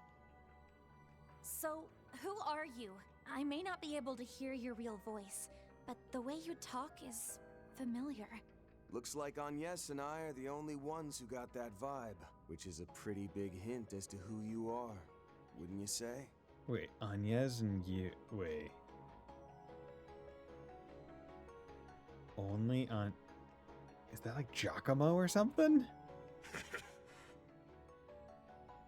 S16: So, who are you? I may not be able to hear your real voice, but the way you talk is familiar.
S13: Looks like Agnes and I are the only ones who got that vibe, which is a pretty big hint as to who you are, wouldn't you say?
S1: Wait, Agnes and you. Wait. Only on. Is that like Giacomo or something?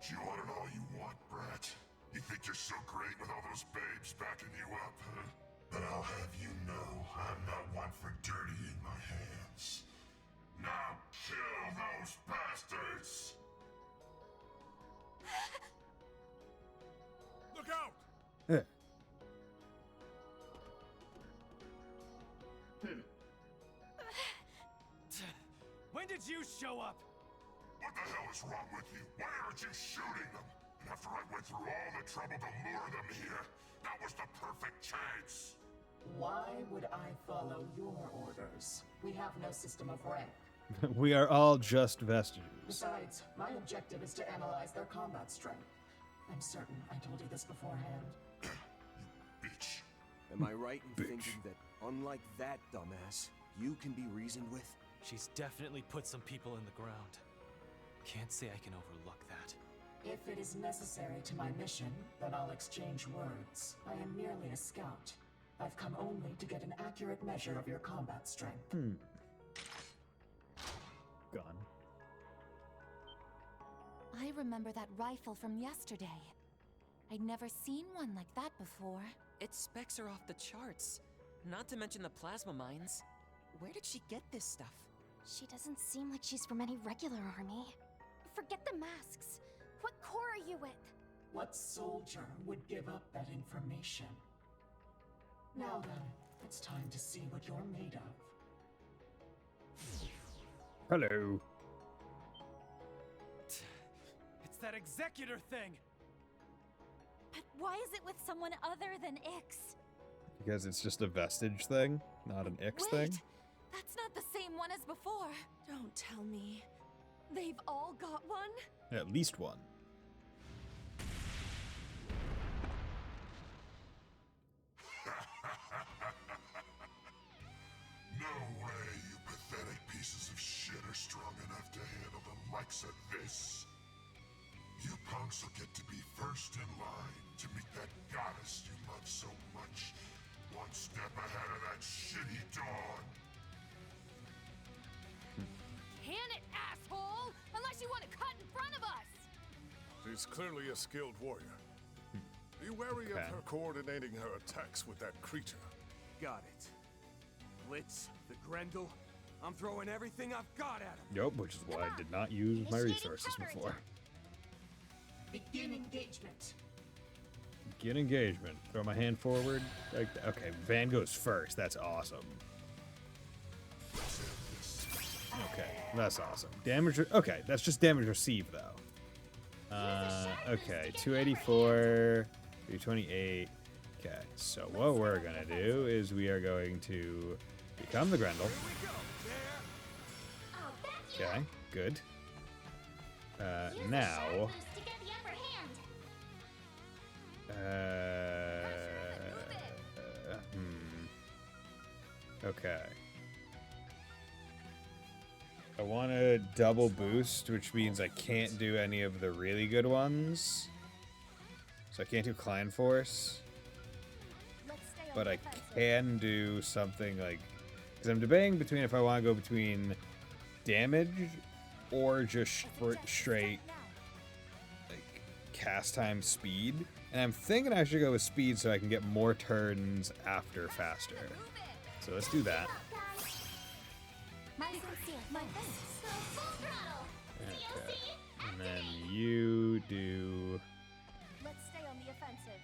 S11: You want it all you want, brat. You think you're so great with all those babes backing you up, huh? But I'll have you know I'm not one for dirtying my hands. Now kill those bastards! Look out!
S3: When did you show up?
S11: What the hell is wrong with you? Why aren't you shooting them? And after I went through all the trouble to lure them here, that was the perfect chance!
S17: Why would I follow your orders? We have no system of rank.
S1: We are all just vestiges.
S17: Besides, my objective is to analyze their combat strength. I'm certain I told you this beforehand.
S11: Bitch.
S13: Am I right in thinking that, unlike that dumbass, you can be reasoned with?
S3: She's definitely put some people in the ground. Can't say I can overlook that.
S17: If it is necessary to my mission, then I'll exchange words. I am merely a scout. I've come only to get an accurate measure of your combat strength.
S1: Gone.
S16: I remember that rifle from yesterday. I'd never seen one like that before.
S2: Its specs are off the charts. Not to mention the plasma mines. Where did she get this stuff?
S7: She doesn't seem like she's from any regular army.
S16: Forget the masks. What corps are you with?
S17: What soldier would give up that information? Now then, it's time to see what you're made of.
S1: Hello.
S3: It's that executor thing!
S16: But why is it with someone other than Ix?
S1: Because it's just a vestige thing, not an Ix thing.
S16: That's not the same one as before. Don't tell me. They've all got one?
S1: At least one.
S11: No way you pathetic pieces of shit are strong enough to handle the likes of this. You punks will get to be first in line to meet that goddess you love so much. One step ahead of that shitty dog.
S12: Can it, asshole? Unless you want to cut in front of us!
S11: She's clearly a skilled warrior. Be wary of her coordinating her attacks with that creature.
S13: Got it. Blitz, the Grendel, I'm throwing everything I've got at him.
S1: Nope, which is why I did not use my resources before.
S17: Begin engagement.
S1: Get engagement. Throw my hand forward. Like, okay, Van goes first. That's awesome. Okay, that's awesome. Damage. Okay, that's just damage received though. Okay, 284, 328. Okay, so what we're gonna do is we are going to become the Grendel. Okay, good. Now. Okay. I want a double boost, which means I can't do any of the really good ones. So I can't do Clan Force. But I can do something like... Because I'm debating between if I want to go between damage or just straight like cast time speed. And I'm thinking I should go with speed so I can get more turns after faster. So let's do that. Okay. And then you do
S16: Let's stay on the offensive.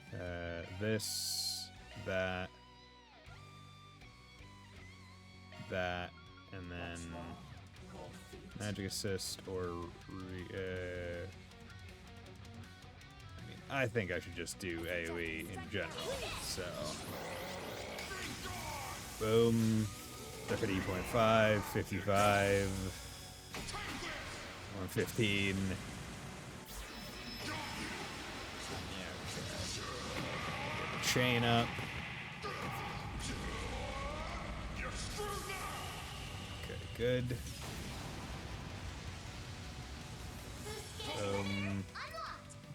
S1: this, that, and then magic assist or I think I should just do AoE in general. So, boom, 30.5, 55, 115, chain up. Okay, good.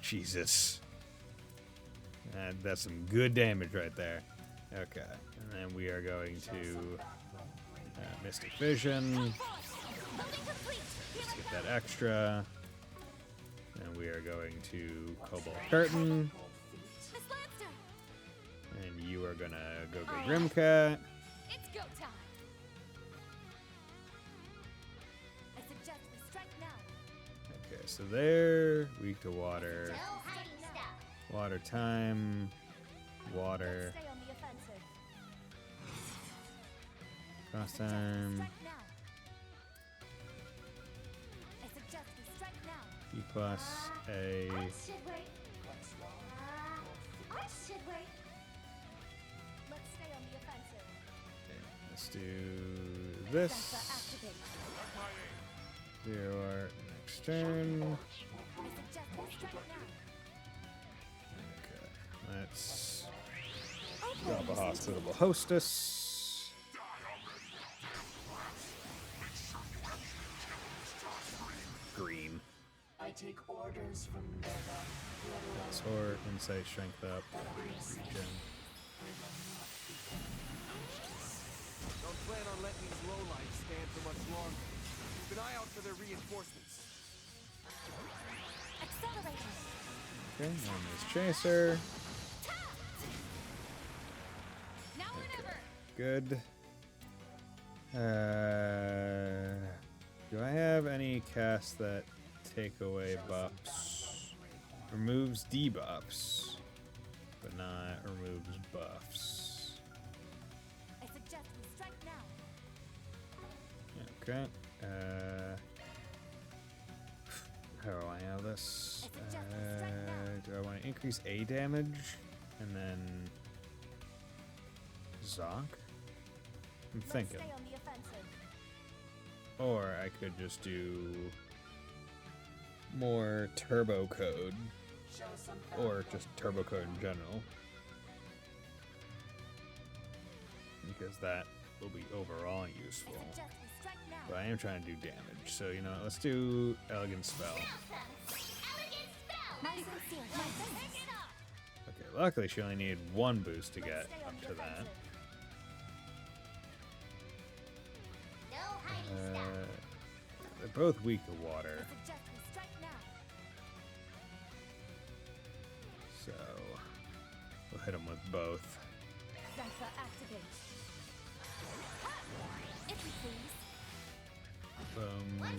S1: Jesus. That's some good damage right there. Okay, and then we are going to Mystic Vision. Just get that extra. And we are going to Cobalt Curtain. And you are gonna go get Grimcat.
S12: It's go time. I suggest we strike now.
S1: Okay, so they're weak to water.
S5: No hiding stuff.
S1: Water time. Water.
S12: Stay on the offensive.
S1: Cross time.
S12: I suggest we strike now.
S1: B plus A.
S5: I should wait. I should wait.
S12: Let's stay on the offensive.
S1: Okay, let's do this.
S12: Activate.
S1: Do our next turn.
S12: I suggest we strike now.
S1: Okay, let's drop a hospitable hostess. Green.
S17: I take orders from Nova.
S1: Sword, insight, strength up, regen.
S13: Don't plan on letting these lowlifes stand for much longer. Keep an eye out for their reinforcements.
S12: Accelerating.
S1: Okay, and this chaser.
S12: Now or never.
S1: Good. Do I have any casts that take away buffs? Removes debuffs, but not removes buffs.
S12: I suggest we strike now.
S1: Okay. How do I handle this? Do I want to increase A damage and then Zonk? I'm thinking.
S12: Stay on the offensive.
S1: Or I could just do more turbo code. Or just turbo code in general. Because that will be overall useful. But I am trying to do damage. So, you know, let's do Elegant Spell. Okay, luckily she only needed one boost to get up to that. They're both weak to water. So, we'll hit them with both. Boom. There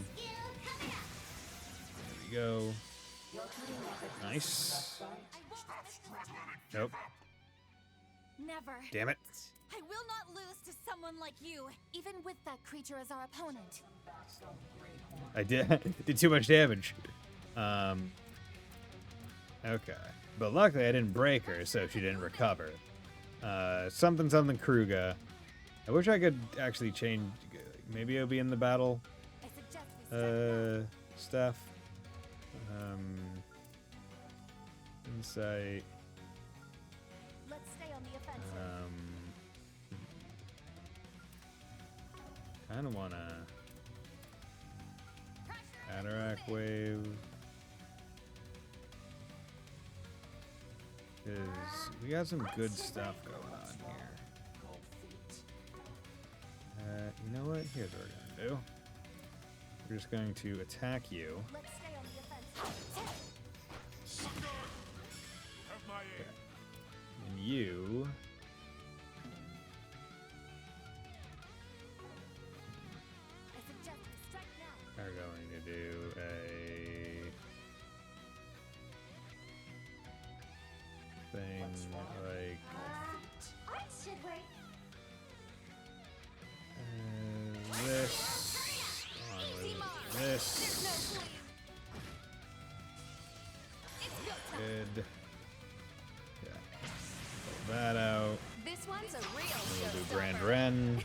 S1: we go. Nice. Nope.
S16: Never.
S1: Damn it.
S16: I will not lose to someone like you, even with that creature as our opponent.
S1: I did too much damage. Okay. But luckily I didn't break her, so she didn't recover. Something Kruga. I wish I could actually change. Maybe it'll be in the battle stuff. Insight.
S12: Let's stay on the offensive.
S1: Kind of wanna Atarac wave. Cause we got some good stuff going on here. You know what? Here's what we're gonna do. We're just going to attack you.
S12: Let's stay on the offensive.
S1: Okay. And you.
S12: I suggest we strike now.
S1: Are going to do a thing like
S5: I should wait.
S1: this on with this. Good. Yeah. Pull that out.
S12: This one's a real
S1: We'll do Grand Ren.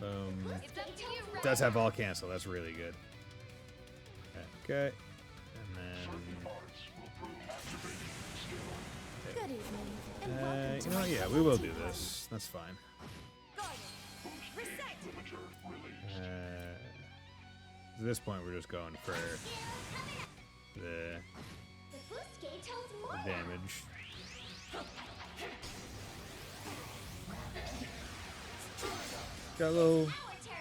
S1: Boom.
S12: It's up to you,
S1: Does have all cancel. That's really good. Okay. And then.
S16: Good evening.
S1: You know what? Yeah, we will do this. That's fine. At this point, we're just going for the damage. Got a little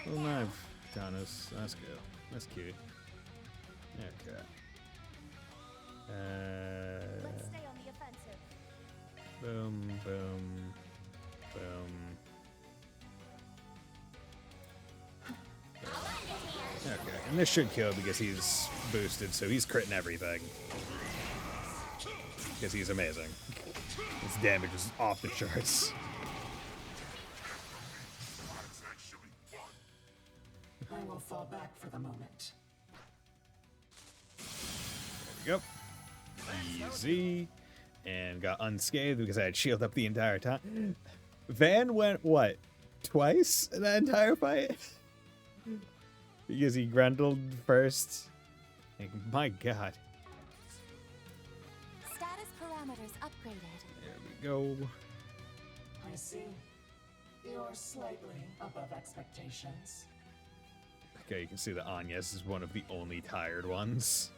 S1: knife down us. That's good. That's cute. Okay.
S16: Let's stay on the offensive.
S1: Boom, boom, boom. Okay, and this should kill because he's boosted, so he's critting everything. Because he's amazing. His damage is off the charts.
S17: I will fall back for the moment.
S1: There we go. Easy. And got unscathed because I had shield up the entire time. Van went, what, twice in that entire fight? Because he grundled first. Like, my god.
S16: Status parameters upgraded.
S1: There we go.
S17: I see. You're slightly above expectations.
S1: Okay, you can see that Agnes is one of the only tired ones.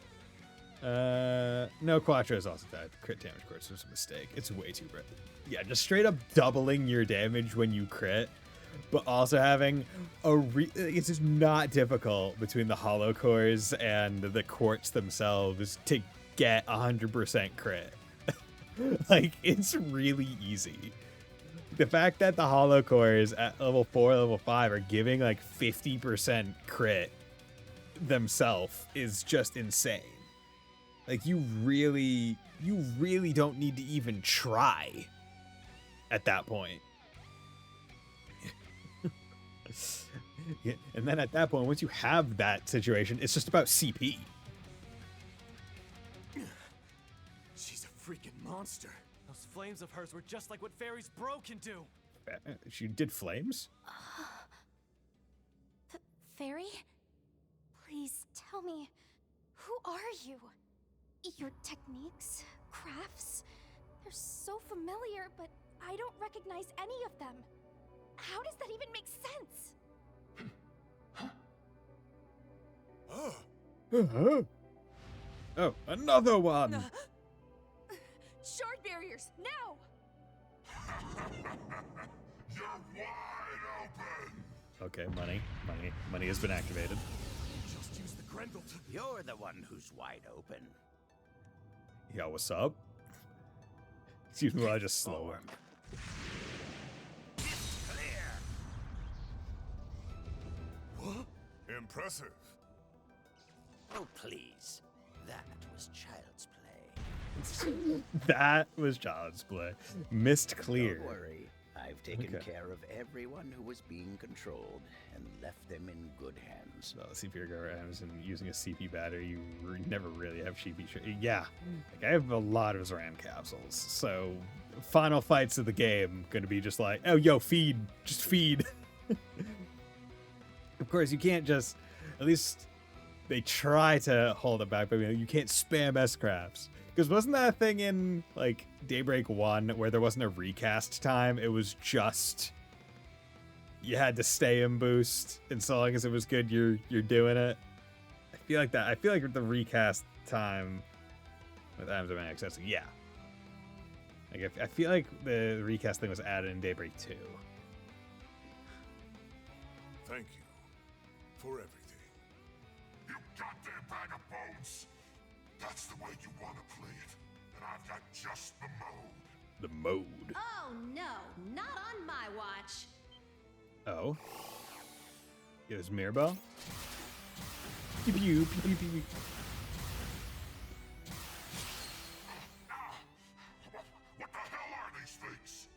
S1: No, Quattro is also tired. Crit damage, of course, was a mistake. It's way too bright. Yeah, just straight up doubling your damage when you crit, but also having a it's just not difficult between the hollow cores and the quartz themselves to get 100% crit. Like, it's really easy. The fact that the hollow cores at level 4, level 5 are giving like 50% crit themselves is just insane. Like, you really don't need to even try at that point. Yeah, and then at that point, once you have that situation, it's just about CP.
S3: She's a freaking monster. Those flames of hers were just like what Fairy's Bro can do.
S1: She did flames?
S7: Fairy? Please tell me, who are you? Your techniques, crafts, they're so familiar, but I don't recognize any of them. How does that even make sense?
S1: Oh, another one!
S12: Shard barriers, now!
S11: You're wide open!
S1: Okay, money has been activated.
S3: Just use the Grendel to...
S6: You're the one who's wide open.
S1: Yo, what's up? Excuse me while I just slow him.
S11: What? Impressive.
S6: Oh, please. That was child's play.
S1: That was child's play. Mist clear.
S6: Don't worry. I've taken
S1: Okay.
S6: care of everyone who was being controlled and left them in good hands.
S1: Well, CP Rams and using a CP battery, you never really have CP. Yeah, like, I have a lot of Zoran capsules, so final fights of the game gonna be just like, oh, yo, feed, just feed. Of course, you can't just. At least they try to hold it back, but you can't spam S-crafts. Because wasn't that a thing in, like, Daybreak 1 where there wasn't a recast time? It was just... You had to stay in boost, and so long as it was good, you're doing it. I feel like that. I feel like with the recast time with Items of Access, yeah. Like, I feel like the recast thing was added in Daybreak 2.
S11: Thank you for everything. You goddamn bag of bones! That's the way you want to play it, and I've got just the mode.
S1: The mode.
S18: Oh no, not on my watch.
S1: Oh. It was Mirabelle? Pew pew pew pew pew.
S11: What the hell are these things?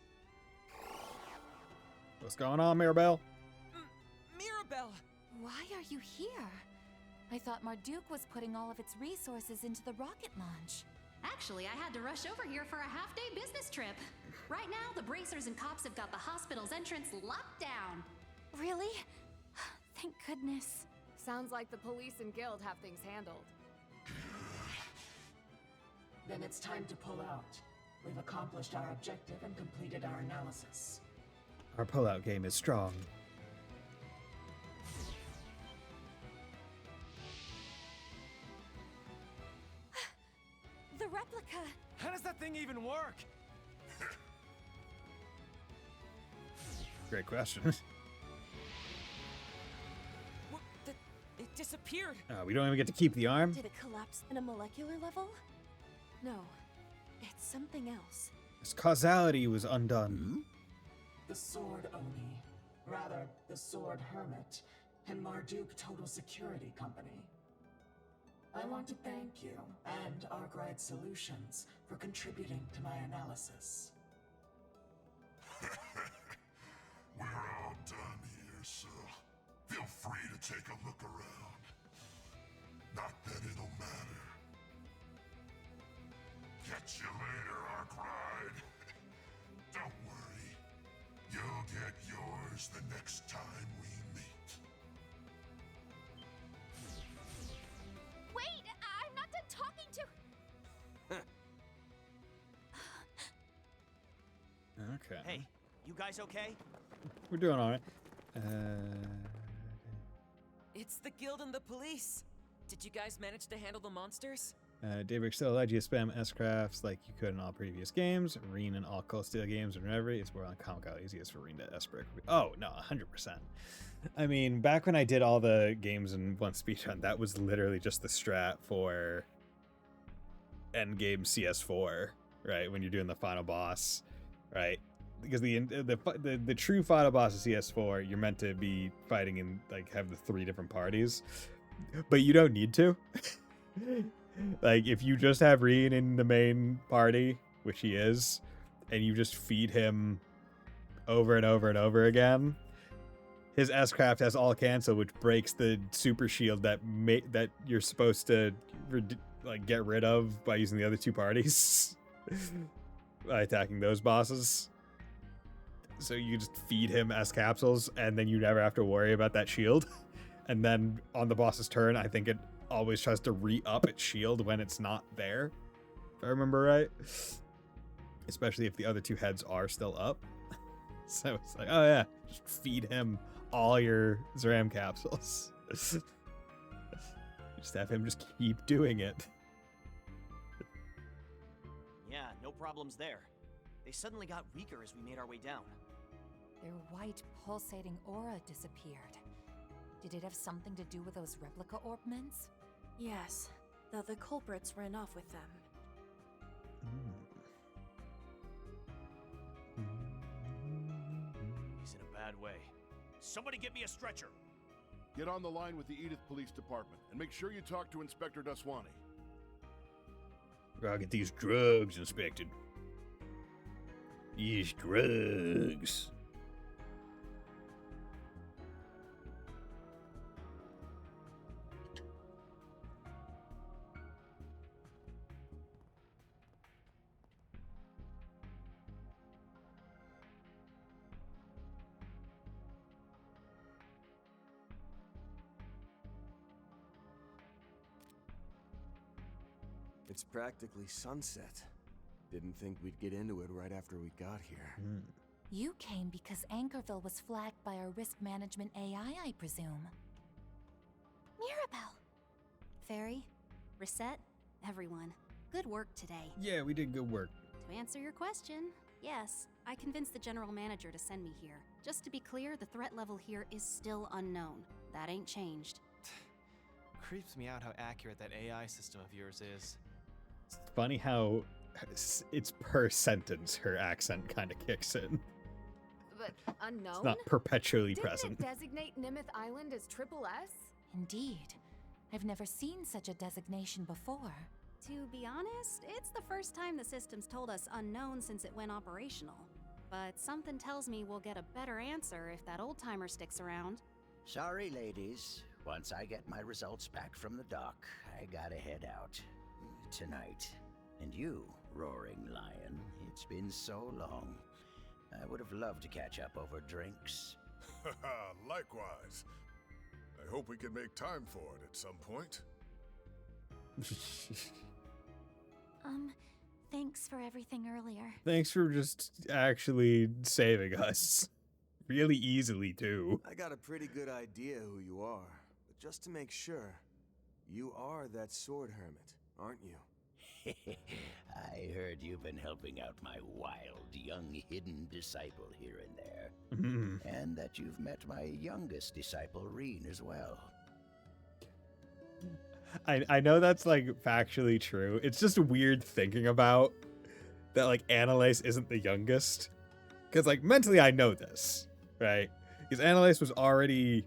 S1: What's going on, Mirabelle?
S2: Mirabelle!
S16: Why are you here? I thought Marduk was putting all of its resources into the rocket launch.
S18: Actually, I had to rush over here for a half-day business trip. Right now, the bracers and cops have got the hospital's entrance locked down.
S16: Really? Thank goodness.
S12: Sounds like the police and guild have things handled.
S17: Then it's time to pull out. We've accomplished our objective and completed our analysis.
S1: Our pullout game is strong.
S16: The replica!
S3: How does that thing even work?
S1: Great question.
S2: What it disappeared.
S1: We don't even get to keep the arm.
S16: Did it collapse in a molecular level? No, it's something else.
S1: His causality was undone.
S17: The Sword Oni, rather, the Sword Hermit, and Marduk Total Security Company. I want to thank you and Arkwright Solutions for contributing to my analysis.
S11: We're all done here, so feel free to take a look around. Not that it'll matter. Catch you later, Arkwright. Don't worry. You'll get yours the next time we meet.
S12: Wait, I'm not done talking to.
S1: Okay.
S15: Hey, you guys okay?
S1: We're doing all right.
S2: It's the guild and the police. Did you guys manage to handle the monsters?
S1: Daybreak still allowed you to spam S-crafts like you could in all previous games. Reen and all Cold Steel games and whenever. It's more on comic how easy it is for Reen to S-break. Oh, no, 100%. I mean, back when I did all the games in one speedrun, that was literally just the strat for endgame CS4, right? When you're doing the final boss, right? Because the true final boss of CS4, you're meant to be fighting in, like, have the 3 different parties. But you don't need to. Like, if you just have Reen in the main party, which he is, and you just feed him over and over and over again, his S-craft has all cancel, which breaks the super shield that you're supposed to like get rid of by using the other 2 parties by attacking those bosses. So you just feed him S-capsules, and then you never have to worry about that shield. And then on the boss's turn, I think it always tries to re-up its shield when it's not there, if I remember right. Especially if the other 2 heads are still up. So it's like, oh yeah, just feed him all your Zram capsules. Just have him just keep doing it.
S15: Yeah, no problems there. They suddenly got weaker as we made our way down.
S19: Their white, pulsating aura disappeared. Did it have something to do with those replica orbments?
S16: Yes, though the culprits ran off with them.
S3: He's in a bad way. Somebody get me a stretcher.
S20: Get on the line with the Edith Police Department, and make sure you talk to Inspector Daswani.
S8: Gotta get these drugs inspected. These drugs.
S13: It's practically sunset. Didn't think we'd get into it right after we got here.
S19: You came because Anchorville was flagged by our risk management AI, I presume.
S7: Mirabelle! Fairy, Risette, everyone. Good work today.
S1: Yeah, we did good work.
S7: To answer your question, yes, I convinced the general manager to send me here. Just to be clear, the threat level here is still unknown. That ain't changed.
S3: Creeps me out how accurate that AI system of yours is.
S1: It's funny how it's per sentence her accent kind of kicks in.
S12: But unknown?
S1: It's not perpetually
S12: Didn't
S1: present.
S12: it designate Nimith Island as Triple S?
S19: Indeed. I've never seen such a designation before.
S7: To be honest, it's the first time the system's told us unknown since it went operational. But something tells me we'll get a better answer if that old-timer sticks around.
S6: Sorry, ladies. Once I get my results back from the doc, I gotta head out. Tonight. And you, Roaring Lion, it's been so long. I would have loved to catch up over drinks.
S11: Likewise. I hope we can make time for it at some point.
S16: Thanks for everything earlier.
S1: Thanks for just actually saving us. Really easily, too.
S13: I got a pretty good idea who you are, but just to make sure, you are that sword hermit, aren't you?
S6: I heard you've been helping out my wild, young, hidden disciple here and there. And that you've met my youngest disciple, Reen, as well.
S1: I know that's, like, factually true. It's just weird thinking about that, like, Annalise isn't the youngest. Because, like, mentally I know this, right? Because Annalise was already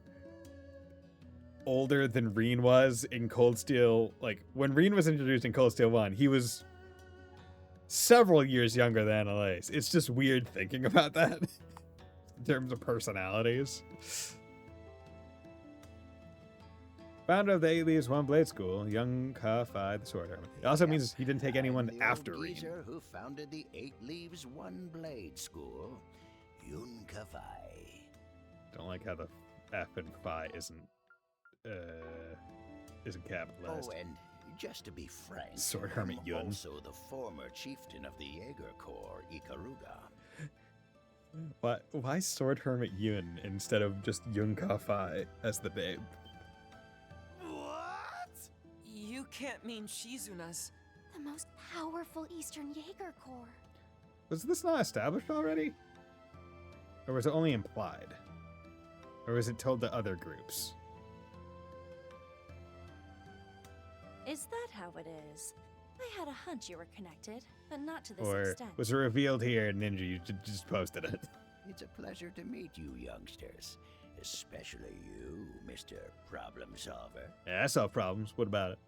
S1: older than Reen was in Cold Steel. Like, when Reen was introduced in Cold Steel 1, he was several years younger than Annalise. It's just weird thinking about that in terms of personalities. Founder of the 8 Leaves One Blade School, young Ka-Fi the Sword Hermit. It also means he didn't take anyone
S6: The
S1: after
S6: old
S1: Reen.
S6: geezer who founded the 8 Leaves One Blade School, Yun Ka-Fi.
S1: Don't like how the F and Phi isn't capitalized.
S6: Oh, and just to be frank,
S1: Sword Hermit
S6: I'm
S1: Yun.
S6: also the former chieftain of the Jaeger Corps, Ikaruga.
S1: Why Sword Hermit Yun instead of just Yun Ka-Fi as the name?
S2: What? You can't mean Shizuna's.
S7: The most powerful Eastern Jaeger Corps.
S1: Was this not established already? Or was it only implied? Or was it told to other groups?
S16: Is that how it is? I had a hunch you were connected, but not to this
S1: Or
S16: extent.
S1: was it revealed here and Ninja you just posted it?
S6: It's a pleasure to meet you, youngsters. Especially you, Mr. Problem Solver.
S1: Yeah, I solve problems. What about it?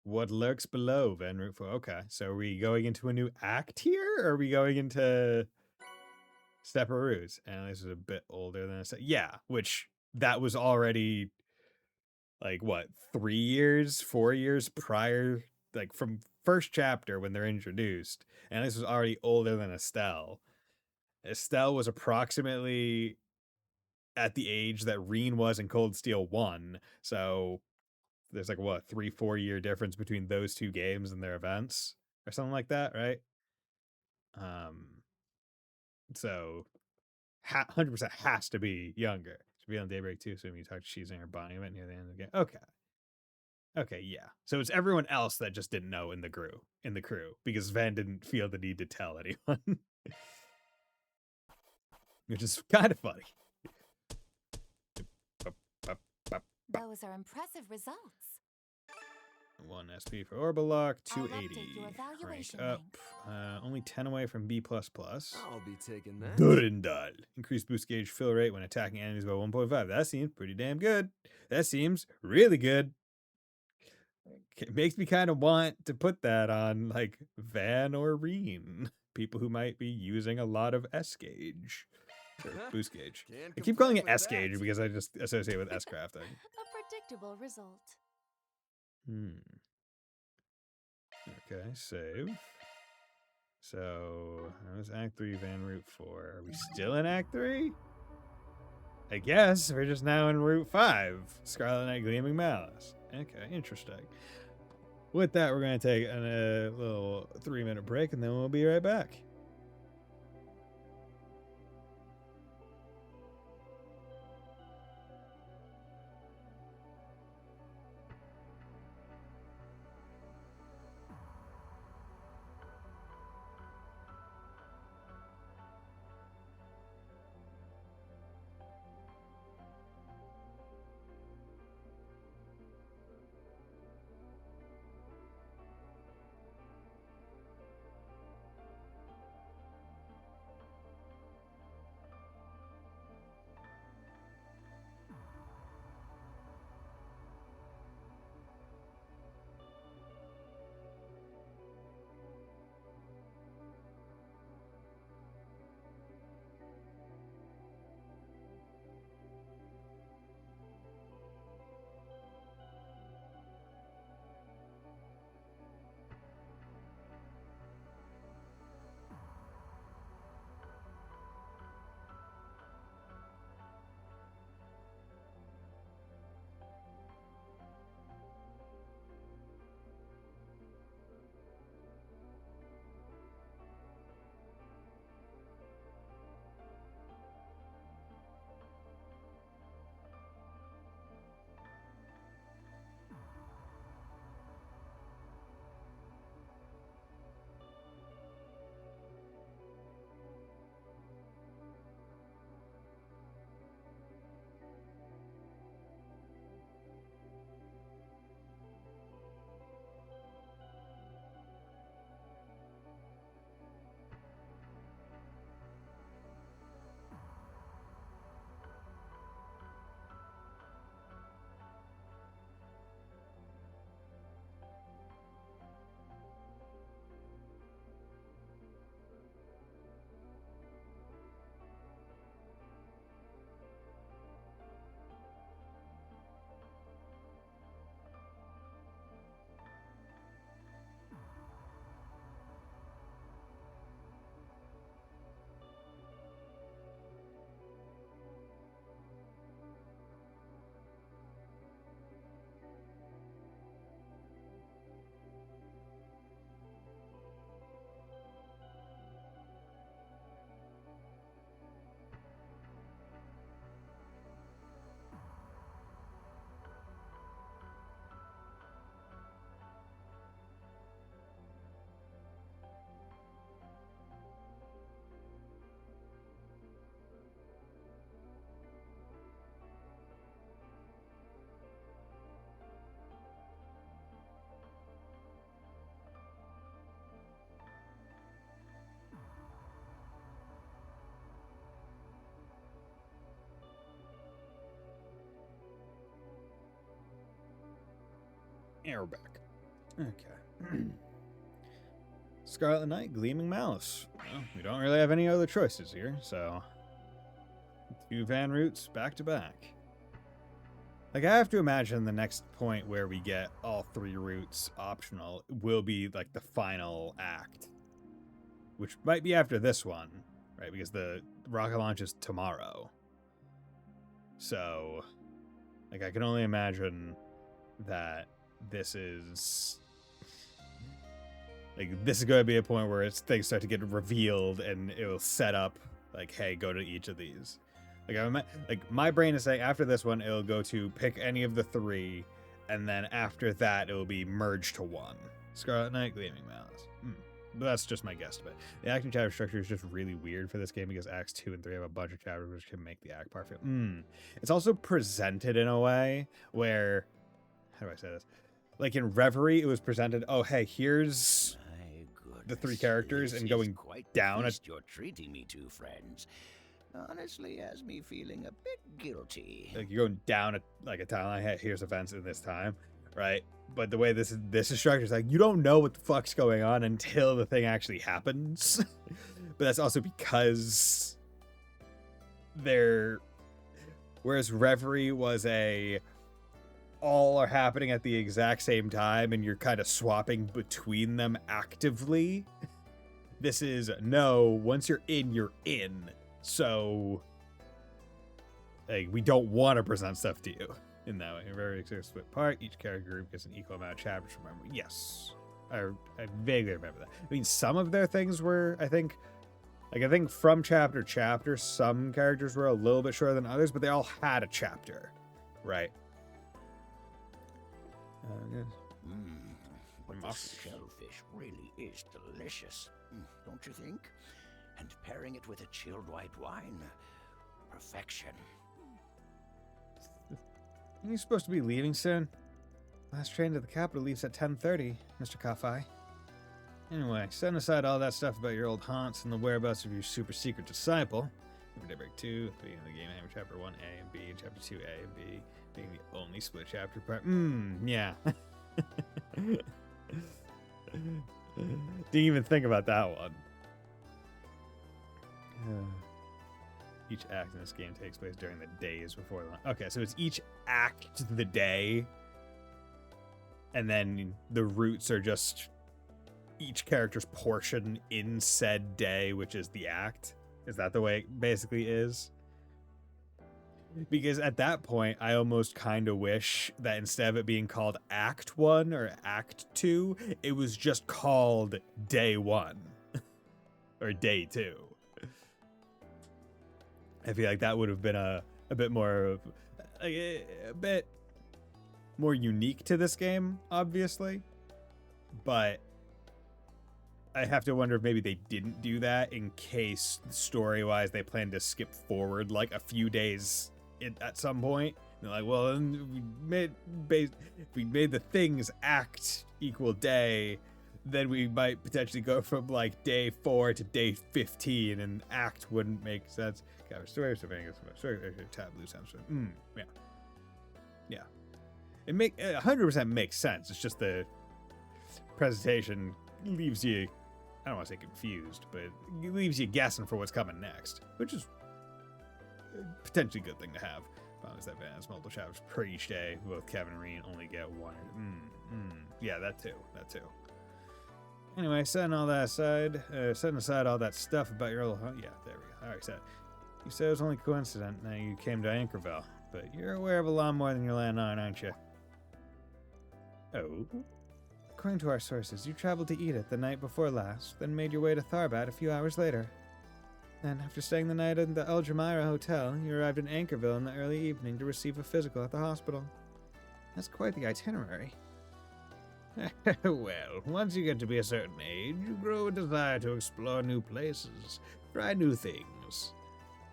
S1: What lurks below, Van Route 4? Okay, so are we going into a new act here? Or are we going into separate routes? And this is a bit older than I said. Yeah, which that was already like what, 3 years, 4 years prior, like from first chapter when they're introduced. And this was already older than Estelle. Estelle was approximately at the age that Reen was in Cold Steel 1. So there's like what, 3-4 year difference between those two games and their events or something like that, right? So 100% has to be younger. Should be on Daybreak too. So when you talk to Shizang or Bonnie event near the end of the game. Okay, yeah. So it's everyone else that just didn't know in the crew because Van didn't feel the need to tell anyone. Which is kind of funny.
S19: Those are impressive results.
S1: 1 SP for Orbalock,
S19: I'll
S1: 280.
S19: update your
S1: Rank
S19: evaluation
S1: up. Only 10 away from B++.
S13: I'll be taking that.
S1: Durindal. Increased boost gauge fill rate when attacking enemies by 1.5. That seems pretty damn good. That seems really good. It makes me kind of want to put that on like Van or Reen. People who might be using a lot of S gauge. Or boost gauge. I keep calling it S gauge because I just associate with S crafting.
S16: A predictable result.
S1: Okay, save. So, that was Act 3, Van Route 4. Are we still in Act 3? I guess we're just now in Route 5. Scarlet Knight Gleaming Malice. Okay, interesting. With that, we're going to take a little 3-minute break, and then we'll be right back. Yeah, we're back. Okay. Scarlet Knight, Gleaming Malice. Well, we don't really have any other choices here, so 2 van routes back to back. Like, I have to imagine the next point where we get all 3 routes optional will be like the final act, which might be after this one, right? Because the rocket launch is tomorrow. So, like, I can only imagine that this is like, this is going to be a point where things start to get revealed and it will set up like, hey, go to each of these. Like, my brain is saying after this one, it'll go to pick any of the 3, and then after that, it'll be merged to 1. Scarlet Knight, Gleaming Malice. But that's just my guess. But the acting chapter structure is just really weird for this game because Acts 2 and 3 have a bunch of chapters which can make the act part feel. It's also presented in a way where, how do I say this? Like in Reverie, it was presented, oh, hey, here's the 3 characters, and going down.
S6: You're treating me to, friends. Honestly, has me feeling a bit guilty.
S1: Like, you're going down a timeline. Hey, here's events in this time, right? But the way this is structured is like, you don't know what the fuck's going on until the thing actually happens. But that's also because whereas Reverie was all are happening at the exact same time and you're kind of swapping between them actively. This is, no, once you're in, you're in. So, like, we don't want to present stuff to you in that way. A very split part. Each character group gets an equal amount of chapters from memory. Yes. I vaguely remember that. I mean, some of their things were, I think from chapter to chapter, some characters were a little bit shorter than others, but they all had a chapter, right?
S6: But the shellfish really is delicious, don't you think? And pairing it with a chilled white wine, perfection.
S1: Are you supposed to be leaving soon? Last train to the capital leaves at 10:30, Mr. Kafai. Anyway, setting aside all that stuff about your old haunts and the whereabouts of your super secret disciple, Everyday Break 2, at the beginning of the game, having Chapter 1A and B, and Chapter 2A and B being the only split chapter part. Yeah. Didn't even think about that one. Each act in this game takes place during the days before the... Okay, so it's each act the day, and then the routes are just each character's portion in said day, which is the act. Is that the way it basically is? Because at that point, I almost kind of wish that instead of it being called Act 1 or Act 2, it was just called Day 1 or Day 2. I feel like that would have been a bit more a bit more unique to this game, obviously. But I have to wonder if maybe they didn't do that in case story-wise they plan to skip forward like a few days at some point. They're like, well, if we made the things act equal day, then we might potentially go from like day 4 to day 15, and act wouldn't make sense. Story, taboo sounds. Yeah. It 100% makes sense. It's just the presentation leaves you, I don't want to say confused, but it leaves you guessing for what's coming next, which is a potentially good thing to have. Problem is that Van's multiple chapters per each day. Both Kevin and Reen only get 1. Yeah, that too. Anyway, setting aside all that stuff about your old... Yeah, there we go. All right, set. You said it was only coincident that you came to Anchorville, but you're aware of a lot more than you're letting on, aren't you? Oh? According to our sources, you traveled to Edith the night before last, then made your way to Tharbat a few hours later. Then, after staying the night in the El Jumeirah Hotel, you arrived in Anchorville in the early evening to receive a physical at the hospital. That's quite the itinerary. Well, once you get to be a certain age, you grow a desire to explore new places, try new things.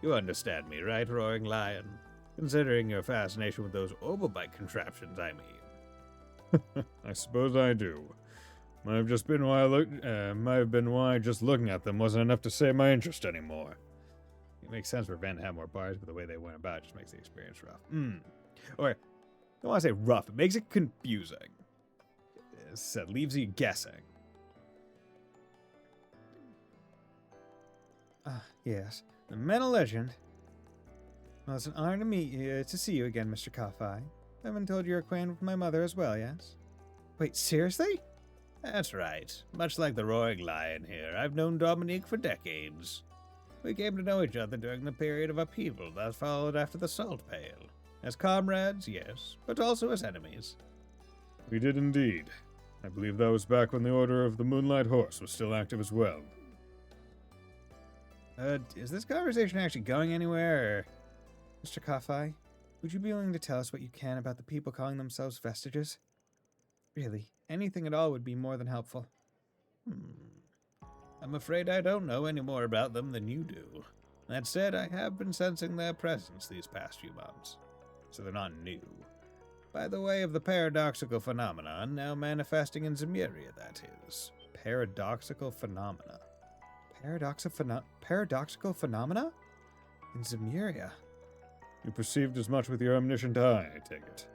S1: You understand me, right, Roaring Lion? Considering your fascination with those Obelbike contraptions, I mean.
S4: I suppose I do. Might have been why just looking at them wasn't enough to save my interest anymore.
S1: It makes sense for Van to have more bars, but the way they went about it just makes the experience rough. Or, I don't want to say rough, it makes it confusing. said, leaves you guessing. Ah, yes. The metal legend. Well, it's an honor to see you again, Mr. Kafai. I've been told you're acquainted with my mother as well, yes? Wait, seriously?
S8: That's right. Much like the roaring lion here, I've known Dominique for decades. We came to know each other during the period of upheaval that followed after the Salt Pale. As comrades, yes, but also as enemies.
S4: We did indeed. I believe that was back when the Order of the Moonlight Horse was still active as well.
S1: Is this conversation actually going anywhere, or... Mr. Kafai, would you be willing to tell us what you can about the people calling themselves Vestiges? Really, anything at all would be more than helpful.
S8: I'm afraid I don't know any more about them than you do. That said, I have been sensing their presence these past few months. So they're not new. By the way of the paradoxical phenomenon now manifesting in Zemuria, that is.
S1: Paradoxical phenomena? Paradoxical phenomena? In Zemuria?
S4: You perceived as much with your omniscient eye, I take it.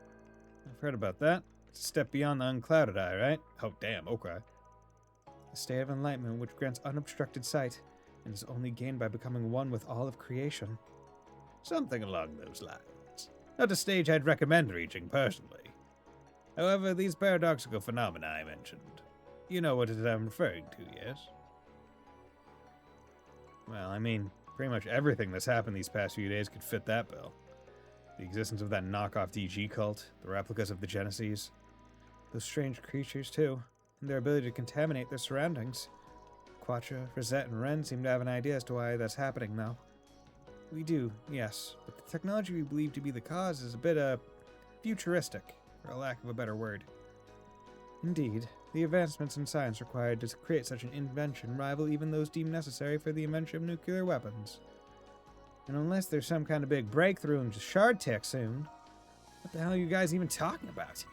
S1: I've heard about that. It's a step beyond the unclouded eye, right? Oh, damn, okay. A state of enlightenment which grants unobstructed sight, and is only gained by becoming one with all of creation.
S8: Something along those lines. Not a stage I'd recommend reaching personally. However, these paradoxical phenomena I mentioned, you know what it is I'm referring to, yes?
S1: Well, I mean, pretty much everything that's happened these past few days could fit that bill. The existence of that knockoff DG cult, the replicas of the Genesees, those strange creatures too, and their ability to contaminate their surroundings. Quattro, Risette, and Ren seem to have an idea as to why that's happening, though. We do, yes, but the technology we believe to be the cause is a bit, futuristic, for a lack of a better word. Indeed, the advancements in science required to create such an invention rival even those deemed necessary for the invention of nuclear weapons. And unless there's some kind of big breakthrough in shard tech soon, what the hell are you guys even talking about?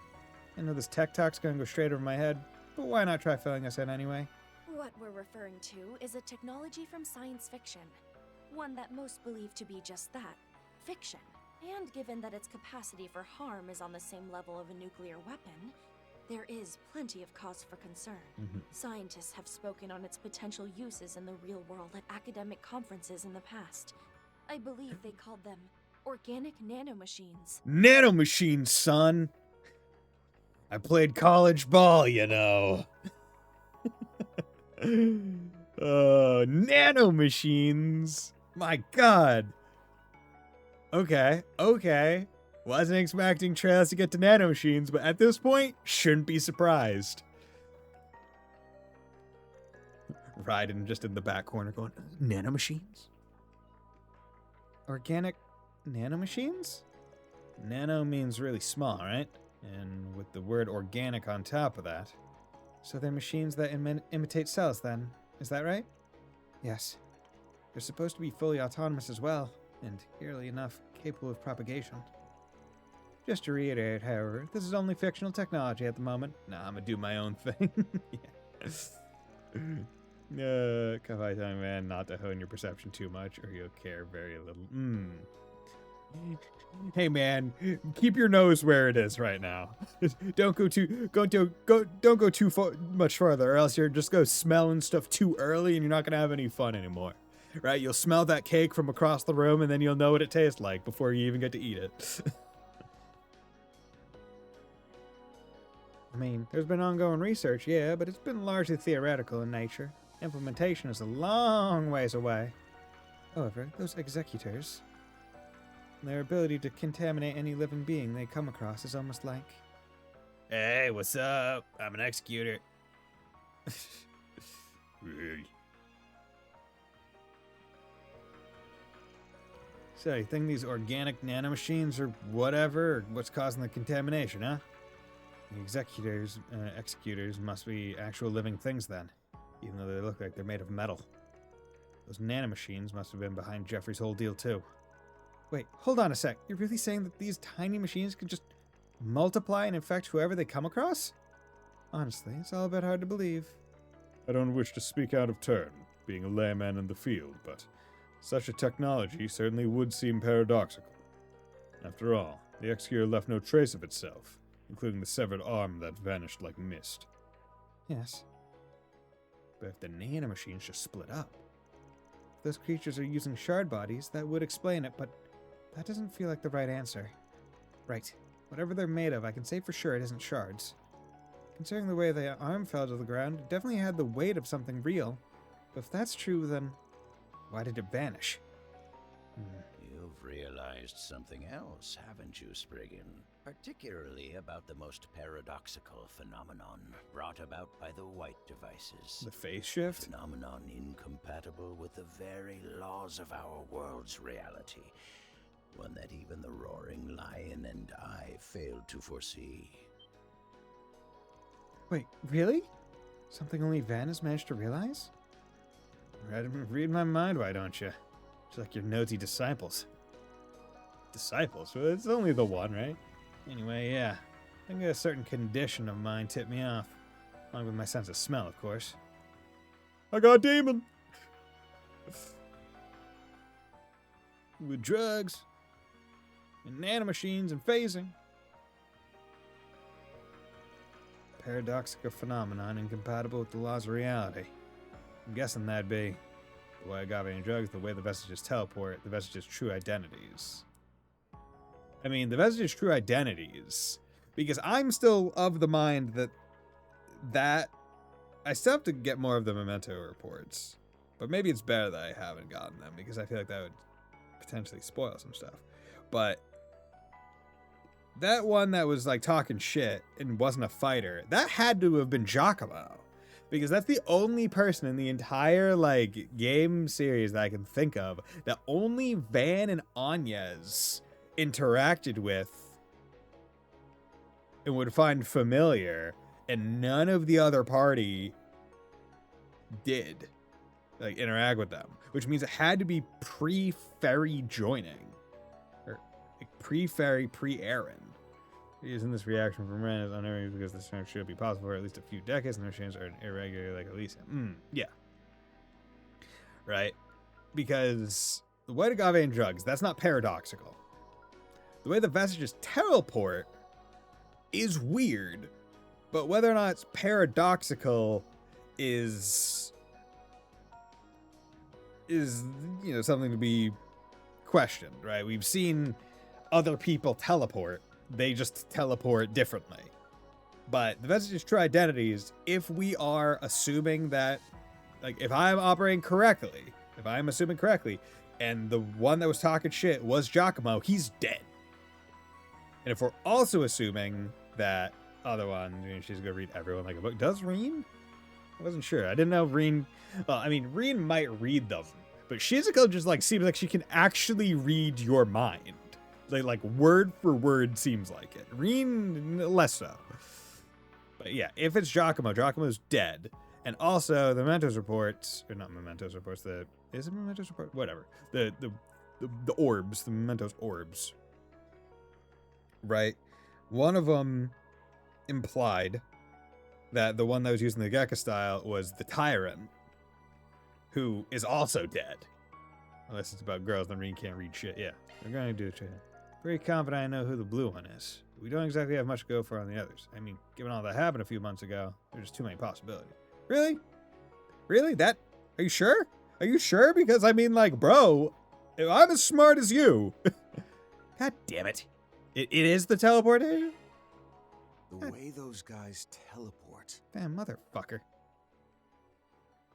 S1: I know this tech talk's gonna go straight over my head, but why not try filling us in anyway?
S7: What we're referring to is a technology from science fiction. One that most believe to be just that, fiction. And given that its capacity for harm is on the same level of a nuclear weapon, there is plenty of cause for concern. Scientists have spoken on its potential uses in the real world at academic conferences in the past. I believe they called them organic nanomachines.
S1: Nanomachines, son! I played college ball, you know. Nanomachines! My god! Okay. Wasn't expecting trailers to get to nanomachines, but at this point, shouldn't be surprised. Raiden just in the back corner going, nanomachines? Organic nanomachines? Nano means really small, right? And with the word organic on top of that. So they're machines that imitate cells then, is that right? Yes. They're supposed to be fully autonomous as well, and eerily enough, capable of propagation. Just to reiterate, however, this is only fictional technology at the moment. Nah, I'm gonna do my own thing. Kafai telling man not to hone your perception too much, or you'll care very little. Hey man, keep your nose where it is right now. Don't go too much farther, or else you're just go smelling stuff too early, and you're not gonna have any fun anymore. Right? You'll smell that cake from across the room, and then you'll know what it tastes like before you even get to eat it. I mean, there's been ongoing research, yeah, but it's been largely theoretical in nature. Implementation is a long ways away. However, those executors, their ability to contaminate any living being they come across is almost like...
S8: Hey, what's up? I'm an executor.
S1: So, you think these organic nanomachines or whatever, or what's causing the contamination, huh? The executors must be actual living things then, even though they look like they're made of metal. Those nanomachines must have been behind Jeffrey's whole deal too. Wait, hold on a sec. You're really saying that these tiny machines can just multiply and infect whoever they come across? Honestly, it's all a bit hard to believe.
S4: I don't wish to speak out of turn, being a layman in the field, but such a technology certainly would seem paradoxical. After all, the executor left no trace of itself, including the severed arm that vanished like mist.
S1: Yes. But if the nanomachines just split up, if those creatures are using shard bodies, that would explain it, but that doesn't feel like the right answer. Right. Whatever they're made of, I can say for sure it isn't shards. Considering the way the arm fell to the ground, it definitely had the weight of something real. But if that's true, then why did it vanish?
S6: You've realized something else, haven't you, Spriggan? Particularly about the most paradoxical phenomenon brought about by the white devices.
S1: The phase shift?
S6: Phenomenon incompatible with the very laws of our world's reality. One that even the roaring lion and I failed to foresee.
S1: Wait, really? Something only Van has managed to realize? Read my mind, why don't you? Just like your nosy disciples. Disciples? Well, it's only the one, right? Anyway, yeah. I think a certain condition of mine tipped me off. Along with my sense of smell, of course. I got a demon! With drugs, and nanomachines, and phasing. Paradoxical phenomenon incompatible with the laws of reality. I'm guessing that'd be the way agave and drugs, the way the vestiges teleport, the vestiges' true identities. I mean, the vestiges' true identities, because I'm still of the mind that I still have to get more of the memento reports, but maybe it's better that I haven't gotten them because I feel like that would potentially spoil some stuff. But that one that was like talking shit and wasn't a fighter, that had to have been Giacomo. Because that's the only person in the entire like game series that I can think of that only Van and Anya's interacted with and would find familiar, and none of the other party did like interact with them, which means it had to be pre-Ferry joining, or like pre-Ferry, pre-Aaron. Using this reaction from Ren is unerring because this turn should be possible for at least a few decades, and their changes are irregular like Elysium. Yeah. Right? Because the white agave and drugs, that's not paradoxical. The way the vestiges teleport is weird, but whether or not it's paradoxical is you know, something to be questioned, right? We've seen other people teleport. They just teleport differently. But the vestiges' true identities, if we are assuming that, like, if I'm operating correctly, if I'm assuming correctly, and the one that was talking shit was Giacomo, he's dead. And if we're also assuming that other one, she's gonna read everyone like a book. Does Reen? I wasn't sure. I didn't know Reen. Well, I mean, Reen might read them, but Shizuko just like seems like she can actually read your mind. Like word for word seems like it. Reen, less so. But yeah, if it's Giacomo, Giacomo's dead. And also the Mementos reports, or not Mementos reports, is it Mementos report? Whatever. The orbs, the Mementos orbs. Right? One of them implied that the one that was using the Gekka style was the Tyrant, who is also dead. Unless it's about girls, then Reen can't read shit. Yeah, we're gonna do it. Pretty confident I know who the blue one is. We don't exactly have much to go for on the others. I mean, given all that happened a few months ago, there's just too many possibilities. Really? Really? That? Are you sure? Are you sure? Because I mean, like, bro, if I'm as smart as you. God damn it. It is the teleportation?
S13: The way those guys teleport.
S1: Damn motherfucker.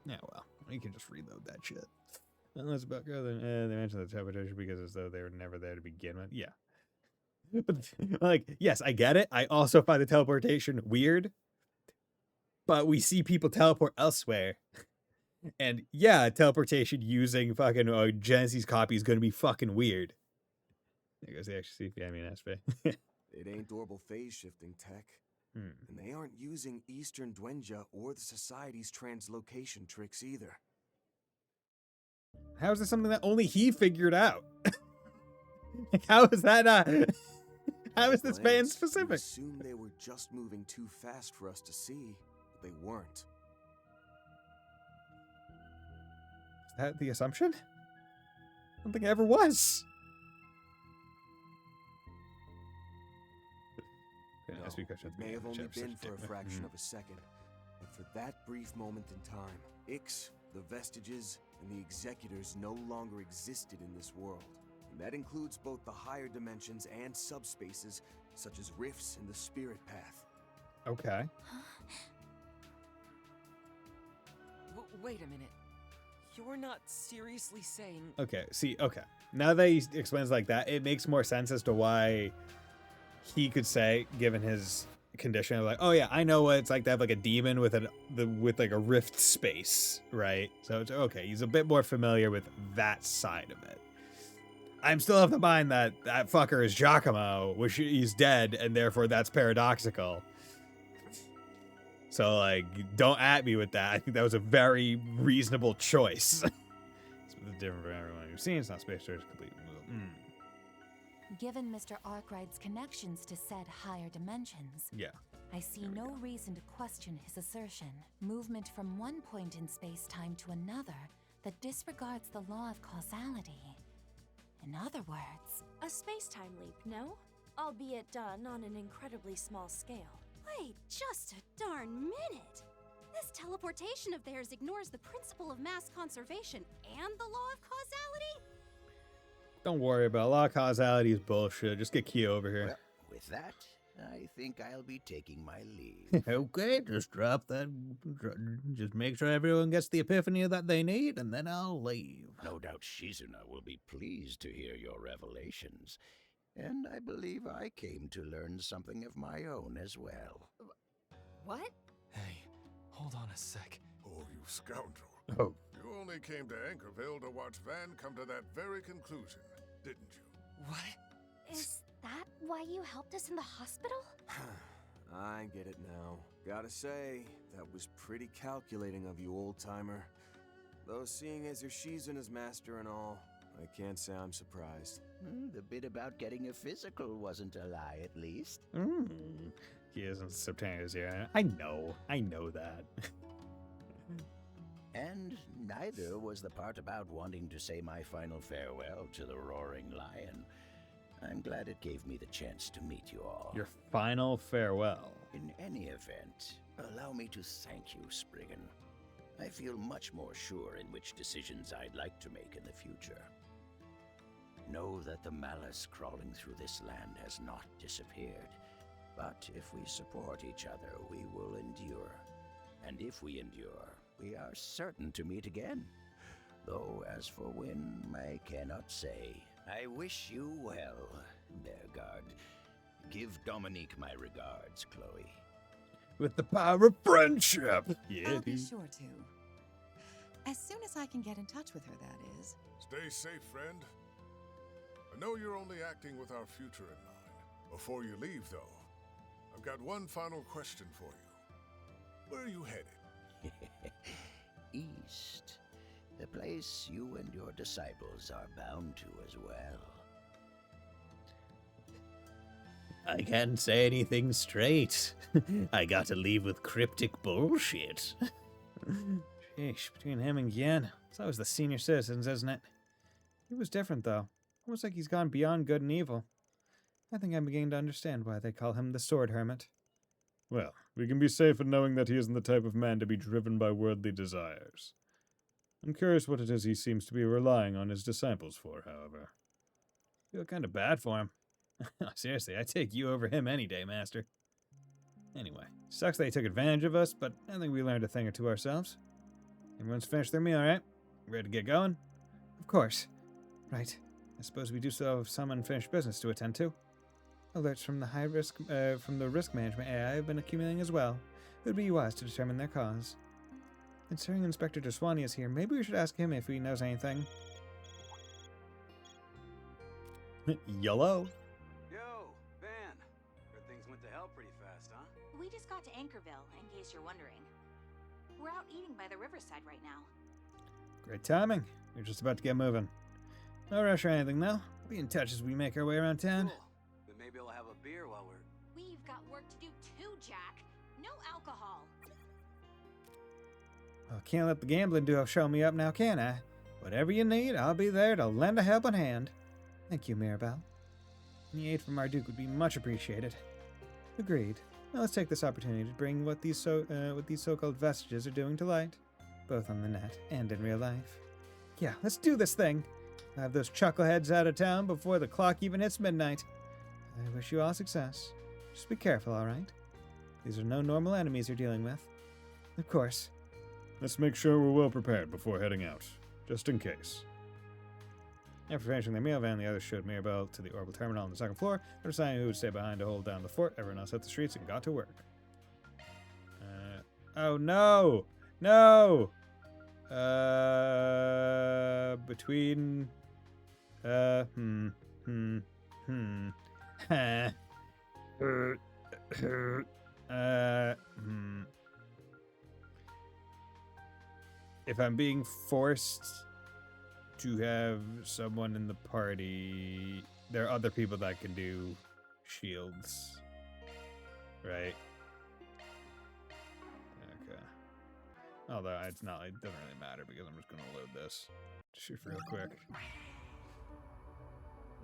S1: Yeah, well, you can just reload that shit. Unless about girl, then they mentioned the teleportation because as though they were never there to begin with. Yeah. But, like, yes, I get it. I also find the teleportation weird. But we see people teleport elsewhere. And yeah, teleportation using fucking Genesis copy is going to be fucking weird. There goes the extra CP, I mean SP.
S13: It ain't orbital phase shifting tech. And they aren't using Eastern Dwenja or the Society's translocation tricks either.
S1: How is this something that only he figured out? How is that not... How is this band specific?
S13: We assumed they were just moving too fast for us to see, but they weren't.
S1: Is that the assumption? I don't think it ever was.
S13: No, it may have only been for a fraction of a second, And for that brief moment in time, Ix, the vestiges, and the executors no longer existed in this world. And that includes both the higher dimensions and subspaces, such as rifts in the spirit path.
S1: Okay.
S2: Wait a minute. You're not seriously saying...
S1: Okay, see, okay. Now that he explains like that, it makes more sense as to why he could say, given his condition, like, oh yeah, I know what it's like to have like a demon with like a rift space, right? So it's okay. He's a bit more familiar with that side of it. I'm still of the mind that that fucker is Giacomo, which he's dead, and therefore that's paradoxical. So, like, don't at me with that. I think that was a very reasonable choice. It's different from everyone you've seen. It's not space search complete.
S19: Given Mr. Arkride's connections to said higher dimensions,
S1: Yeah.
S19: I see no reason to question his assertion. Movement from one point in space-time to another that disregards the law of causality. In other words,
S7: A space-time leap, no? Albeit done on an incredibly small scale.
S16: Wait just a darn minute! This teleportation of theirs ignores the principle of mass conservation and the law of causality?
S1: Don't worry about it. Law of causality is bullshit. Just get Kyo over here.
S6: Well, with that, I think I'll be taking my leave.
S8: Okay, just drop that. Just make sure everyone gets the epiphany that they need, and then I'll leave.
S6: No doubt Shizuna will be pleased to hear your revelations. And I believe I came to learn something of my own as well.
S12: What?
S3: Hey, hold on a sec.
S11: Oh, you scoundrel.
S1: Oh.
S11: You only came to Anchorville to watch Van come to that very conclusion, didn't you?
S2: What?
S7: Is that why you helped us in the hospital?
S13: I get it now. Gotta say, that was pretty calculating of you, old-timer. Though seeing as you're Shizuna's master and all, I can't say I'm surprised.
S6: The bit about getting a physical wasn't a lie, at least.
S1: He isn't September's here. I know that.
S6: And neither was the part about wanting to say my final farewell to the Roaring Lion. I'm glad it gave me the chance to meet you all.
S1: Your final farewell.
S6: In any event, allow me to thank you, Spriggan. I feel much more sure in which decisions I'd like to make in the future. Know that the malice crawling through this land has not disappeared. But if we support each other, we will endure. And if we endure, we are certain to meet again. Though as for when, I cannot say. I wish you well, Bergard. Give Dominique my regards, Chloe.
S1: With the power of friendship. Yeah,
S21: I'll be
S1: dude.
S21: sure to. As soon as I can get in touch with her, that is.
S11: Stay safe, friend. I know you're only acting with our future in mind. Before you leave, though, I've got one final question for you. Where are you headed?
S6: East. The place you and your disciples are bound to as well.
S8: I can't say anything straight. I gotta leave with cryptic bullshit.
S1: Sheesh, between him and Yen, it's always the senior citizens, isn't it? He was different, though. Almost like he's gone beyond good and evil. I think I'm beginning to understand why they call him the Sword Hermit.
S4: Well, we can be safe in knowing that he isn't the type of man to be driven by worldly desires. I'm curious what it is he seems to be relying on his disciples for, however.
S1: Feel kind of bad for him. Seriously, I'd take you over him any day, Master. Anyway, sucks they took advantage of us, but I think we learned a thing or two ourselves. Everyone's finished their meal, right? Ready to get going? Of course. Right. I suppose we do still have some unfinished business to attend to. Alerts from the risk management AI have been accumulating as well. It would be wise to determine their cause. Considering Inspector Deswani is here, maybe we should ask him if he knows anything. YOLO.
S22: Yo, Van. Heard things went to hell pretty fast, huh?
S23: We just got to Anchorville, in case you're wondering. We're out eating by the riverside right now.
S1: Great timing. We're just about to get moving. No rush or anything, though. Be in touch as we make our way around town.
S22: Cool. Then maybe I'll have a beer while we're...
S23: We've got work to do too, Jack. No alcohol.
S1: Well, can't let the gambling duo show me up now, can I? Whatever you need, I'll be there to lend a helping hand. Thank you, Mirabelle. Any aid from Marduk would be much appreciated. Agreed. Now let's take this opportunity to bring what these so-called vestiges are doing to light, both on the net and in real life. Yeah, let's do this thing. I'll have those chuckleheads out of town before the clock even hits midnight. I wish you all success. Just be careful, all right? These are no normal enemies you're dealing with. Of course.
S4: Let's make sure we're well prepared before heading out, just in case.
S1: After finishing their meal, Van and the others showed Mirabelle to the orbital terminal on the second floor. They decided who would stay behind to hold down the fort. Everyone else hit the streets and got to work. Oh no! No! Between... If I'm being forced to have someone in the party, there are other people that can do shields, right? Okay. Although it's not, it doesn't really matter because I'm just gonna load this just real quick.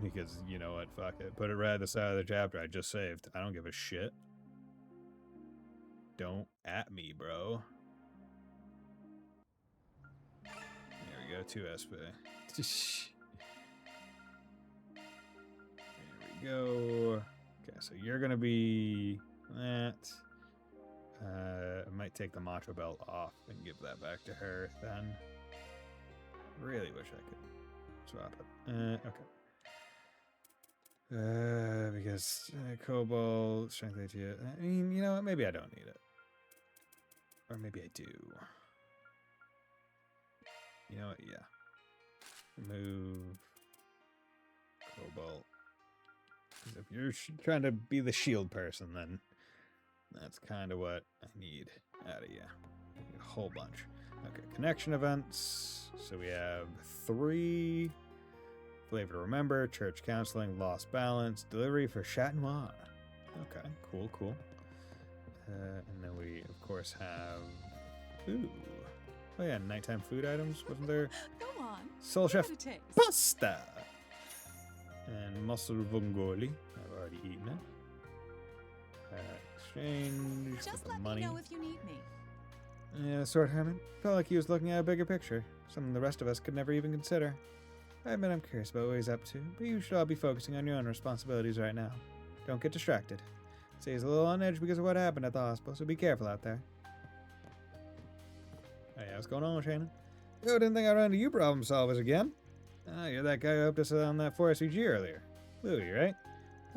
S1: Because you know what, fuck it. Put it right at the side of the chapter I just saved. I don't give a shit. Don't at me, bro. There we go, 2 SP. There we go. Okay, so you're gonna be that. I might take the macho belt off and give that back to her then. Really wish I could swap it. Okay. Because Cobalt, Strength 8. I mean, you know what? Maybe I don't need it. Or maybe I do. You know what? Yeah. Remove Cobalt. If you're trying to be the shield person, then that's kind of what I need out of you. A whole bunch. Okay, connection events. So we have 3. Flavor to Remember, Church Counseling, Lost Balance, Delivery for Chat Noir. Okay, cool, cool. And then we, of course, have... Ooh. Oh yeah, nighttime food items, wasn't there?
S21: Go on.
S1: Soul
S21: Give
S1: Chef
S21: it a taste.
S1: Pasta! And Muscle Vongoli. I've already eaten it. Exchange
S21: Just
S1: with the
S21: let
S1: money.
S21: me know if you need me.
S1: Yeah, Sword Hermit. Felt like he was looking at a bigger picture. Something the rest of us could never even consider. I admit I'm curious about what he's up to, but you should all be focusing on your own responsibilities right now. Don't get distracted. Say he's a little on edge because of what happened at the hospital, so be careful out there. Oh yeah, what's going on, Shannon? Oh, didn't think I'd run into you problem solvers again. Ah, you're that guy who helped us on that 4SVG earlier. Louis, right?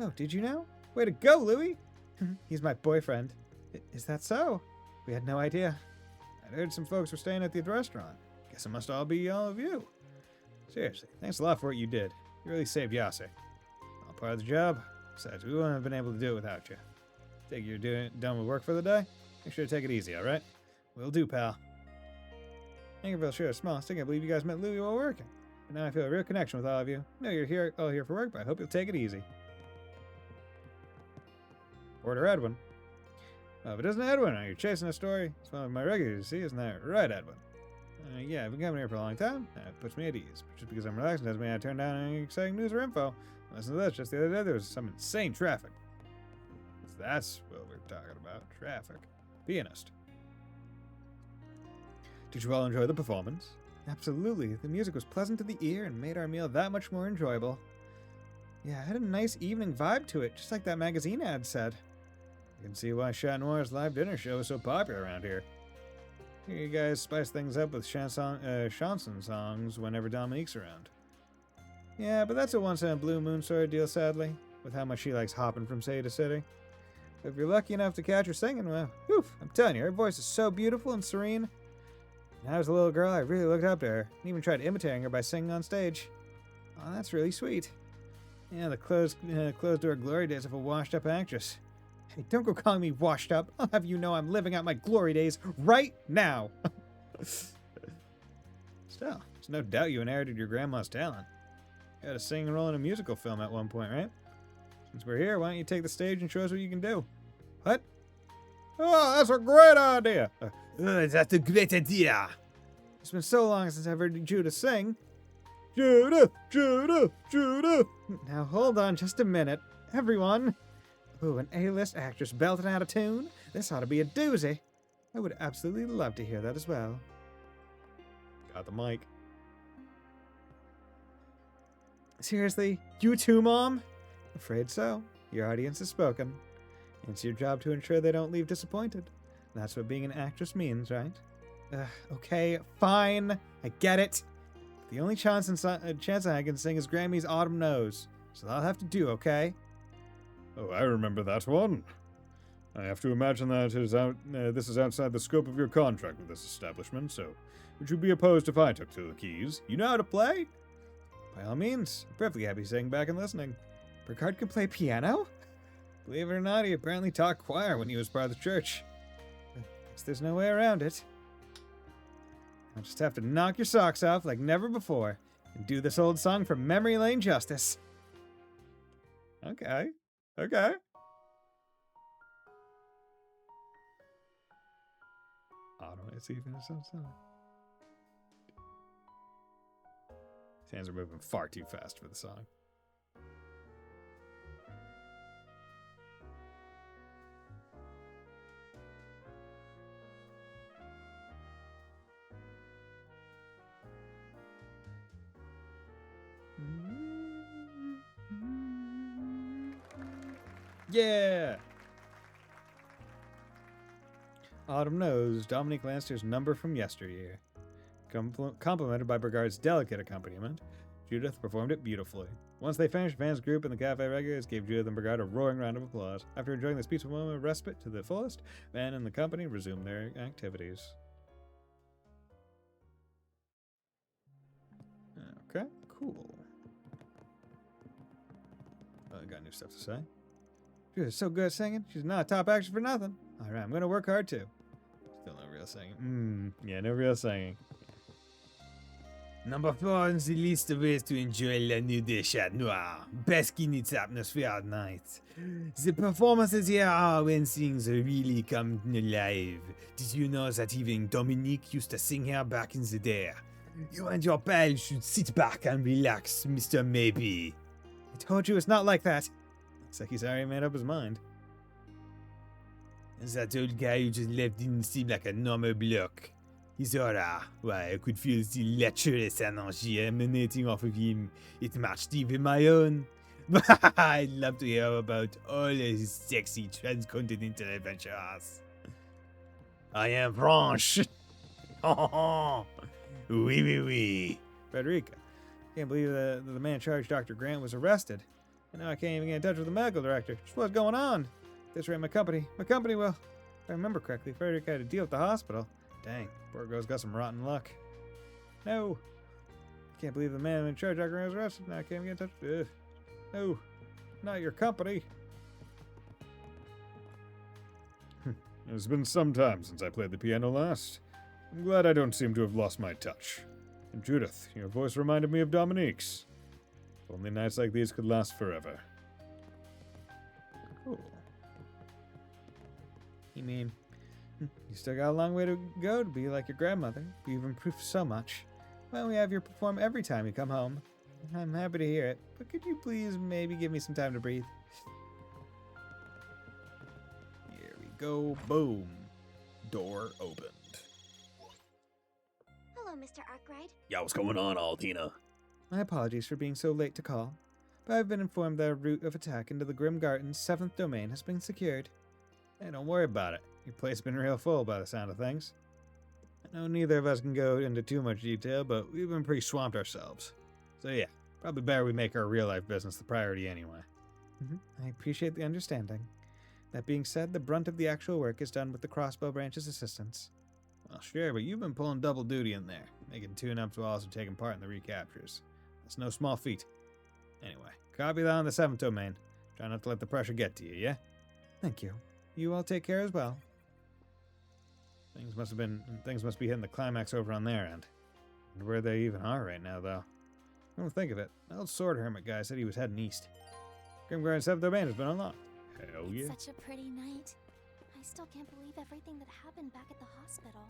S1: Oh, did you know? Way to go, Louis! He's my boyfriend. Is that so? We had no idea. I heard some folks were staying at the restaurant. Guess it must all be all of you. Seriously, thanks a lot for what you did. You really saved Yasser. All part of the job. Besides, we wouldn't have been able to do it without you. Think you're done with work for the day? Make sure to take it easy, alright? Will do, pal. Angerville sure is small. I still can't believe you guys met Louis while working. But now I feel a real connection with all of you. I know you're all here for work, but I hope you'll take it easy. Order Edwin. Well, if it isn't Edwin, are you chasing a story? It's one of my regulars, you see, isn't that right, Edwin? Yeah, I've been coming here for a long time. It puts me at ease. Just because I'm relaxing doesn't mean I turn down any exciting news or info. Listen to this, just the other day there was some insane traffic. That's what we're talking about, traffic. Pianist. Did you all enjoy the performance? Absolutely. The music was pleasant to the ear and made our meal that much more enjoyable. Yeah, it had a nice evening vibe to it, just like that magazine ad said. You can see why Chat Noir's live dinner show is so popular around here. You guys spice things up with chanson songs whenever Dominique's around. Yeah, but that's a once-in-a-blue moon sort of deal, sadly, with how much she likes hopping from city to city. But if you're lucky enough to catch her singing, well, whew, I'm telling you, her voice is so beautiful and serene. When I was a little girl, I really looked up to her, and even tried imitating her by singing on stage. Oh, that's really sweet. Yeah, the closed door glory days of a washed-up actress. Hey, don't go calling me washed up. I'll have you know I'm living out my glory days right now. Still, there's no doubt you inherited your grandma's talent. You had to sing and role in a musical film at one point, right? Since we're here, why don't you take the stage and show us what you can do? What? Oh, that's a great idea. That's a great idea. It's been so long since I've heard Judah sing. Judah, Judah, Judah. Now hold on just a minute, everyone. Ooh, an A-list actress belting out a tune? This ought to be a doozy. I would absolutely love to hear that as well. Got the mic. Seriously? You too, Mom? Afraid so. Your audience has spoken. It's your job to ensure they don't leave disappointed. That's what being an actress means, right? Okay, fine. I get it. The only chance I can sing is Grammy's Autumn Knows. So that'll have to do, okay?
S4: Oh, I remember that one. I have to imagine that this is outside the scope of your contract with this establishment, so would you be opposed if I took to the keys?
S1: You know how to play? By all means. I'm perfectly happy sitting back and listening. Burgard can play piano? Believe it or not, he apparently taught choir when he was part of the church. Guess there's no way around it. I'll just have to knock your socks off like never before and do this old song from Memory Lane Justice. Okay. Okay.
S4: Autumn, it's even so.
S1: His hands are moving far too fast for the song. Yeah! Autumn Knows, Dominique Lannister's number from yesteryear. Complimented by Burgard's delicate accompaniment, Judith performed it beautifully. Once they finished, fans group and the cafe regulars gave Judith and Burgard a roaring round of applause. After enjoying this peaceful moment of respite to the fullest, Van and the company resumed their activities. Okay, cool. I got new stuff to say. Judith's so good at singing, she's not a top actress for nothing. Alright, I'm gonna work hard too. Still no real singing.
S4: Yeah, no real singing.
S9: Number 4 on the list of ways to enjoy La Nuit des Chat Noirs, basking its atmosphere at night. The performances here are when things really come alive. Did you know that even Dominique used to sing here back in the day? You and your pal should sit back and relax, Mr. Maybe.
S1: I told you it's not like that. Looks like he's already made up his mind.
S9: That old guy you just left didn't seem like a normal bloke. He's alright. Why, I could feel the lecherous energy emanating off of him. It matched even my own. I'd love to hear about all his sexy transcontinental adventures. I am French. Oui.
S1: Frederica, can't believe the man charged Dr. Grant was arrested. And now I can't even get in touch with the medical director. Just what's going on? At this rate, my company will, if I remember correctly, Frederica had to deal with the hospital. Dang, poor girl's got some rotten luck. No. Can't believe the man in charge of Dr. Grant was arrested. Now I can't even get in touch. No, not your company.
S4: It's been some time since I played the piano last. I'm glad I don't seem to have lost my touch. And Judith, your voice reminded me of Dominique's. If only nights like these could last forever.
S1: Cool. You mean, you still got a long way to go to be like your grandmother. You've improved so much. Why don't we have you perform every time you come home? I'm happy to hear it, but could you please maybe give me some time to breathe? Here we go. Boom. Door opened.
S5: Hello, Mr. Arkwright.
S9: Yeah, what's going on, Altina?
S1: My apologies for being so late to call, but I've been informed that a route of attack into the Grim Garden's 7th domain has been secured. Hey, don't worry about it. Your plate's been real full by the sound of things. I know neither of us can go into too much detail, but we've been pretty swamped ourselves. So yeah, probably better we make our real-life business the priority anyway. I appreciate the understanding. That being said, the brunt of the actual work is done with the Crossbow Branch's assistance. Well, sure, but you've been pulling double duty in there, making tune-ups while also taking part in the recaptures. That's no small feat. Anyway, copy that on the 7th domain. Try not to let the pressure get to you, yeah? Thank you. You all take care as well. Things must be hitting the climax over on their end. Wonder where they even are right now, though. Don't think of it. The old sword hermit guy said he was heading east. Grimguard 7th domain has been unlocked. Hell yeah.
S7: It's such a pretty night. I still can't believe everything that happened back at the hospital.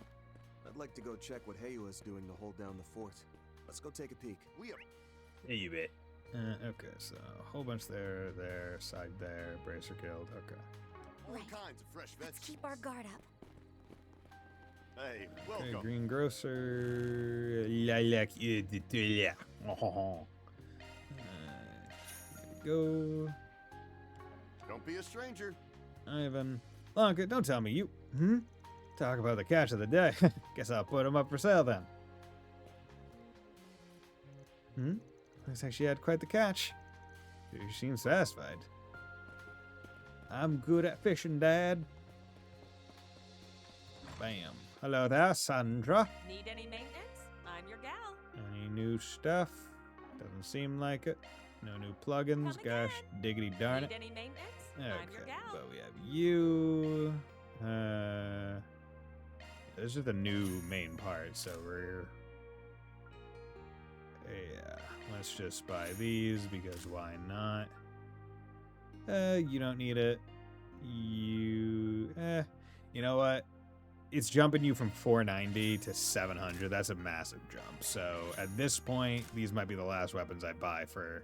S13: I'd like to go check what Hayua is doing to hold down the fort. Let's go take a peek.
S9: Hey, you bet.
S1: Okay, so a whole bunch there, side there, bracer killed. Okay.
S20: All
S7: Right.
S20: kinds of fresh
S7: Let's
S20: vegetables.
S7: keep our guard up.
S20: Hey,
S1: Okay,
S20: welcome.
S1: green grocer.
S9: Lilac editorial.
S1: Go.
S20: Don't be a stranger.
S1: Ivan. Blanca, don't tell me you. Talk about the catch of the day. Guess I'll put him up for sale then. Looks like she had quite the catch. She seems satisfied. I'm good at fishing, Dad. Bam. Hello there, Sandra.
S10: Need any maintenance? I'm your gal.
S1: Any new stuff? Doesn't seem like it. No new plugins. Gosh, diggity darn it.
S10: Need any maintenance? I'm your
S1: Okay,
S10: gal.
S1: but we have you. This is the new main part, so we're. Yeah, let's just buy these because why not? You don't need it. You know what? It's jumping you from 490 to 700. That's a massive jump. So at this point, these might be the last weapons I buy for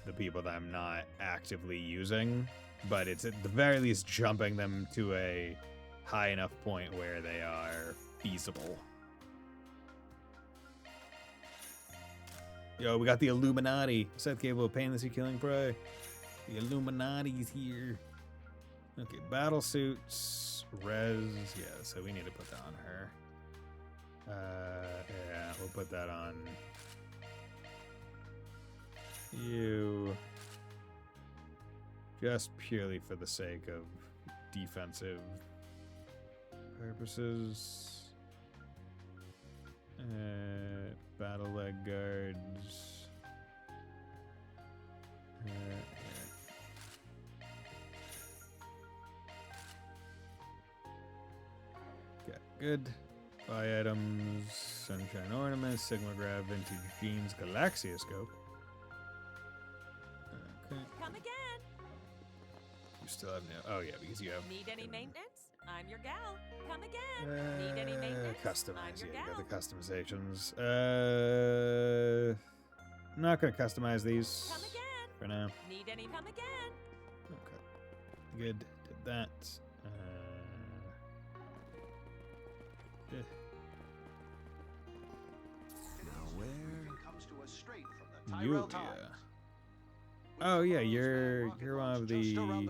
S1: the people that I'm not actively using. But it's at the very least jumping them to a high enough point where they are feasible. Yo, we got the Illuminati. Seth capable of painlessly killing prey. The Illuminati's here. Okay, battle suits, res. Yeah, so we need to put that on her. Yeah, we'll put that on you. Just purely for the sake of defensive purposes. Battle leg guards. Okay, good. Buy items, sunshine ornaments, Sigma Grab, vintage jeans, Galaxioscope. Okay.
S10: Come again.
S1: You still have no. Oh yeah, because you have.
S10: Need any maintenance? I'm your gal. Come again. Need any maintenance? I'm
S1: Customize.
S10: your
S1: Yeah, you
S10: gal.
S1: got the customizations. I'm not gonna customize these
S10: Come again.
S1: for now.
S10: Need any? Come again.
S1: Okay. Good. Did that.
S20: Now where?
S14: Comes to us straight from the
S1: Yulia. Oh yeah, you're one of the.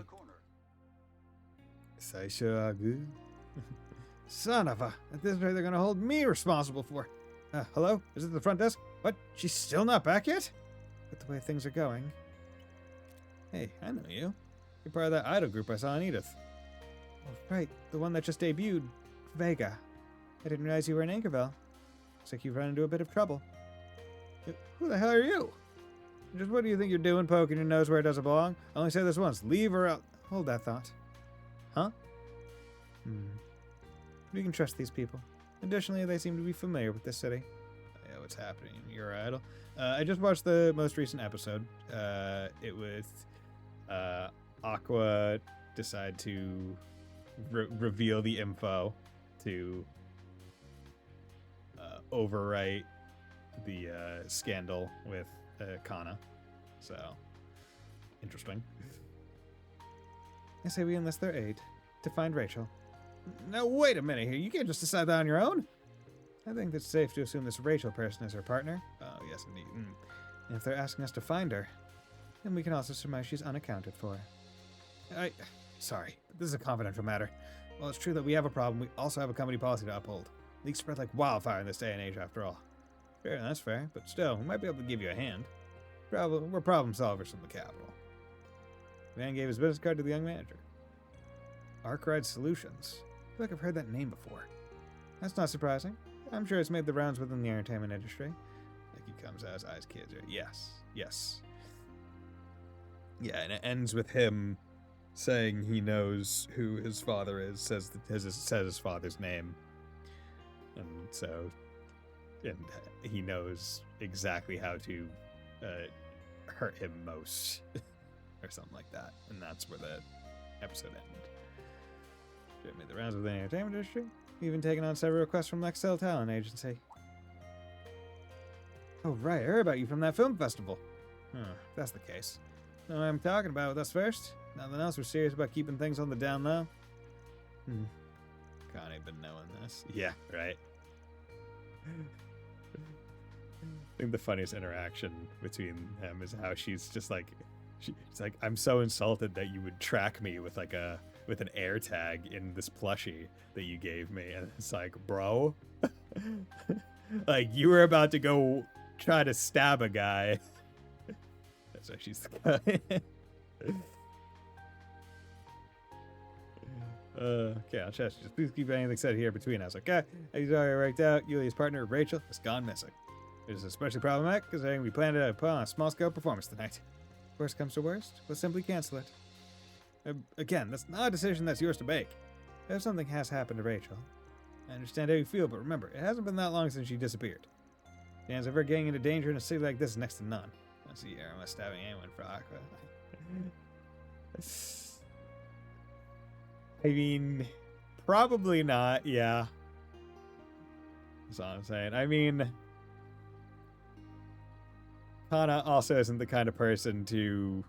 S1: Saishagu. Son of a! At this rate, they're gonna hold me responsible for. Hello? Is it the front desk? What? She's still not back yet? With the way things are going. Hey, I know you. You're part of that idol group I saw in Edith. Oh, right, the one that just debuted. Vega. I didn't realize you were in Anchorville. Looks like you've run into a bit of trouble. Who the hell are you? Just what do you think you're doing, poking your nose where it doesn't belong? I only said this once. Leave or else. Hold that thought. Huh? We can trust these people. Additionally, they seem to be familiar with this city. Yeah, what's happening? You're idle. I just watched the most recent episode. It was Aqua decide to reveal the info to overwrite the scandal with Kana. So, interesting. I say we enlist their aid to find Rachel. Now, wait a minute here. You can't just decide that on your own. I think it's safe to assume this Rachel person is her partner. Oh, yes, indeed. And if they're asking us to find her, then we can also surmise she's unaccounted for. Sorry, but this is a confidential matter. Well, it's true that we have a problem. We also have a company policy to uphold. Leaks spread like wildfire in this day and age, after all. Sure, that's fair, but still, we might be able to give you a hand. We're problem solvers from the capital. Van gave his business card to the young manager. Arkwright Solutions. I feel like I've heard that name before. That's not surprising. I'm sure it's made the rounds within the entertainment industry. Like he comes as eyes kids. Yes. Yeah, and it ends with him saying he knows who his father is, says his father's name. And so, and he knows exactly how to hurt him most, or something like that. And that's where the episode ended. It made the rounds within the entertainment industry, even taken on several requests from Lexel Talent Agency. Oh, right, I heard about you from that film festival. Huh, if that's the case. Know what I'm talking about with us first? Nothing else, we're serious about keeping things on the down low? Connie been knowing this. Yeah, right. I think the funniest interaction between them is how she's just like, she's like, I'm so insulted that you would track me with like with an air tag in this plushie that you gave me, and it's like, bro, like you were about to go try to stab a guy. That's why she's the guy. Okay, I'll trust you. Just please keep anything said here between us, okay? He's already worked out. Yuli's partner, Rachel, has gone missing. It is especially problematic considering we planned to put on a small-scale performance tonight. Worst comes to worst, we'll simply cancel it. Again, that's not a decision that's yours to make. If something has happened to Rachel, I understand how you feel, but remember, it hasn't been that long since she disappeared. The chance of her getting into danger in a city like this is next to none. I don't see Irma stabbing anyone for Aqua. I mean, probably not, yeah. That's all I'm saying. I mean, Kana also isn't the kind of person to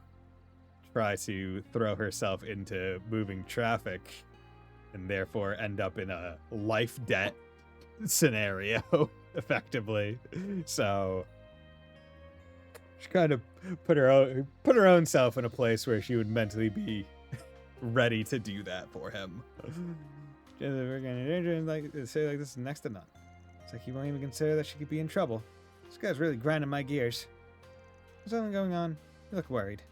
S1: try to throw herself into moving traffic and therefore end up in a life debt scenario, effectively. So she kind of put her own self in a place where she would mentally be ready to do that for him. We're gonna danger and like say like this is next to none. It's like he won't even consider that she could be in trouble. This guy's really grinding my gears. There's something going on. You look worried.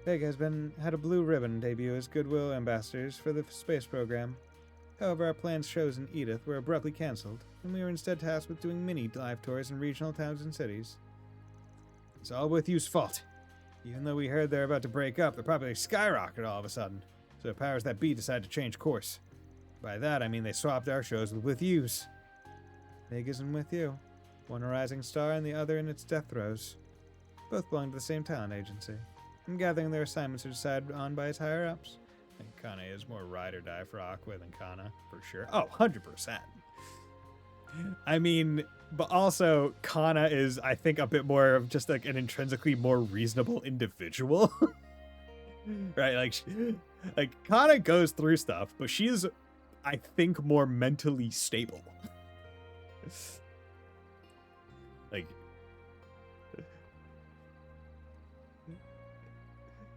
S1: Vega had a blue ribbon debut as Goodwill ambassadors for the space program. However, our plans chosen Edith were abruptly cancelled, and we were instead tasked with doing mini live tours in regional towns and cities. It's all with you's fault. Even though we heard they're about to break up, they're probably skyrocketed all of a sudden. So the powers that be decided to change course. By that, I mean they swapped our shows with you's. Vegas and With You. One a rising star and the other in its death throes. Both belong to the same talent agency. I'm gathering their assignments are decided on by its higher-ups. I think Kana is more ride or die for Aqua than Kana, for sure. Oh, 100%. I mean, but also Kana is, I think, a bit more of just like an intrinsically more reasonable individual. Right? Like Kana goes through stuff, but she's, I think, more mentally stable.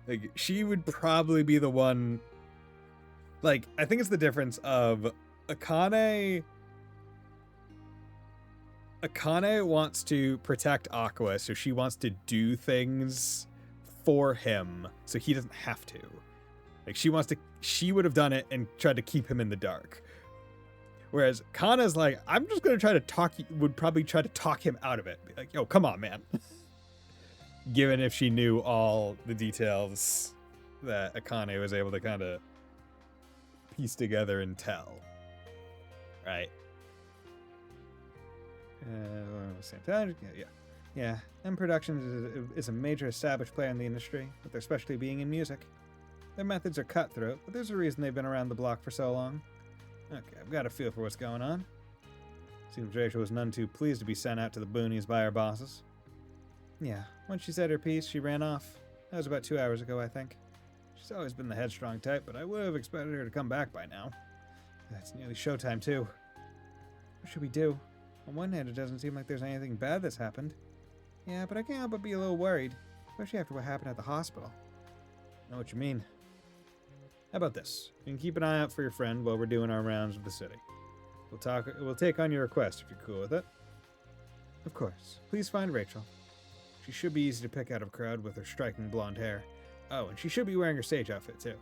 S1: Like she would probably be the one. Like, I think it's the difference of Akane wants to protect Aqua, so she wants to do things for him so he doesn't have to. Like, she would have done it and tried to keep him in the dark. Whereas Kana's like, I'm just going to would probably try to talk him out of it. Be like, yo, come on, man. Given if she knew all the details that Akane was able to kind of piece together and tell. Right? Same time. Yeah. M Productions is a major established player in the industry, with their specialty being in music. Their methods are cutthroat, but there's a reason they've been around the block for so long. Okay, I've got a feel for what's going on. Seems Rachel was none too pleased to be sent out to the boonies by her bosses. Yeah, once she said her piece, she ran off. That was about 2 hours ago, I think. She's always been the headstrong type, but I would have expected her to come back by now. It's nearly showtime, too. What should we do? On one hand, it doesn't seem like there's anything bad that's happened. Yeah, but I can't help but be a little worried, especially after what happened at the hospital. I know what you mean. How about this? You can keep an eye out for your friend while we're doing our rounds of the city. We'll take on your request if you're cool with it. Of course. Please find Rachel. She should be easy to pick out of a crowd with her striking blonde hair. Oh, and she should be wearing her stage outfit, too.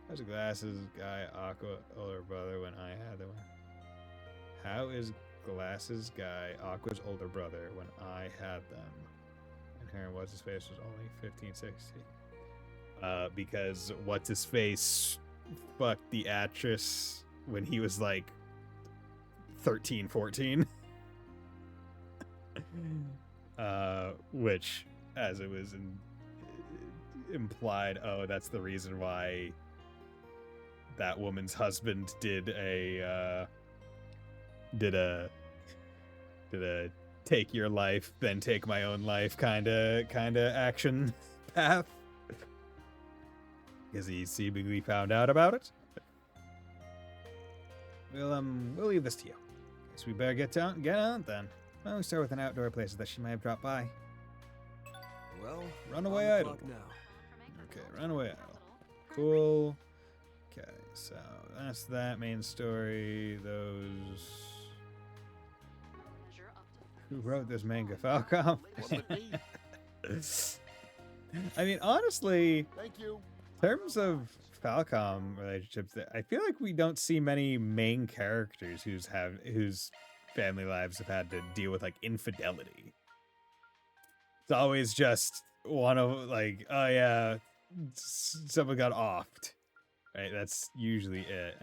S1: How's the glasses guy Aqua older brother when I had them? How is glasses guy Aqua's older brother when I had them? And her and What's-His-Face was only 15, 16. Because What's-His-Face fucked the actress when he was like 13, 14. Which, as it was implied, oh, that's the reason why that woman's husband did a Did a take your life, then take my own life kind of action path. Because he seemingly found out about it. We'll leave this to you. Guess we better get on then. Why don't we start with an outdoor place that she might have dropped by?
S13: Well,
S1: Runaway Idol. Okay, Runaway Idol. Cool. Okay, so that's that main story. Those. Who wrote this manga? Falcom? I mean, honestly,
S20: Thank you.
S1: in terms of Falcom relationships, I feel like we don't see many main characters whose family lives have had to deal with like infidelity. It's always just one of like, oh yeah, someone got offed, right? That's usually it.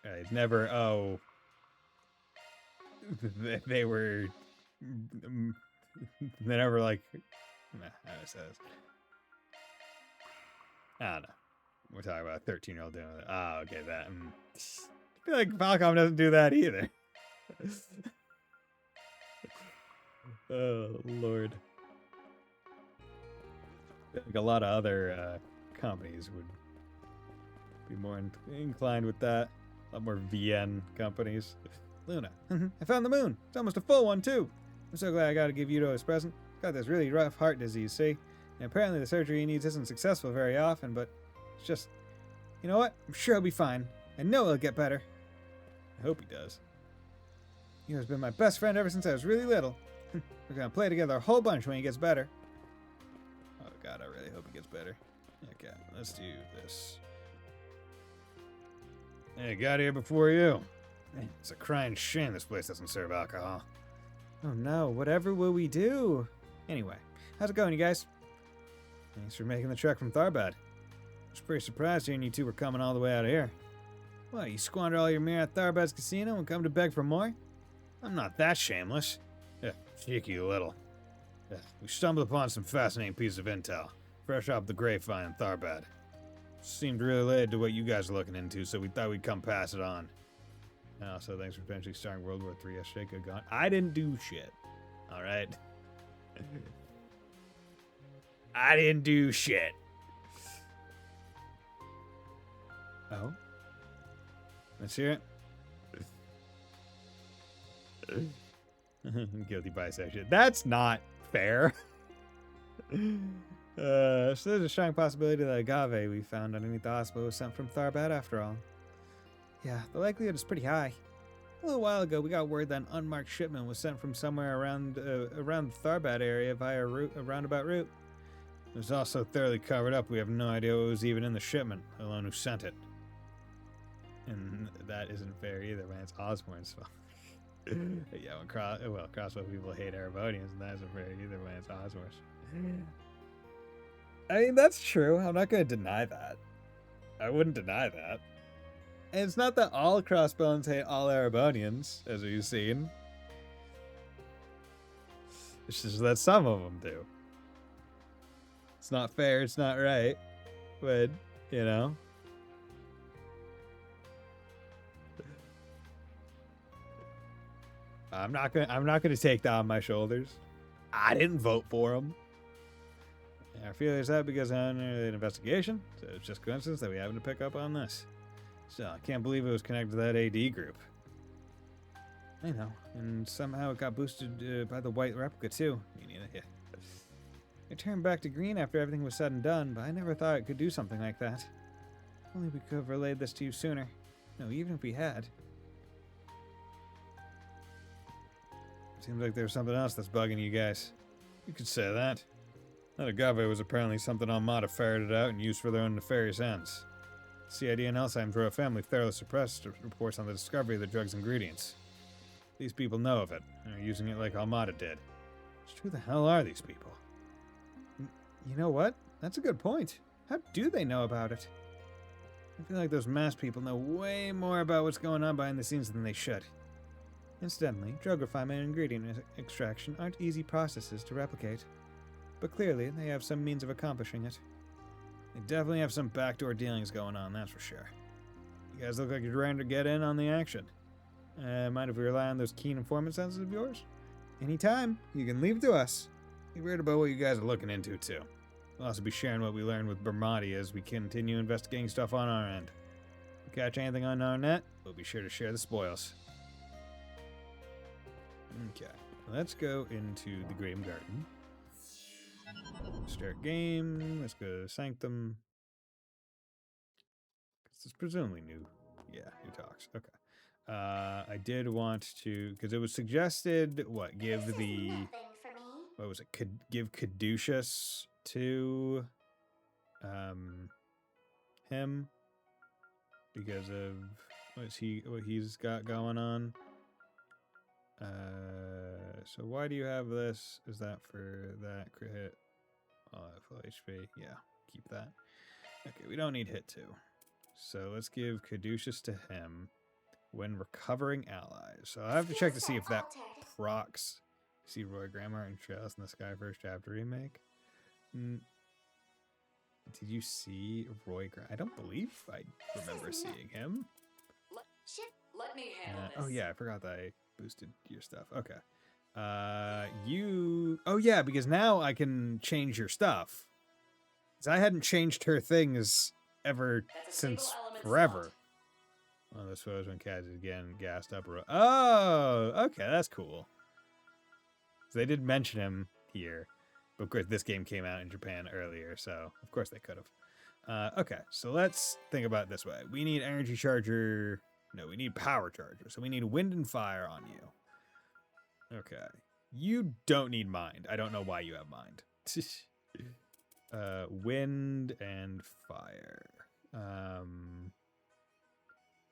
S1: Right, it's never they were they never like how it says. I don't know. We're talking about a 13-year-old doing it. Ah, okay, that. I feel like Falcom doesn't do that either. Oh, Lord. I think a lot of other companies would be more inclined with that. A lot more VN companies. Luna, I found the moon. It's almost a full one, too. I'm so glad I got to give Yuto his present. Got this really rough heart disease, see? And apparently the surgery he needs isn't successful very often, but it's just... You know what? I'm sure he'll be fine. I know he'll get better. I hope he does. Yuto's been my best friend ever since I was really little. We're gonna play together a whole bunch when he gets better. Oh god, I really hope he gets better. Okay, let's do this. Hey, got here before you. Man, it's a crying shame this place doesn't serve alcohol. Oh no, whatever will we do? Anyway, how's it going, you guys? Thanks for making the trek from Tharbad. I was pretty surprised hearing you two were coming all the way out of here. What, you squander all your mire at Tharbad's casino and come to beg for more? I'm not that shameless. Yeah, cheeky little. Yeah, we stumbled upon some fascinating piece of intel, fresh off the grapevine in Tharbad. Seemed really related to what you guys are looking into, so we thought we'd come pass it on. And also, thanks for potentially starting World War III yesterday. Good God. I didn't do shit. Alright? I didn't do shit. Oh? Let's hear it. Guilty by association. That's not fair. So there's a strong possibility that agave we found underneath the hospital was sent from Tharbad after all. Yeah, the likelihood is pretty high. A little while ago, we got word that an unmarked shipment was sent from somewhere around the Tharbad area via a roundabout route. It was also thoroughly covered up. We have no idea what was even in the shipment, let alone who sent it. And that isn't fair either, man. It's Osborne's fault. Yeah, when Crossbow people hate Erebonians, and that isn't fair either, man. It's Osborne's. I mean, that's true. I'm not going to deny that. I wouldn't deny that. And it's not that all Crossbones hate all Erebonians, as we've seen. It's just that some of them do. It's not fair, it's not right. But, you know. I'm not gonna take that on my shoulders. I didn't vote for him. Our feelers out because of an investigation, so it's just coincidence that we happened to pick up on this. So I can't believe it was connected to that AD group. I know, and somehow it got boosted by the white replica too. Yeah. It turned back to green after everything was said and done, but I never thought it could do something like that. Only we could have relayed this to you sooner. No, even if we had. Seems like there's something else that's bugging you guys. You could say that. That agave was apparently something Armada ferreted out and used for their own nefarious ends. CID and Alzheimer's royal family thoroughly suppressed reports on the discovery of the drug's ingredients. These people know of it, and are using it like Armada did. Just who the hell are these people? You know what? That's a good point. How do they know about it? I feel like those masked people know way more about what's going on behind the scenes than they should. Incidentally, drug refinement and ingredient extraction aren't easy processes to replicate. But clearly, they have some means of accomplishing it. They definitely have some backdoor dealings going on, that's for sure. You guys look like you're ready to get in on the action. Mind if we rely on those keen informant senses of yours? Anytime. You can leave it to us. We read about what you guys are looking into, too. We'll also be sharing what we learned with Bermati as we continue investigating stuff on our end. If we catch anything on our net, we'll be sure to share the spoils. Okay, let's go into the Graham Garden. Start game. Let's go to Sanctum. This is presumably new. Yeah, new talks. Okay. I did want to, because it was suggested, what, give the, what was it, give Caduceus to him because of what he's got going on. So why do you have this? Is that for that crit hit? Full HP. Yeah, keep that. Okay, we don't need hit 2. So let's give Caduceus to him when recovering allies. So I have to check to see if that procs. See Roy Grammar and Trails in the Sky First Chapter remake. Did you see Roy Grammar? I don't believe I remember seeing him.
S15: Let me handle this.
S1: Oh yeah, I forgot that I boosted your stuff. Okay. Oh yeah, because now I can change your stuff. Because I hadn't changed her things ever since forever. One of those photos when Kaz is again gassed up. Oh, okay, that's cool. So they did mention him here. But of course, this game came out in Japan earlier, so of course they could have. Okay, so let's think about it this way. We need energy charger. No, we need power charger. So we need wind and fire on you. Okay. You don't need mind. I don't know why you have mind. Wind and fire. A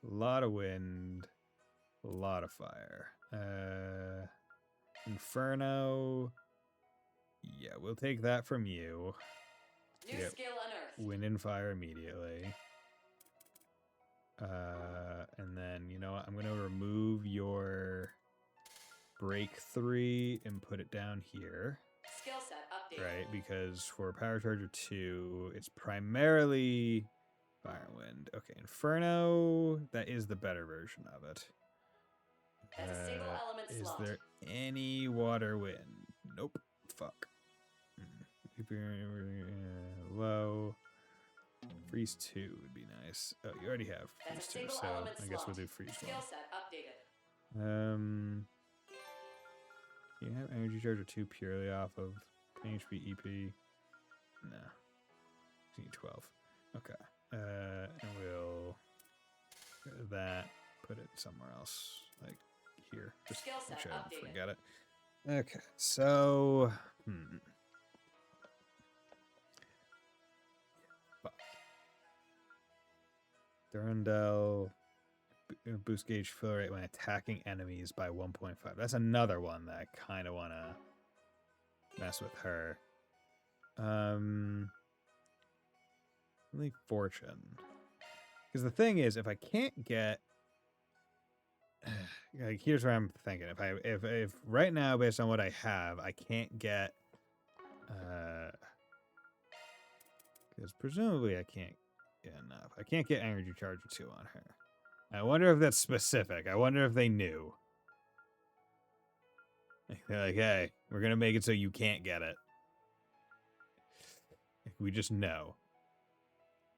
S1: lot of wind. A lot of fire. Inferno. Yeah, we'll take that from you.
S15: New skill unearthed.
S1: Wind and fire immediately. And then, you know what? I'm going to remove your break 3 and put it down here.
S15: Skill set updated.
S1: Right, because for Power Charger 2, it's primarily fire and wind. Okay, Inferno, that is the better version of it.
S15: That's a single element slot.
S1: Is there any water wind? Nope. Fuck. Low. Freeze 2 would be nice. Oh, you already have Freeze 2, so I guess we'll do Freeze 1.
S15: Skill set updated.
S1: You have Energy Charger 2 purely off of HP EP? No. You need 12. Okay. And we'll go to that, put it somewhere else, like here. Just make sure I don't forget it. Okay, so Durandal, boost gauge fill rate when attacking enemies by 1.5. That's another one that I kind of want to mess with her. Only fortune. Because the thing is, if I can't get, like, here's what I'm thinking. If right now, based on what I have, I can't get, because presumably I can't get enough. I can't get Energy Charger 2 on her. I wonder if that's specific. I wonder if they knew. They're like, hey, we're going to make it so you can't get it. We just know.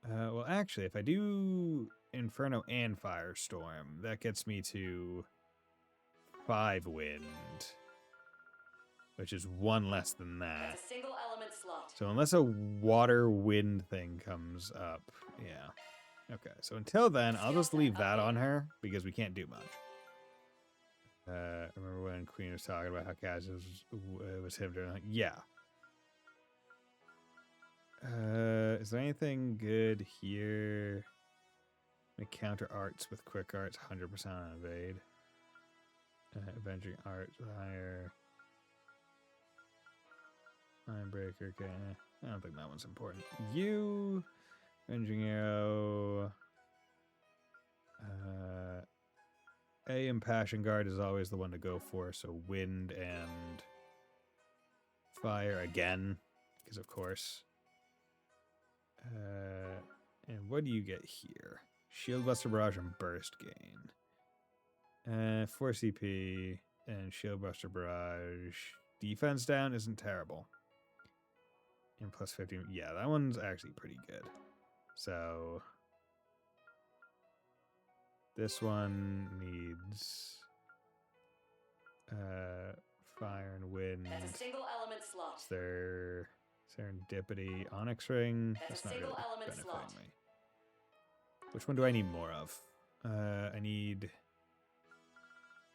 S1: Well, actually, if I do Inferno and Firestorm, that gets me to 5 wind, which is 1 less than that.
S15: That's a single element slot.
S1: So unless a water wind thing comes up, yeah. Okay, so until then, I'll just leave that on her because we can't do much. Remember when Queen was talking about how Kaz was him doing? Yeah. Is there anything good here? Counter arts with quick arts, 100% on evade. Avenging arts higher. Mindbreaker, okay. I don't think that one's important. You, Avenging arrow. A Impassion Guard is always the one to go for, so wind and fire again, because of course. And what do you get here? Shield Buster Barrage and Burst Gain. 4 CP and Shield Buster Barrage. Defense down isn't terrible. And plus 15. Yeah, that one's actually pretty good. So this one needs fire and wind.
S15: That's a single element slot.
S1: Is there Serendipity, Onyx Ring?
S15: That's a
S1: not
S15: single
S1: really
S15: element
S1: benefiting
S15: slot.
S1: me. Which one do I need more of? I need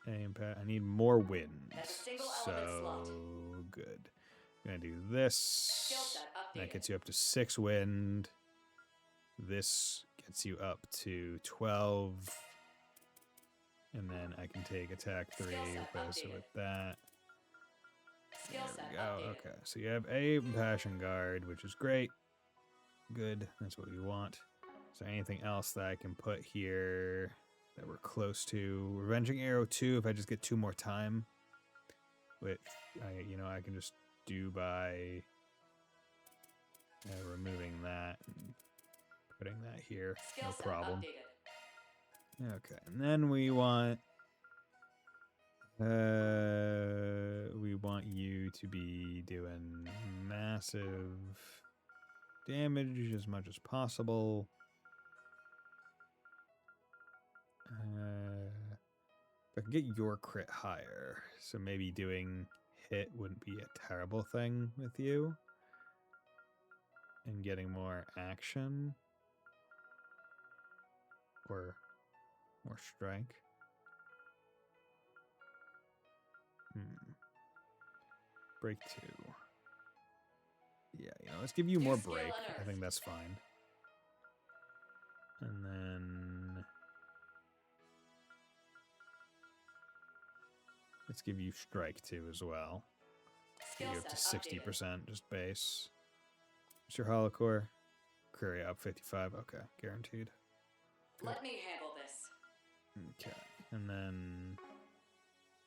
S1: I need more wind.
S15: That's a single
S1: so
S15: element slot.
S1: good. I'm gonna do this.
S15: Skill set updated.
S1: That gets you up to 6 wind. This gets you up to 12. And then I can take attack 3, replace it with that.
S15: Skill
S1: There
S15: set
S1: we go.
S15: updated.
S1: Okay, so you have a Passion Guard, which is great. Good, that's what we want. Is there anything else that I can put here that we're close to? Revenging Arrow 2, if I just get 2 more time. Which, I can just do by removing that and putting that here.
S15: Skill
S1: No
S15: set
S1: problem.
S15: updated.
S1: Okay, and then we want you to be doing massive damage as much as possible. If I can get your crit higher, so maybe doing hit wouldn't be a terrible thing with you. And getting more action. Or more strike. Break 2. Yeah, let's give you more
S15: Skill
S1: break. I
S15: unearthed.
S1: think that's fine. And then let's give you strike 2 as well. Get
S15: Skill
S1: you up to
S15: set
S1: 60% just base. What's your holocore? Query up 55. Okay, guaranteed.
S15: Let me handle this.
S1: Okay, and then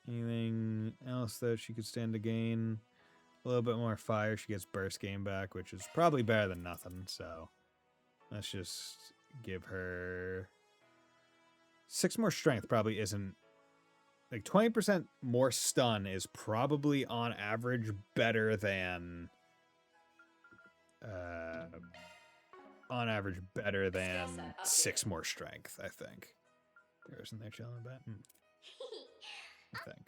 S1: anything else that she could stand to gain? A little bit more fire. She gets burst game back, which is probably better than nothing. So let's just give her 6 more strength. Probably isn't like 20% more stun is probably on average better than 6 more strength. I think. There isn't there chilling about. I think.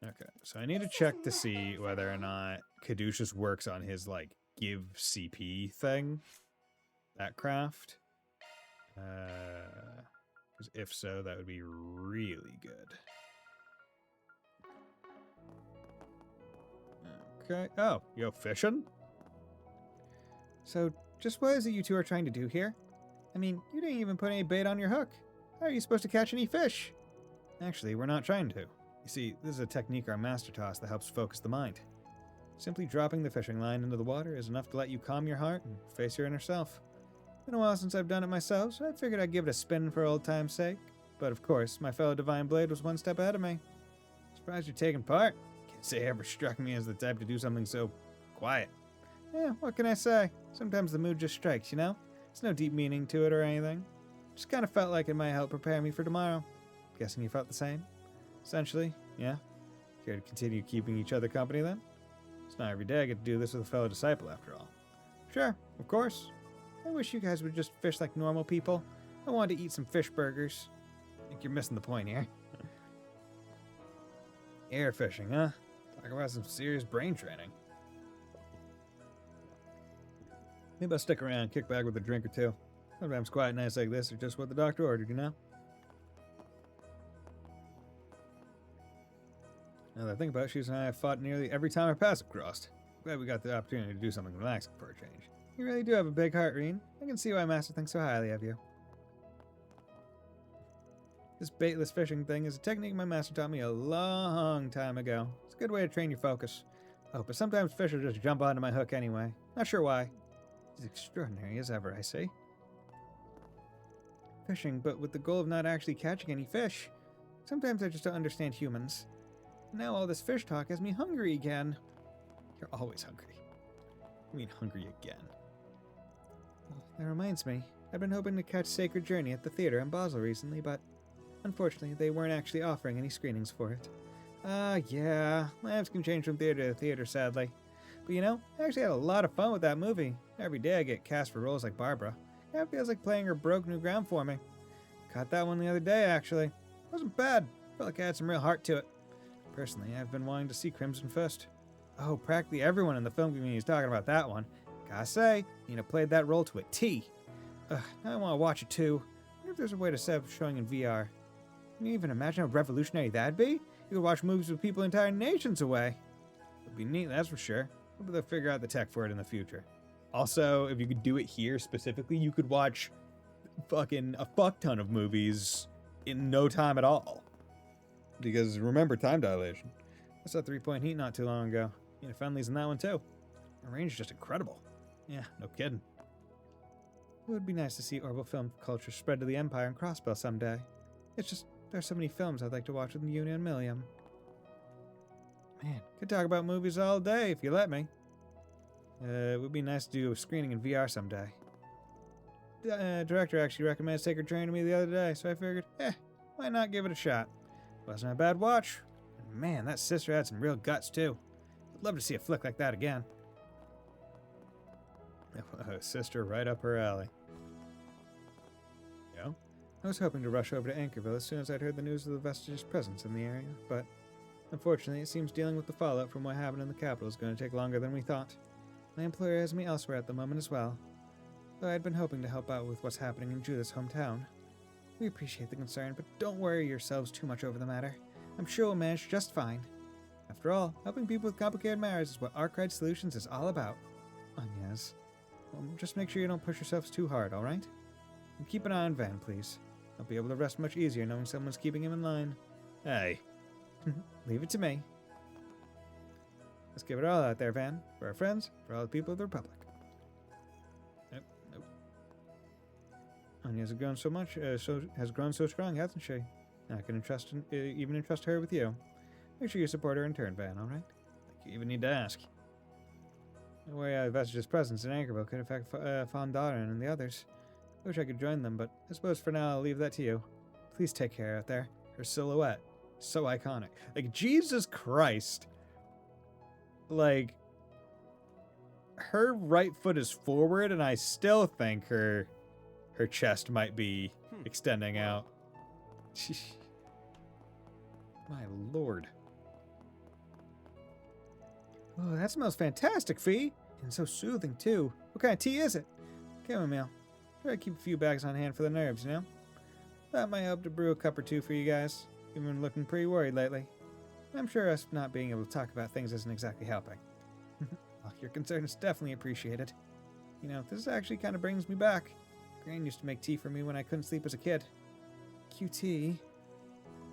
S1: Okay, so I need to check to see whether or not Caduceus works on his, give CP thing. That craft. Because if so, that would be really good. Okay. Oh, you go fishing? So, just what is it you two are trying to do here? I mean, you didn't even put any bait on your hook. How are you supposed to catch any fish? Actually, we're not trying to. You see, this is a technique our master taught us that helps focus the mind. Simply dropping the fishing line into the water is enough to let you calm your heart and face your inner self. Been a while since I've done it myself, so I figured I'd give it a spin for old time's sake. But of course, my fellow Divine Blade was one step ahead of me. Surprised you're taking part. Can't say it ever struck me as the type to do something so quiet. Yeah, what can I say? Sometimes the mood just strikes, you know? There's no deep meaning to it or anything. Just kind of felt like it might help prepare me for tomorrow. Guessing you felt the same? Essentially, yeah? Care to continue keeping each other company then? It's not every day I get to do this with a fellow disciple after all. Sure, of course. I wish you guys would just fish like normal people. I wanted to eat some fish burgers. I think you're missing the point here. Air fishing, huh? Talk about some serious brain training. Maybe I'll stick around and kick back with a drink or two. Sometimes quiet nights like this are just what the doctor ordered, you know? Now that I think about it, Shoes and I have fought nearly every time our paths have crossed. Glad we got the opportunity to do something relaxing for a change. You really do have a big heart, Reen. I can see why Master thinks so highly of you. This baitless fishing thing is a technique my master taught me a long time ago. It's a good way to train your focus. Oh, but sometimes fish will just jump onto my hook anyway. Not sure why. It's extraordinary as ever, I say. Fishing, but with the goal of not actually catching any fish. Sometimes I just don't understand humans. Now all this fish talk has me hungry again. You're always hungry. I mean hungry again. Oh, that reminds me. I've been hoping to catch Sacred Journey at the theater in Basel recently, but
S9: unfortunately, they weren't actually offering any screenings for it. Yeah, lives can change from theater to theater, sadly. But you know, I actually had a lot of fun with that movie. Every day I get cast for roles like Barbara. It feels like playing her broke new ground for me. Caught that one the other day, actually. Wasn't bad. Felt like I had some real heart to it. Personally, I've been wanting to see Crimson Fist. Oh, practically everyone in the film community is talking about that one. Gotta say, Nina played that role to a T. Now I want to watch it too. I wonder if there's a way to set up showing in VR. Can you even imagine how revolutionary that'd be? You could watch movies with people entire nations away. It'd be neat, that's for sure. Maybe they'll figure out the tech for it in the future.
S1: Also, if you could do it here specifically, you could watch fucking a fuck ton of movies in no time at all. Because remember time dilation.
S9: I saw 3-Point Heat not too long ago. You know, Fenley's in that one too. The range is just incredible.
S1: Yeah, no kidding.
S9: It would be nice to see Orbital film culture spread to the Empire and Crossbell someday. It's just, there's so many films I'd like to watch with you and Milliam. Man, could talk about movies all day if you let me. It would be nice to do a screening in VR someday. Director actually recommended Sacred Train to me the other day, so I figured, why not give it a shot? Wasn't a bad watch. And man, that sister had some real guts too. I'd love to see a flick like that again.
S1: Sister right up her alley. Yeah?
S9: I was hoping to rush over to Anchorville as soon as I'd heard the news of the Vestige's presence in the area, but unfortunately, it seems dealing with the fallout from what happened in the capital is going to take longer than we thought. My employer has me elsewhere at the moment as well, though I'd been hoping to help out with what's happening in Judith's hometown. We appreciate the concern, but don't worry yourselves too much over the matter. I'm sure we'll manage just fine. After all, helping people with complicated matters is what Arkwright Solutions is all about. Yes. Well, just make sure you don't push yourselves too hard, alright? And keep an eye on Van, please. I'll be able to rest much easier knowing someone's keeping him in line.
S1: Hey.
S9: Leave it to me. Let's give it all out there, Van. For our friends, for all the people of the Republic.
S1: Nope.
S9: Anya has grown so much, has grown so strong, hasn't she? I can even entrust her with you. Make sure you support her in turn, Van, alright?
S1: Like you even need to ask.
S9: Don't worry, Vestige's presence in Anchorville could affect Fondaren and the others. I wish I could join them, but I suppose for now I'll leave that to you. Please take care out there. Her silhouette. So iconic.
S1: Like, Jesus Christ. Like, her right foot is forward, and I still think her chest might be extending out.
S9: My lord. Oh, that smells fantastic, Fee. And so soothing, too. What kind of tea is it? Chamomile. Try to keep a few bags on hand for the nerves, you know? That might help to brew a cup or two for you guys. You've been looking pretty worried lately. I'm sure us not being able to talk about things isn't exactly helping. Well, your concern is definitely appreciated. You know, this actually kind of brings me back. Gran used to make tea for me when I couldn't sleep as a kid. QT.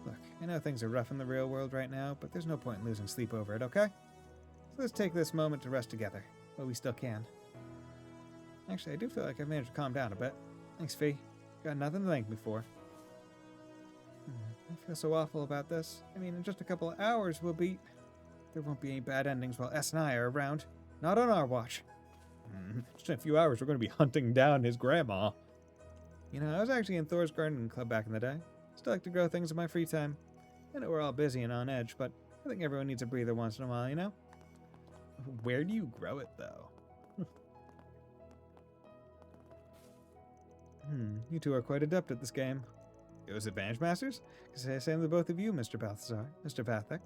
S9: Look, I know things are rough in the real world right now, but there's no point in losing sleep over it, okay? So let's take this moment to rest together, while we still can. Actually, I do feel like I've managed to calm down a bit. Thanks, Fee. Got nothing to thank me for. I feel so awful about this. I mean, in just a couple of hours, there won't be any bad endings while S and I are around. Not on our watch.
S1: Just in a few hours, we're going to be hunting down his grandma.
S9: You know, I was actually in Thor's Gardening Club back in the day. Still like to grow things in my free time. I know we're all busy and on edge, but I think everyone needs a breather once in a while, you know?
S1: Where do you grow it, though?
S9: You two are quite adept at this game. It was Advantage Masters? Say same to both of you, Mr. Balthazar, Mr. Vathek.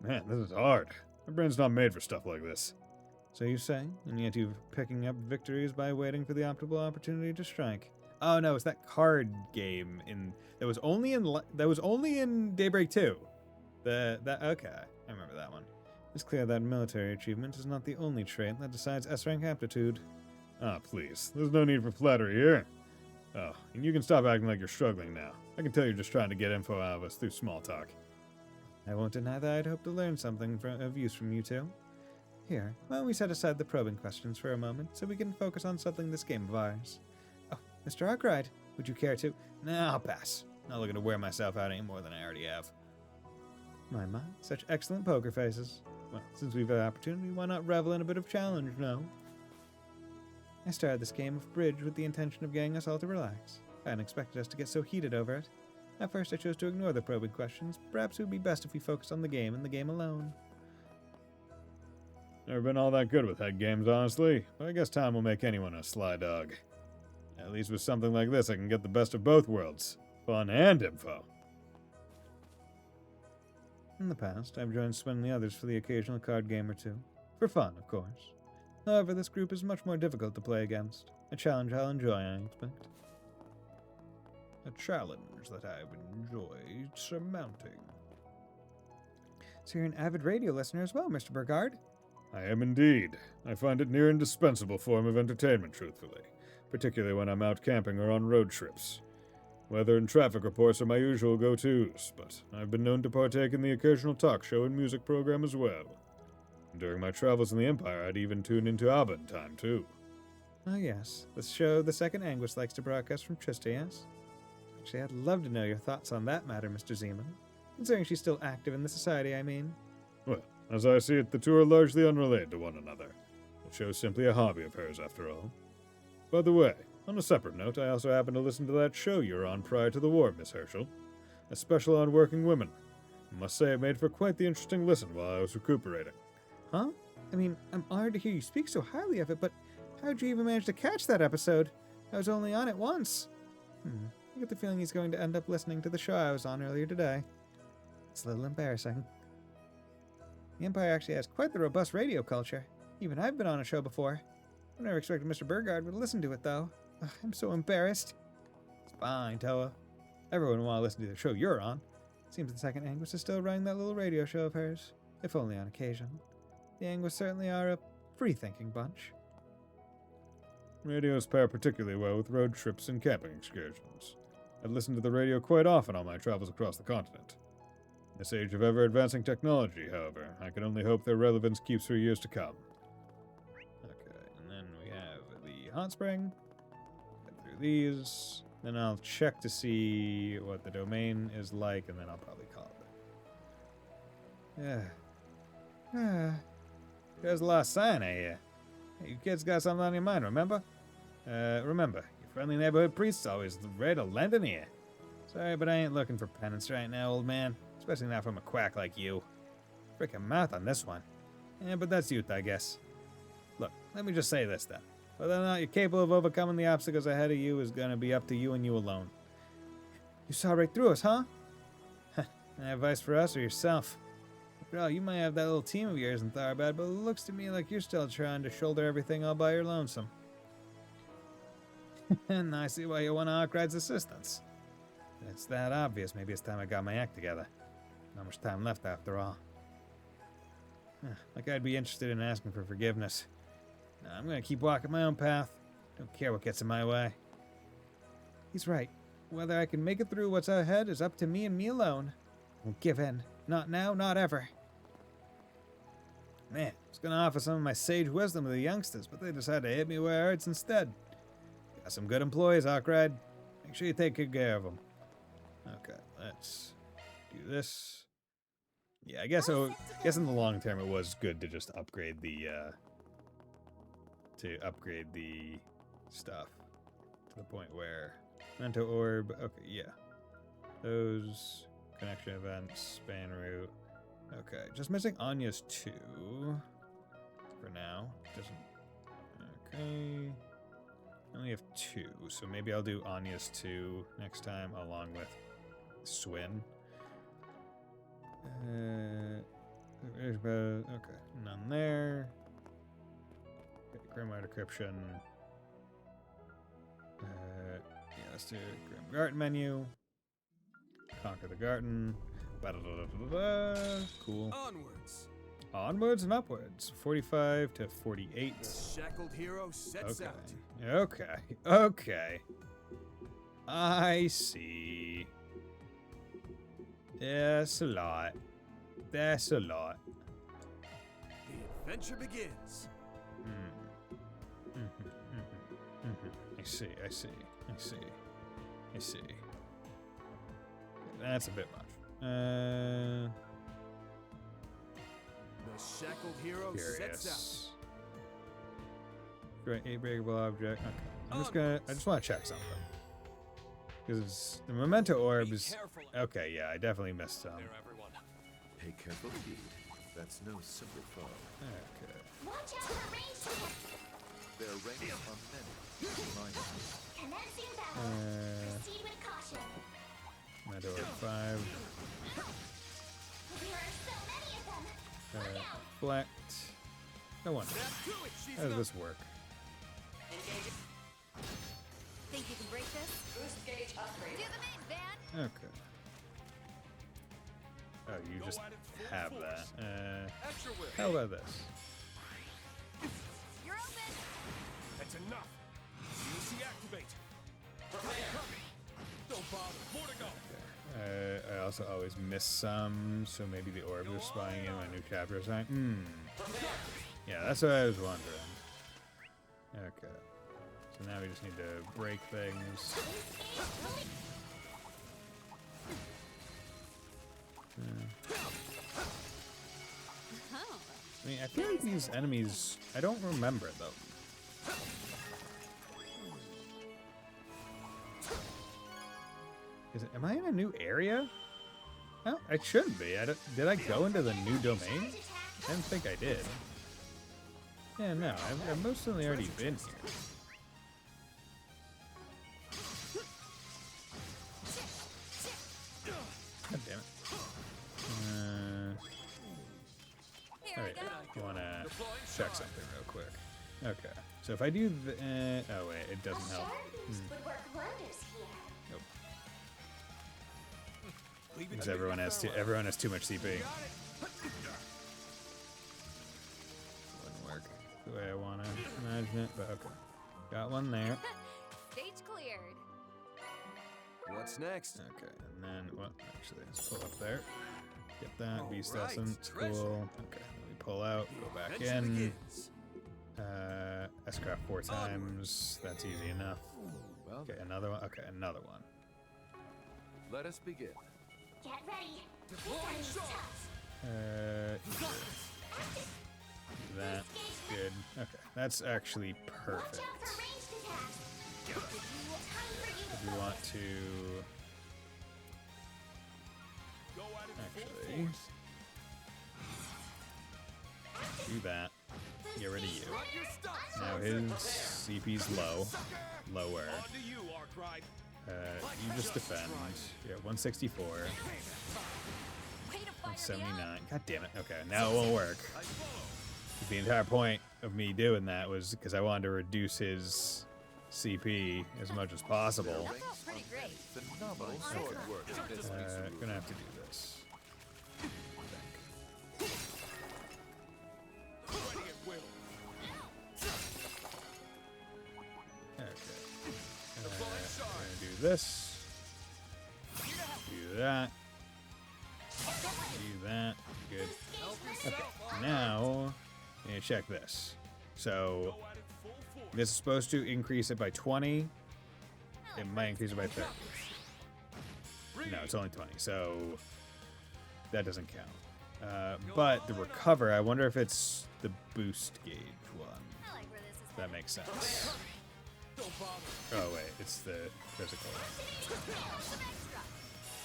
S1: Man, this is hard. My brain's not made for stuff like this.
S9: So you say, and yet you're picking up victories by waiting for the optimal opportunity to strike.
S1: Oh no, it's that card game that was only in Daybreak 2. Okay, I remember that one.
S9: It's clear that military achievement is not the only trait that decides S-rank aptitude.
S1: Ah, please. There's no need for flattery here. Oh, and you can stop acting like you're struggling now. I can tell you're just trying to get info out of us through small talk.
S9: I won't deny that I'd hope to learn something of use from you two. Here, why don't we set aside the probing questions for a moment so we can focus on settling this game of ours. Oh, Mr. Arkwright, would you care to...
S1: Nah, I'll pass. Not looking to wear myself out any more than I already have.
S9: My, such excellent poker faces. Well, since we've had opportunity, why not revel in a bit of challenge, no? I started this game of bridge with the intention of getting us all to relax. I hadn't expected us to get so heated over it.
S1: At first, I chose to ignore the probing questions. Perhaps it would be best if we focused on the game and the game alone.
S4: Never been all that good with head games, honestly, but I guess time will make anyone a sly dog. At least with something like this, I can get the best of both worlds. Fun and info.
S1: In the past, I've joined Swin and the others for the occasional card game or two. For fun, of course. However, this group is much more difficult to play against. A challenge I'll enjoy, I expect. A challenge that I would enjoy surmounting. So you're an avid radio listener as well, Mr. Burgard?
S4: I am indeed. I find it near indispensable form of entertainment, truthfully, particularly when I'm out camping or on road trips. Weather and traffic reports are my usual go-tos, but I've been known to partake in the occasional talk show and music program as well. During my travels in the Empire, I'd even tune into ABBA in time, too.
S1: Oh yes, the show the Second Anguis likes to broadcast from Trista, yes? Actually, I'd love to know your thoughts on that matter, Mr. Zeman. Considering she's still active in the society, I mean.
S4: Well, as I see it, the two are largely unrelated to one another. The show's simply a hobby of hers, after all. By the way, on a separate note, I also happened to listen to that show you were on prior to the war, Miss Herschel. A special on working women. I must say it made for quite the interesting listen while I was recuperating.
S1: Huh? I mean, I'm honored to hear you speak so highly of it, but how'd you even manage to catch that episode? I was only on it once. I get the feeling he's going to end up listening to the show I was on earlier today. It's a little embarrassing. The Empire actually has quite the robust radio culture. Even I've been on a show before. I never expected Mr. Burgard would listen to it, though. Ugh, I'm so embarrassed. It's fine, Toa. Everyone will want to listen to the show you're on. Seems the Second Anguis is still running that little radio show of hers, if only on occasion. The Anguis certainly are a free-thinking bunch.
S4: Radios pair particularly well with road trips and camping excursions. I've listened to the radio quite often on my travels across the continent. In this age of ever-advancing technology, however, I can only hope their relevance keeps for years to come.
S1: Okay, and then we have the hot spring. Get through these. Then I'll check to see what the domain is like, and then I'll probably call it. Yeah. There's a lot of sign I hear. Hey, you kids got something on your mind, remember? Remember, your friendly neighborhood priest's always ready to lend an ear. Sorry, but I ain't looking for penance right now, old man. Especially not from a quack like you. Frickin' mouth on this one. Yeah, but that's youth, I guess. Look, let me just say this then. Whether or not you're capable of overcoming the obstacles ahead of you is gonna be up to you and you alone. You saw right through us, huh? Any advice for us or yourself? After all, you might have that little team of yours in Tharbad, but it looks to me like you're still trying to shoulder everything all by your lonesome. And I see why you want Arkride's assistance. It's that obvious. Maybe it's time I got my act together. Not much time left after all. Like I'd be interested in asking for forgiveness. No, I'm gonna keep walking my own path. Don't care what gets in my way. He's right. Whether I can make it through what's ahead is up to me and me alone. I won't give in. Not now, not ever. Man, I was gonna offer some of my sage wisdom to the youngsters, but they decided to hit me where it hurts instead. Got some good employees, Arkride. Make sure you take good care of them. Okay, let's do this. Yeah, I guess in the long term it was good to just upgrade the stuff to the point where Mento Orb. Okay, yeah, those connection events, span route. Okay, just missing Anya's 2 for now. Doesn't. Okay, I only have 2, so maybe I'll do Anya's 2 next time along with Swin. Okay, none there. Okay, Grimoire Decryption. Yeah, let's do Grim Garden menu. Conquer the Garden. Cool. Onwards and upwards. 45 to 48.
S13: The shackled hero sets out.
S1: Okay. I see. That's a lot. That's a lot.
S13: The adventure begins.
S1: I see. That's a bit much.
S13: The shackled hero sets out.
S1: Great, a breakable object. Okay. I just want to check something. Because the memento orbs. Okay, yeah, I definitely missed some.
S17: Pay careful heed. That's no simple foe.
S1: Okay.
S5: Watch out for ranged attacks.
S17: Their ranks are many. Remind me.
S5: Commencing battle. Proceed with caution.
S1: Memento orb 5.
S5: There are so many of them. Look out.
S1: Deflect. No wonder. How does this work?
S16: Think you can break this?
S15: Boost gauge upgrade.
S12: Do the main, Van.
S1: Okay. Oh, you just have that. How about this?
S12: You're open.
S3: That's enough. COC activate. Don't bother. More to go.
S1: I also always miss some, so maybe the orbs are spying in my new chapter sign. Yeah, that's what I was wondering. Okay. So now we just need to break things. I mean, I feel like these enemies, I don't remember them. Am I in a new area? No, I shouldn't be. Did I go into the new domain? I didn't think I did. Yeah, no, I've mostly already been here. God damn it. Alright, I want to check something real quick. Okay, so if I do the... oh wait, it doesn't help.
S5: Would work wonders here.
S1: Nope. Because everyone has too much CP. Wouldn't work the way I want to imagine it, but okay. Got one there.
S12: Stage cleared.
S13: What's next?
S1: Okay, and then, well, actually, let's pull up there. Get that, Beast Essence, cool. Okay, let me pull out, go back in. S-Craft 4 times, that's easy enough. Okay, another one, okay, another one.
S17: Let us begin.
S5: Get ready. This enemy's tough.
S1: That, good. Okay, that's actually perfect.
S5: Watch out for ranged attacks.
S1: If you want to... Actually... Do that. Get rid of you. Now his CP's low. Lower. You just defend. Yeah, 164. 179. God damn it. Okay, now it won't work. The entire point of me doing that was because I wanted to reduce his CP as much as possible.
S12: Pretty great.
S1: Gonna have to do this. Okay. We're gonna do this. Do that. Do that. Good. Okay. Now, I'm gonna check this. So, this is supposed to increase it by 20. It might increase it by 30. No, it's only 20, so that doesn't count. But the recover, I wonder if it's the boost gauge one. That makes sense. Oh wait, it's the physical.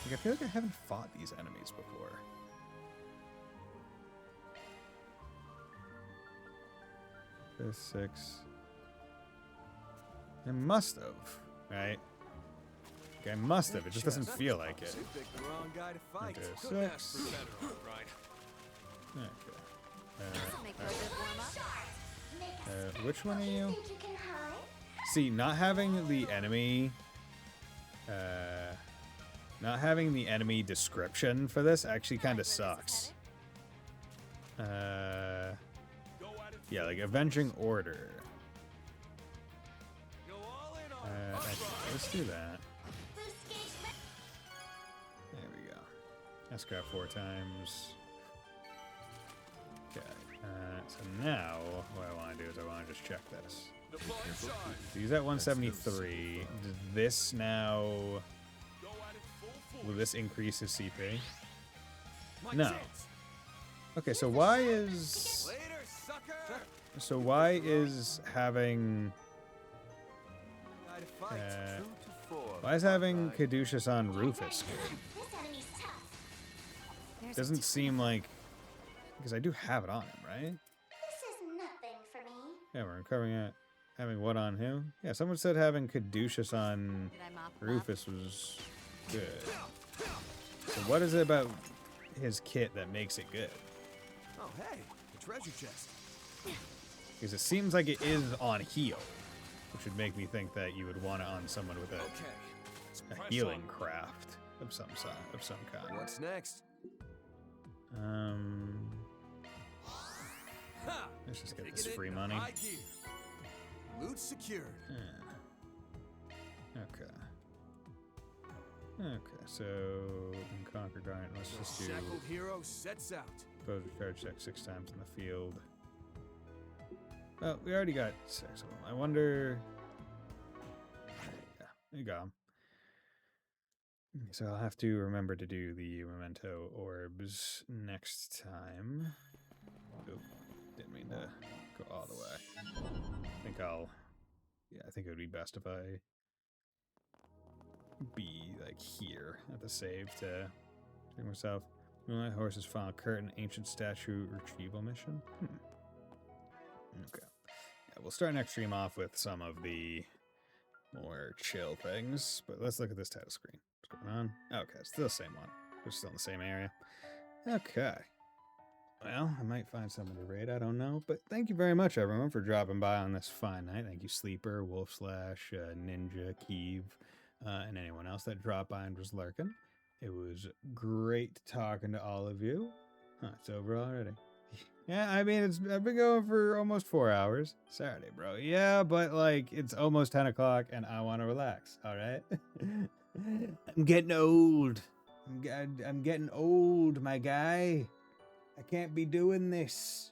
S1: Like, I feel like I haven't fought these enemies before. This 6. I must have, right? Like, I must have. It just doesn't feel like it. Into 6. Okay. Which one are you? See, not having the enemy description for this actually kind of sucks. Yeah, like Avenging Order. Actually, let's do that. There we go. S-Craft 4 times. Okay. So now, what I want to do is I want to just check this. So he's at 173. Does this now... Will this increase his CP? No. Okay, so why is... So why is having... Why is having Caduceus on Rufus good?
S5: This enemy's tough.
S1: Doesn't seem like... Because I do have it on him, right?
S5: This is nothing for me.
S1: Yeah, we're covering it. Having what on him? Yeah, someone said having Caduceus on Rufus was good. So what is it about his kit that makes it good?
S13: Oh, hey, the treasure chest.
S1: Because it seems like it is on heal, which would make me think that you would want it on someone with a healing craft of some kind.
S13: What's next?
S1: Let's just get this free money.
S13: Loot secured.
S1: Okay. Okay, so in Conquer Giant, let's just do
S13: Shackled hero sets out.
S1: exposure charge check 6 times in the field. Oh, we already got 6 of them. I wonder. Yeah, there you go. So I'll have to remember to do the memento orbs next time. Oop, didn't mean to go all the way. I think it would be best if I be like here at the save to check myself. Moonlight Horse's final curtain, ancient statue retrieval mission. Okay. Yeah, we'll start next stream off with some of the more chill things, but let's look at this title screen. What's going on? Okay, it's still the same one. We're still in the same area. Okay. Well, I might find someone to raid, I don't know. But thank you very much, everyone, for dropping by on this fine night. Thank you, Sleeper, Wolf Slash, Ninja, Keeve, and anyone else that dropped by and was lurking. It was great talking to all of you. Huh, it's over already. Yeah, I mean, I've been going for almost 4 hours. Saturday, bro. Yeah, but, like, it's almost 10 o'clock, and I want to relax, all right? I'm getting old. I'm getting old, my guy. I can't be doing this.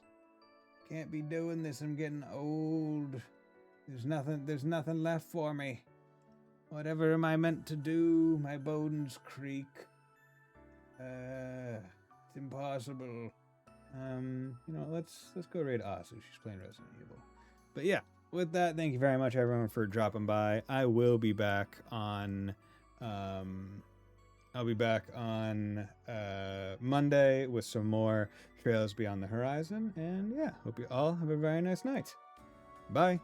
S1: Can't be doing this. I'm getting old. There's nothing left for me. Whatever am I meant to do? My bones creak. It's impossible. Let's go raid Asu. She's playing Resident Evil. But yeah, with that, thank you very much, everyone, for dropping by. I will be back on Monday with some more Trails Beyond the Horizon. And yeah, hope you all have a very nice night. Bye.